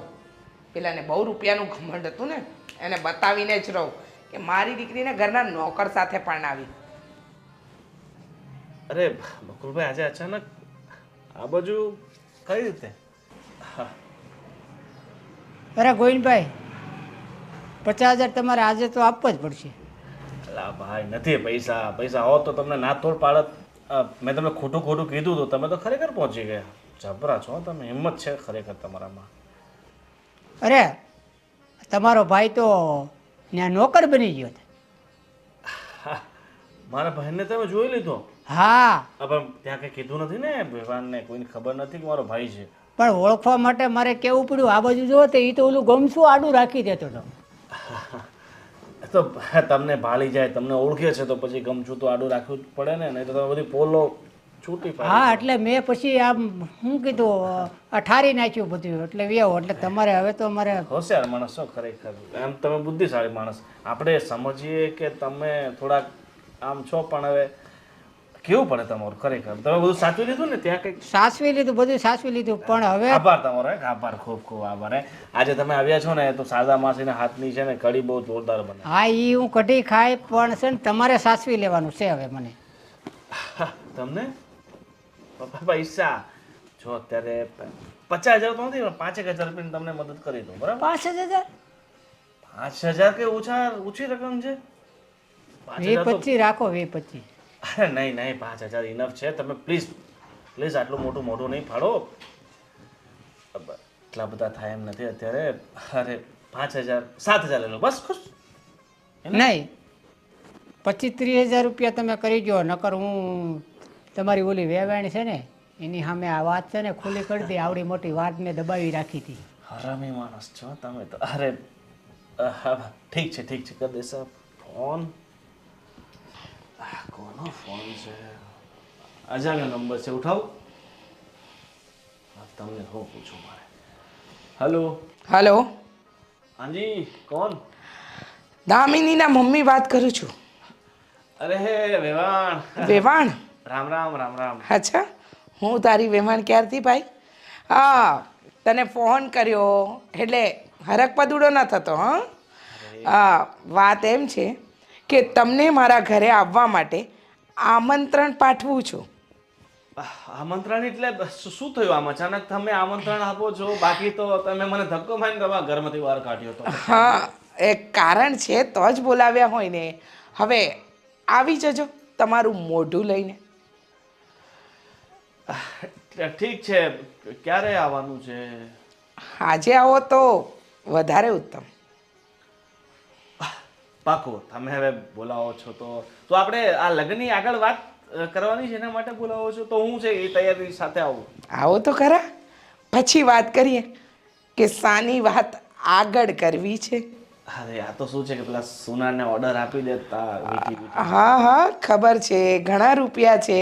પેલાને બહુ રૂપિયાનું ઘમંડ હતું ને, એને બતાવીને જ રહું કે મારી દીકરીને ઘરના નોકર સાથે પરણાવી. અરે બકુલભાઈ, આજે અચાનક આ બાજુ કઈ રીતે? અરે ગોવિંદભાઈ, 50,000 તમારે આજે તો આપવા જ પડશે. અલા ભાઈ, નથી પૈસા હોત તો તમને ના તોડ પાડત. મેં તમને ખોટું કીધું તો તમે તો ખરેખર પહોંચી ગયા. જબરા છો તમે, હિંમત છે ખરેખર તમારામાં. અરે તમારો ભાઈ તો ત્યાં નોકર બની ગયો છે. મારા ભાઈને તમે જોઈ લીધો? હા, પણ ત્યાં કંઈ કીધું નથી ને વ્યવહારને? કોઈને ખબર નથી કે મારો ભાઈ છે? પણ ઓળખવા માટે મારે કેવું પડ્યું. આ બાજુ જુઓ તો એ તો ઓલું ગમશું આડું રાખી દેતો હતો. તો તમને ભાળી જાય, તમને ઓળખે છે તો પછી ગમશું તો આડું રાખવું જ પડે ને, નહીં તો તમે બધી પોલો છૂટી પાડી. હા, એટલે મેં પછી આમ શું કીધું, ઠારી નાખ્યું બધું, એટલે વ્યવ. એટલે તમારે હવે તો મારે હોશિયાર માણસ છો ખરેખર, એમ તમે બુદ્ધિશાળી માણસ. આપણે સમજીએ કે તમે થોડાક આમ છો, પણ હવે કેવું પડે તમારું ખરેખર. તમે બધું સાચવી લીધું ને ત્યાં કંઈક? સાચવી લીધું, બધું સાચવી લીધું. પણ હવે આભાર તમારો, આભાર, ખૂબ આભાર. આજે તમે આવ્યા છો ને તો શારદા માસીના હાથની છે ને કઢી બહુ જોરદાર બને. હા, એ હું કઢી ખાય, પણ છે ને તમારે સાચવી લેવાનું છે હવે મને. તમને પૈસા જો અત્યારે 50,000 તો નથી, 5,000 રૂપિયાની તમને મદદ કરી દઉં, બરાબર? 5,000? 5,000 કે ઓછી રકમ છે? 20-25 રાખો, 20-25. અરે નહીં 5,000 ઇનફ છે. તમે પ્લીઝ આટલું મોટું નહીં ફાડો. એટલા બધા થાય એમ નથી અત્યારે. અરે 5,000 7,000 લઈ લો બસ, ખુશ? નહીં, 25-30,000 રૂપિયા તમે કરી દો, નકર હું તમારી ઓલી વેવાણી છે ને એની સામે આ વાત છે ને ખુલ્લી કરી દે. આવડી મોટી વાત મેં દબાવી રાખી હતી. હરામી માણસ છો તમે તો. અરે ઠીક છે કરી દેશે. ફોન કોનો ફોન છે? અજાણ્યો નંબર છે, ઉઠાવું? તમને હું પૂછું મારે. હેલો હલો, હાજી, કોણ? દામિનીના મમ્મી વાત કરું છું. અરે વેવાણ. વેવાણ? રામ રામ. અચ્છા, હું તારી વેવાણ ક્યારથી ભાઈ? હા, તને ફોન કર્યો એટલે હરક પદુડો ન થતો. હા, વાત એમ છે કે તમને મારા ઘરે આવવા માટે આમંત્રણ પાઠવું છું. આમંત્રણ એટલે શું થયું આમ અચાનક તમે આમંત્રણ આપો છો? બાકી તો તમે મને ધક્કો મારીને તમારા ઘરમાંથી બહાર કાઢ્યો હતો. હા, એક કારણ છે તો જ બોલાવ્યા હોય ને. હવે આવી જજો તમારું મોઢું લઈને. ઠીક છે, ક્યારે આવવાનું છે? આજે આવો તો વધારે ઉત્તમ. પાકો તમે હવે બોલાવો છો તો આપણે આ લગ્નની આગળ વાત કરવાની છે એના માટે બોલાવો છો તો હું છે એ તૈયારી સાથે આવું. આવો તો ખરા, પછી વાત કરીએ કે સાની વાત આગળ કરવી છે. અરે આ તો શું છે કે પેલા સોનાને ઓર્ડર આપી દેતા વીટી. હા હા ખબર છે, ઘણા રૂપિયા છે,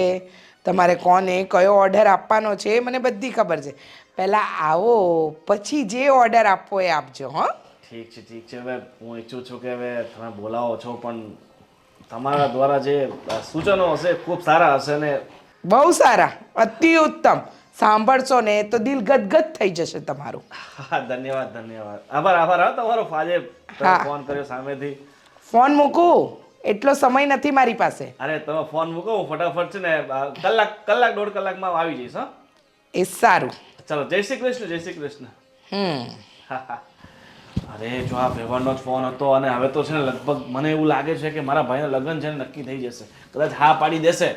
તમારે કોને કયો ઓર્ડર આપવાનો છે એ મને બધી ખબર છે. પહેલાં આવો પછી જે ઓર્ડર આપવો એ આપજો. હા ઠીક છે. હવે હું ઈચ્છું છું કે હવે તમે બોલાવો છો પણ તમારા દ્વારા જે સૂચનો હશે ખૂબ સારા હશે ને. બહુ સારા, અતિ ઉત્તમ. સાંભળશો ને તો દિલ ગદગદ થઈ જશે તમારું. હા ધન્યવાદ. આભાર હા તમારો આજે હા. ફોન કર્યો સામેથી. ફોન મૂકું એટલો સમય નથી મારી પાસે. અરે તમે ફોન મૂકો હું ફટાફટ છે ને કલાક દોઢ કલાકમાં આવી જઈશ. હા એ સારું. ચલો જય શ્રી કૃષ્ણ. અરે જો આ વ્યવહારનો જ ફોન હતો અને હવે તો છે ને લગભગ મને એવું લાગે છે કે મારા ભાઈના લગ્ન છે ને નક્કી થઈ જશે. કદાચ હા પાડી દેશે.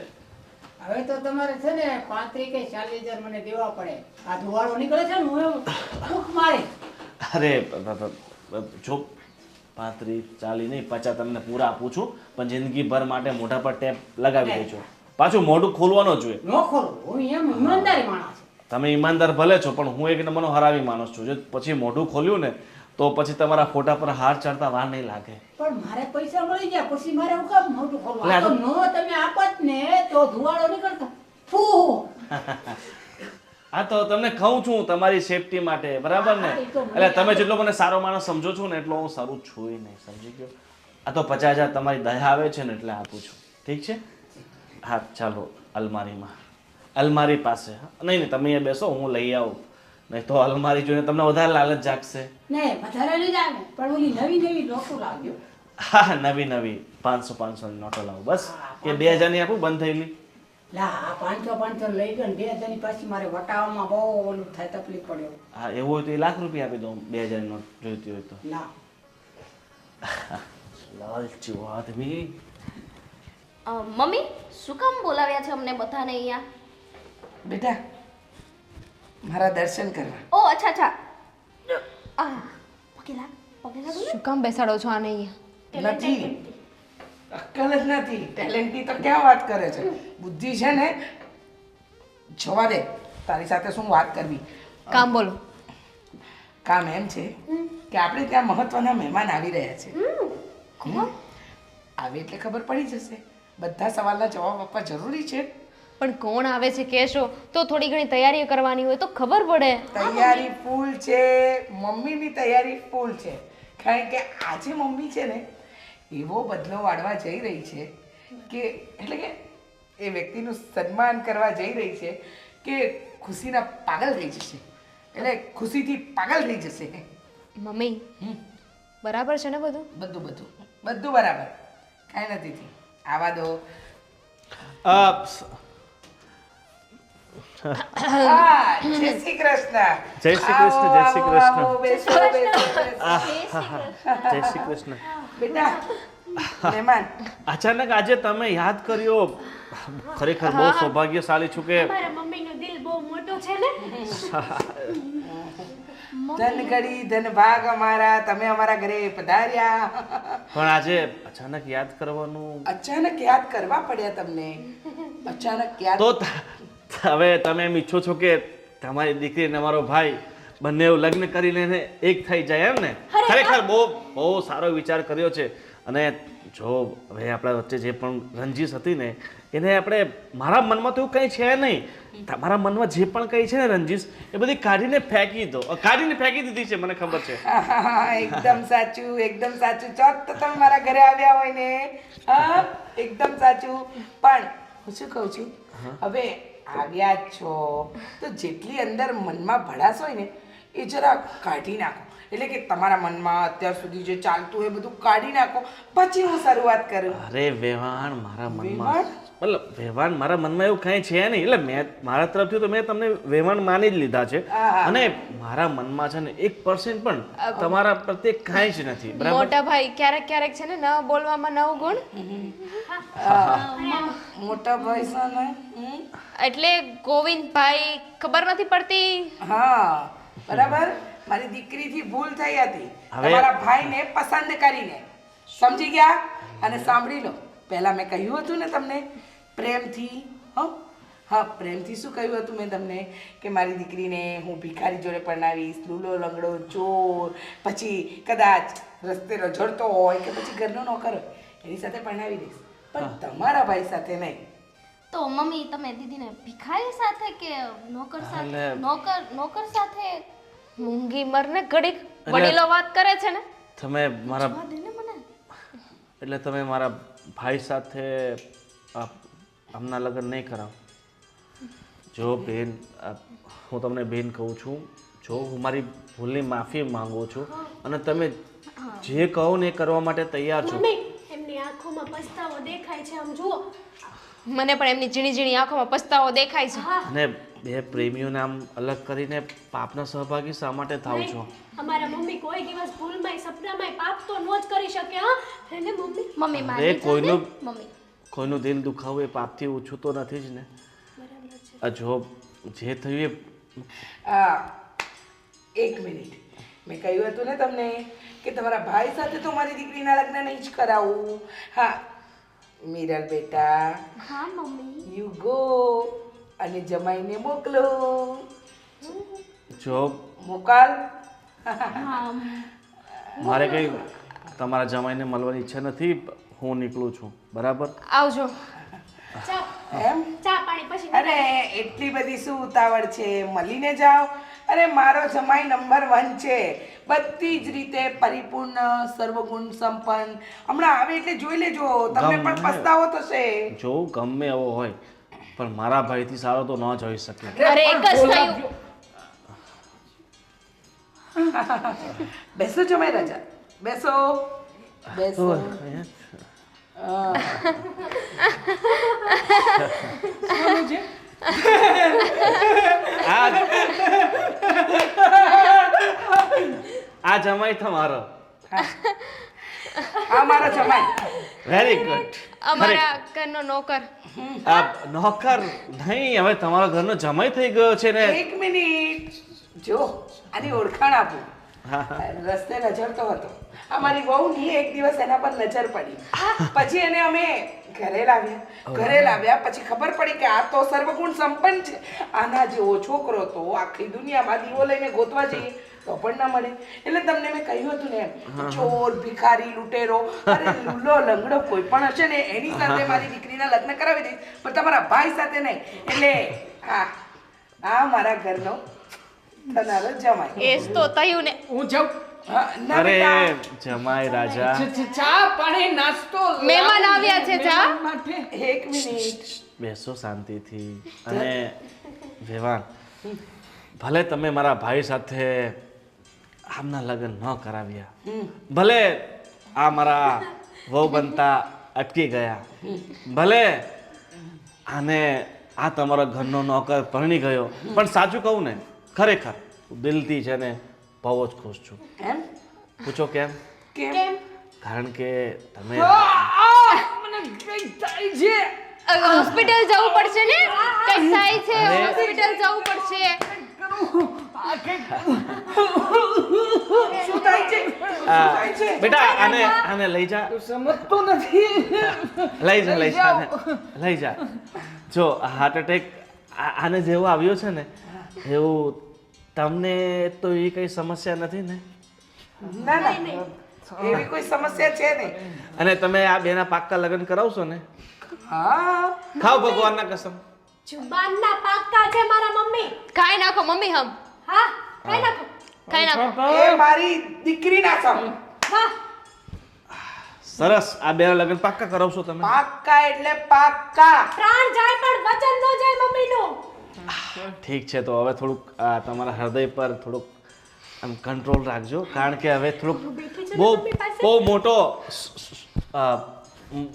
હવે તો તમારે છે ને 35 કે 40,000 મને દેવા પડે. આ ધુવાળો નીકળે છે ને હું એવું ભૂખ મારે. અરે જો 35 40 નહીં 50 તમને પૂરા આપું છું પણ જિંદગીભર માટે મોઢા પર ટેપ લગાવી દેજો. પાછું મોઢું ખોલવાનો જોઈએ. ન ખોલું, હું એમ ઈમાનદારી માણસ છું. તમે ઈમાનદાર ભલે છો પણ હું એક નંબરનો હરાવી માણસ છું. જો પછી મોઢું ખોલ્યું ને તો પછી તમારા ફોટા પર હાર ચડતા વાર નહીં લાગે. પણ મારે પૈસા મળી ગયા પછી મારે હું કામ મોટું ખોલવું? એટલે આ તો નો તમે આપત ને તો ધુવાળો નીકળતો. ફૂ હા તો તમને કહું છું તમારી સેફટી માટે, બરાબર ને? એટલે તમે જેટલો મને સારો માણસ સમજો છો ને એટલો હું સારું છું નહીં, સમજી ગયો? આ તો 50,000 તમારી દયા આવે છે ને એટલે આપું છું. ઠીક છે? હા ચાલો અલમારી પાસે. નહીં તમે અહીંયા બેસો હું લઈ આવું. નહીં તો અલમારી જોઈને તમને વધારે લાલચ જાગશે. નહીં વધારે નહીં જાણે પણ ઓલી નવી નોટો લાવ્યો. હા નવી 500 ની નોટો લાવું બસ. કે 2000 ની આપું બંધ થયેલી. લા આ 500 લઈ ગયો ને 2000 ની પાછી મારે વટાવવામાં બહુ ઓલું થાય, તકલીફ પડ્યો. હા એવું હોય તો એ લાખ રૂપિયા આપી દઉં 2000 ની નોટ જોઈતી હોય તો. ના લાલચી આદમી. મમ્મી શું કામ બોલાવ્યા છે અમને બધાને અહીંયા? બેટા મારા દર્શન કરવા. ઓ અચ્છા પગે લાગો. શું કામ બેસાડો છો આને અહીંયા? નથી, અક્કલ જ નથી. ટેલેન્ટની તો ક્યાં વાત કરે છે? બુદ્ધિ છે ને. જવા દે, તારી સાથે શું વાત કરવી. કામ બોલો. કામ એમ છે કે આપણે ત્યાં મહત્વના મહેમાન આવી રહ્યા છે. આવે એટલે ખબર પડી જશે. બધા સવાલના જવાબ આપવા જરૂરી છે. પણ કોણ આવે છે કહેશો તો થોડી ઘણી તૈયારી કરવાની હોય તો ખબર પડે. તૈયારી ફૂલ છે, મમ્મીની તૈયારી ફૂલ છે. કારણ કે આજે મમ્મી છે ને એવો બદલો વાળવા જઈ રહી છે કે એટલે કે એ વ્યક્તિનું સન્માન કરવા જઈ રહી છે કે ખુશીના પાગલ થઈ જશે. એટલે ખુશીથી પાગલ થઈ જશે. મમ્મી બરાબર છે ને બધું? બધું બરાબર, કાંઈ નથી થયું. આવા દો. જય શ્રી કૃષ્ણ. જય શ્રી કૃષ્ણ. જય શ્રી કૃષ્ણ. આવો, બેસો, બેસો. જય શ્રી કૃષ્ણ. બેટા મહેમાન. અચાનક આજે તમે યાદ કર્યો, ખરેખર બહુ સૌભાગ્યશાળી છું કે મારા મમ્મીનું દિલ બહુ મોટું છે ને. ધન ઘડી ધન ભાગ અમારા, તમે અમારા ઘરે પધાર્યા. પણ આજે અચાનક યાદ કરવાનું અચાનક યાદ કરવા પડ્યા તમને. અચાનક યાદ તો હવે તમે એમ ઈચ્છો છો કે તમારી દીકરી અને અમારો ભાઈ બંને લગ્ન કરી લઈને એક થઈ જાય એમ ને? ખરેખર બહુ સારો વિચાર કર્યો છે. અને જો હવે આપણા વચ્ચે જે પણ રંજીશ હતી ને એને આપણે, મારા મનમાં તો એવું કંઈ છે નહીં, તમારા મનમાં જે પણ કંઈ છે ને રંજીશ એ બધી કાઢીને ફેંકી દીધી છે, મને ખબર છે. એકદમ સાચું. ચોક તો તમે મારા ઘરે આવ્યા હોય ને. હા એકદમ સાચું. પણ હું શું કહું છું, હવે આવ્યા જ છો તો જેટલી અંદર મનમાં ભડાસ હોય ને એ જરા કાઢી નાખો. એટલે કે તમારા મનમાં અત્યાર સુધી જે ચાલતું હોય બધું કાઢી નાખો, પછી હું શરૂઆત કરું. અરે વેવાણ મારા મનમાં, મતલબ વેવાણ મારા મનમાં એવું કંઈ છે નહીં. એટલે મેં મારા તરફથી તો મેં તમને વેવાણ માની જ લીધા છે. અને મારા મનમાં છે ને 1% પણ તમારા પ્રત્યે કાંઈ જ નથી. બરાબર? મોટા ભાઈ ક્યારેક છે ને ન બોલવામાં 9 ગુણ. મોટા ભાઈ છે ને. એટલે ગોવિંદભાઈ ખબર નથી પડતી. હા બરાબર. મારી દીકરીથી ભૂલ થઈ હતી તમારા ભાઈને પસંદ કરીને. સમજી ગયા? અને સાંભળી લો, પહેલાં મેં કહ્યું હતું ને તમને પ્રેમથી, હા પ્રેમથી શું કહ્યું હતું મેં તમને કે મારી દીકરીને હું ભિખારી જોડે પરણાવીશ, લૂલો લંગડો ચોર, પછી કદાચ રસ્તે રઝળતો હોય કે પછી ઘરનો નોકર હોય એની સાથે પરણાવી દઈશ, પણ તમારા ભાઈ સાથે નહીં. તો મમ્મી તમે દીદીને ભિખારી સાથે કે નોકર સાથે નોકર સાથે મૂંગી મરને ઘડીક વડીલો વાત કરે છે ને. તમે મારા દે ને મને. એટલે તમે મારા ભાઈ સાથે હમણાં લગ્ન નહીં કરાવો. જો બેન, હું તમને બેન કહું છું, જો હું મારી ભૂલની માફી માંગુ છું અને તમે જે કહો ને એ કરવા માટે તૈયાર છો. એમની આંખોમાં પસ્તાવો દેખાય છે, આમ જુઓ. મને પણ એમની ઝીણી ઝીણી આંખોમાં પસ્તાવો દેખાય છે. અને બે પ્રેમીઓને આમ અલગ કરીને પાપના સહભાગી શા માટે થાવ છો? અમારા મમ્મી કોઈ દિવસ ભૂલમાંય સપનામાંય પાપ તો ન જ કરી શકે. હા એને મમ્મી મમ્મી અરે માની મમ્મી કોઈનું દિલ દુખાવું એ પાપથી ઓછું તો નથી જ ને. જો જે થયું એ એક મિનિટ, મેં કહ્યું હતું ને તમને કે તમારા ભાઈ સાથે તો મારી દીકરીના લગ્ન નહીં જ કરાવું. હા મીરલ બેટા, હા મમ્મી યુ ગો અને જમાઈને મોકલો. જો મોકલ. મારે કંઈ તમારા જમાઈને મળવાની ઈચ્છા નથી, હું નીકળું છું. બરાબર? આવજો. એમ? ચા પાણી પછી અરે એટલી બધી શું ઉતાવળ છે, મળીને જાઓ. અરે મારો જમાઈ નંબર 1 છે, બધી જ રીતે પરિપૂર્ણ, સર્વગુણ સંપન્ન. હમણાં આવે એટલે જોઈ લેજો, તમને પણ પસ્તાવો થશે. જો ગમે એવો હોય પણ મારા ભાઈથી સારો તો ન જોઈ શકે. અરે એક જ થયું. બેસો જમાઈ રાજા, બેસો બેસો. આ જમાઈ તમારો. આ મારો જમાઈ. Very good. અમારા ઘરનો નોકર. આ નોકર નહીં, હવે તમારા ઘરનો જમાઈ થઈ ગયો છે ને. એક મિનિટ, જો આની ઓળખાણ આપું. રસ્તે નજરતો હતો, અમારી વહુની એક દિવસ એના પર નજર પડી, પછી એને અમે ઘરે લાવ્યા પછી ખબર પડી કે આ તો સર્વગુણ સંપન્ન છે. આના જેવો છોકરો તો આખી દુનિયામાં દીવો લઈને ગોતવા જઈએ તો પણ ના મળે. એટલે તમને મેં કહ્યું હતું ને, ચોર, ભિખારી, લૂંટેરો, અરે લૂલો લંગડો કોઈ પણ હશે ને એની સાથે મારી દીકરીના લગ્ન કરાવી દઈશ, પણ તમારા ભાઈ સાથે નહીં. એટલે આ મારા ઘરનો થનારો જમાઈ. એ જ તો થયું ને. હું જાઉં. ના અરે બેટા, જમાઈ રાજા, ચા પાણી નાસ્તો મહેમાન આવ્યા છે. જા. માટે એક મિનિટ. બેસો શાંતિથી. અને વેવાન, ભલે તમે મારા ભાઈ સાથે આમના લગ્ન ન કરાવ્યા, ભલે આ મારા વહુ બનતા અટકી ગયા, ભલે આને આ તમારા ઘરનો નોકર પરણી ગયો, પણ સાચું કહું ને, ખરેખર દિલથી છે ને બહુ જ ખુશ છું. એમ? પૂછો કેમ? કેમ? કારણ કે તમે મને કઈ થાય છે. હોસ્પિટલ જવું પડશે ને. કઈ થાય છે, હોસ્પિટલ જવું પડશે. શું થાય છે? બેટા આને લઈ જા. સમજતો નથી. લઈ જા લઈ જા. જો હાર્ટ એટેક આને જેવો આવ્યો છે ને એવું તમને તો એ કઈ સમસ્યા નથી ને? ના ના, એવી કોઈ સમસ્યા છે નહીં. અને તમે આ બેના પાક્કા લગ્ન કરાવશો ને? હા, ખાઓ ભગવાનના કસમ. જુબાનના પાક્કા છે મારા મમ્મી. ખાઈ નાખો મમ્મી. હમ હા કઈ નાખો. ખાઈ નાખો. એ મારી દીકરીના સમ. વાહ સરસ. આ બેના લગ્ન પાક્કા કરાવશો તમે? પાક્કા એટલે પાક્કા. પ્રાણ જાય પણ વચન ન જાય મમ્મીનું. ઠીક છે, તો હવે થોડુંક તમારા હૃદય પર થોડુંક આમ કંટ્રોલ રાખજો, કારણ કે હવે થોડુંક બહુ મોટો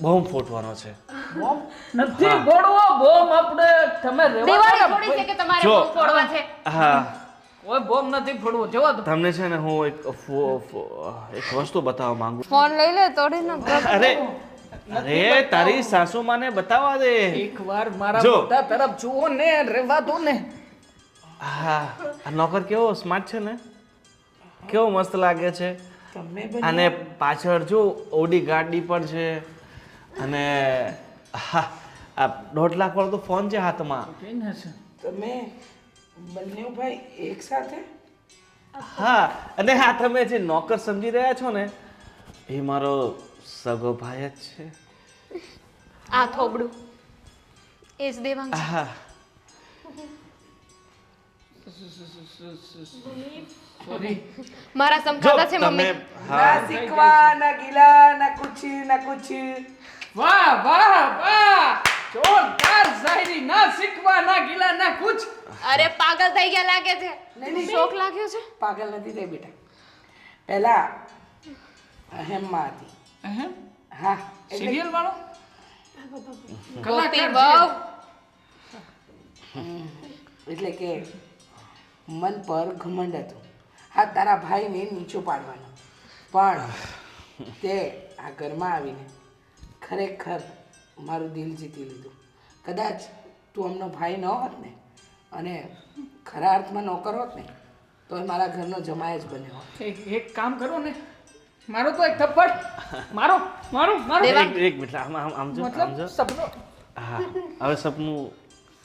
બોમ્બ ફૂટવાનો છે. નથી ગોળવો બોમ્બ. આપણે તમે દિવાળી થોડી છે કે તમારે જો. બોમ્બ ફોડવા છે. હા, કોઈ બોમ્બ નથી ફોડવો. જવા દો. તમને છે ને હું એક વસ્તુ બતાવવા માંગુ છું. ફોન લઈ લે તોડી ના. અરે તારી સાસુ માને બતાવવા દે. એકવાર મારા જો. મોઢા તરફ જુઓ ને, રહેવા દો ને. હા, આ નોકર કેવો સ્માર્ટ છે ને, કેવો મસ્ત લાગે છે. તમે અને પાછળ જો ઓડી ગાડી પણ છે અને હા આ 1.5 લાખ વાળો તો ફોન છે હાથમાં. તમે બંને ભાઈ એક સાથે? હા અને હા તમે જે નોકર સમજી રહ્યા છો ને એ મારો સગો ભાઈ જ છે. આ થોબડું એ જ દેવાંગ છે. હા મારા જો સમજાતા છે તમે મમ્મી. હા ના શીખવા ના ગીલા ના કુછ ના કુછ. વાહ વાહ વાહ જોરદાર શાયરી, ના શીખવા ના ગીલા ના કુછ. અરે પાગલ થઈ ગયા લાગે છે. શોખ લાગ્યો છે. પાગલ નથી થઈ બેટા. પહેલા અહેમમાં હતી. અહેમ હા સિરિયલ વાળો ગોપી કલાકાર વહુ. એટલે કે મન પર ઘમંડ હતું. હા તારા ભાઈને નીચો પાડવાનો, પણ તે આ ઘરમાં આવીને ખરેખર મારું દિલ જીતી લીધું. કદાચ તું અમનો ભાઈ ન હોત ને અને ખરા અર્થમાં નોકર હોત ને તો એ મારા ઘરનો જમાય જ બન્યો હોત. એક કામ કરો ને, મારો તો એક થપ્પડ મારો મારો મારો એક મિનિટ આમ જો મતલબ સપનો હા હવે સપનું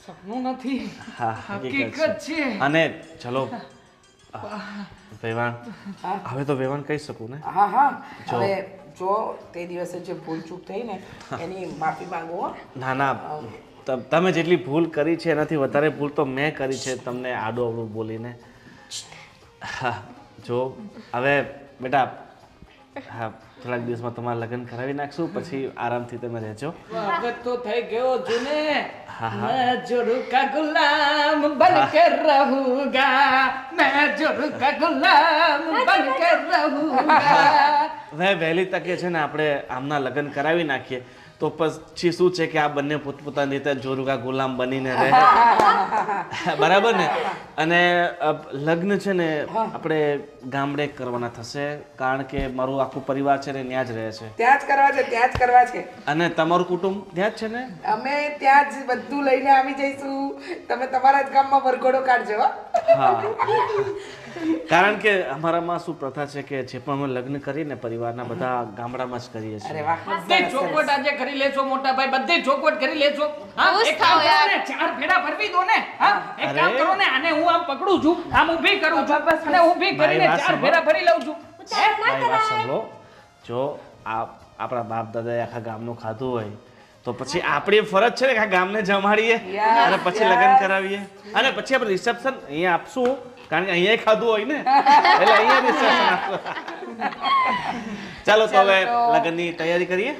સપનું નથી, હા હકીકત છે. અને ચલો વેવાણ હવે તો વેવાણ કહી શકું ને? હા હા હવે જો તે દિવસે જે ભૂલ ચૂક થઈ ને એની માફી માંગો હો. ના ના તમે જેટલી ભૂલ કરી છે એનાથી વધારે ભૂલ તો મેં કરી છે તમને આડું અવળું બોલીને. હા જો હવે બેટા હા થોડાક દિવસમાં તમારા લગ્ન કરાવી નાખશું, પછી આરામથી તમે રહેજો. વખત તો થઈ ગયો જૂને, હા, હા. मैं जोरू का गुलाम बन के रहूंगा, मैं जोरू का गुलाम बन के रहूंगा. હવે વહેલી તકે છે ને આપણે આમના લગ્ન કરાવી નાખીએ તો પછી શું છે કે આ બંને પોતપોતાની રીતે જોરુકા ગુલામ બનીને રહે. બરાબર ને? અને લગ્ન છે ને આપણે ગામડે કરવાના થશે, કારણ કે મારું આખું પરિવાર છે ને ત્યાં જ રહે છે ત્યાં જ કરવા છે, ત્યાં જ કરવા છે. અને તમારું કુટુંબ ત્યાં જ છે ને? અમે ત્યાં જ બધું લઈને આવી જઈશું. તમે તમારા જ ગામમાં વરઘોડો કાઢજો હો. હા કારણ કે અમારામાં શું પ્રથા છે કે જે પણ અમે લગ્ન કરીએ ને પરિવારના બધા ગામડામાં જ કરીએ અરે છીએ. વાહ બધી ચોખવટ આજે કરી લેજો મોટા ભાઈ, બધી ચોખવટ કરી લેજો. હા, ખુશ એક કામ થાઓ કરો યાર. ને, 4 ફેરા ફરવી દો ને. હા, એક અરે. કામ કરો ને, આને હું આમ પકડું છું, આમ ઊભી કરું છું અને ઊભી કરીને મારી વાત 4 ફેરા ફરી લઉં છું. હે? મારી વાત સાંભળો, જો આપણા બાપ દાદાએ આખા ગામનું ખાધું હોય તો પછી આપણી ફરજ છે ને કે આ ગામને જમાડીએ અને પછી લગ્ન કરાવીએ અને પછી આપણે રિસેપ્શન અહીંયા આપશું, કારણ કે અહીંયા ખાધું હોય ને એટલે અહીંયા રિસેપ્શન આપશું. ચાલો તો હવે લગ્નની તૈયારી કરીએ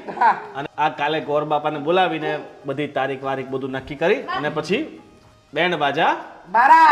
અને આ કાલે ગોર બાપાને બોલાવીને બધી તારીખ વારીખ બધું નક્કી કરી અને પછી બેન્ડ બાજા બારા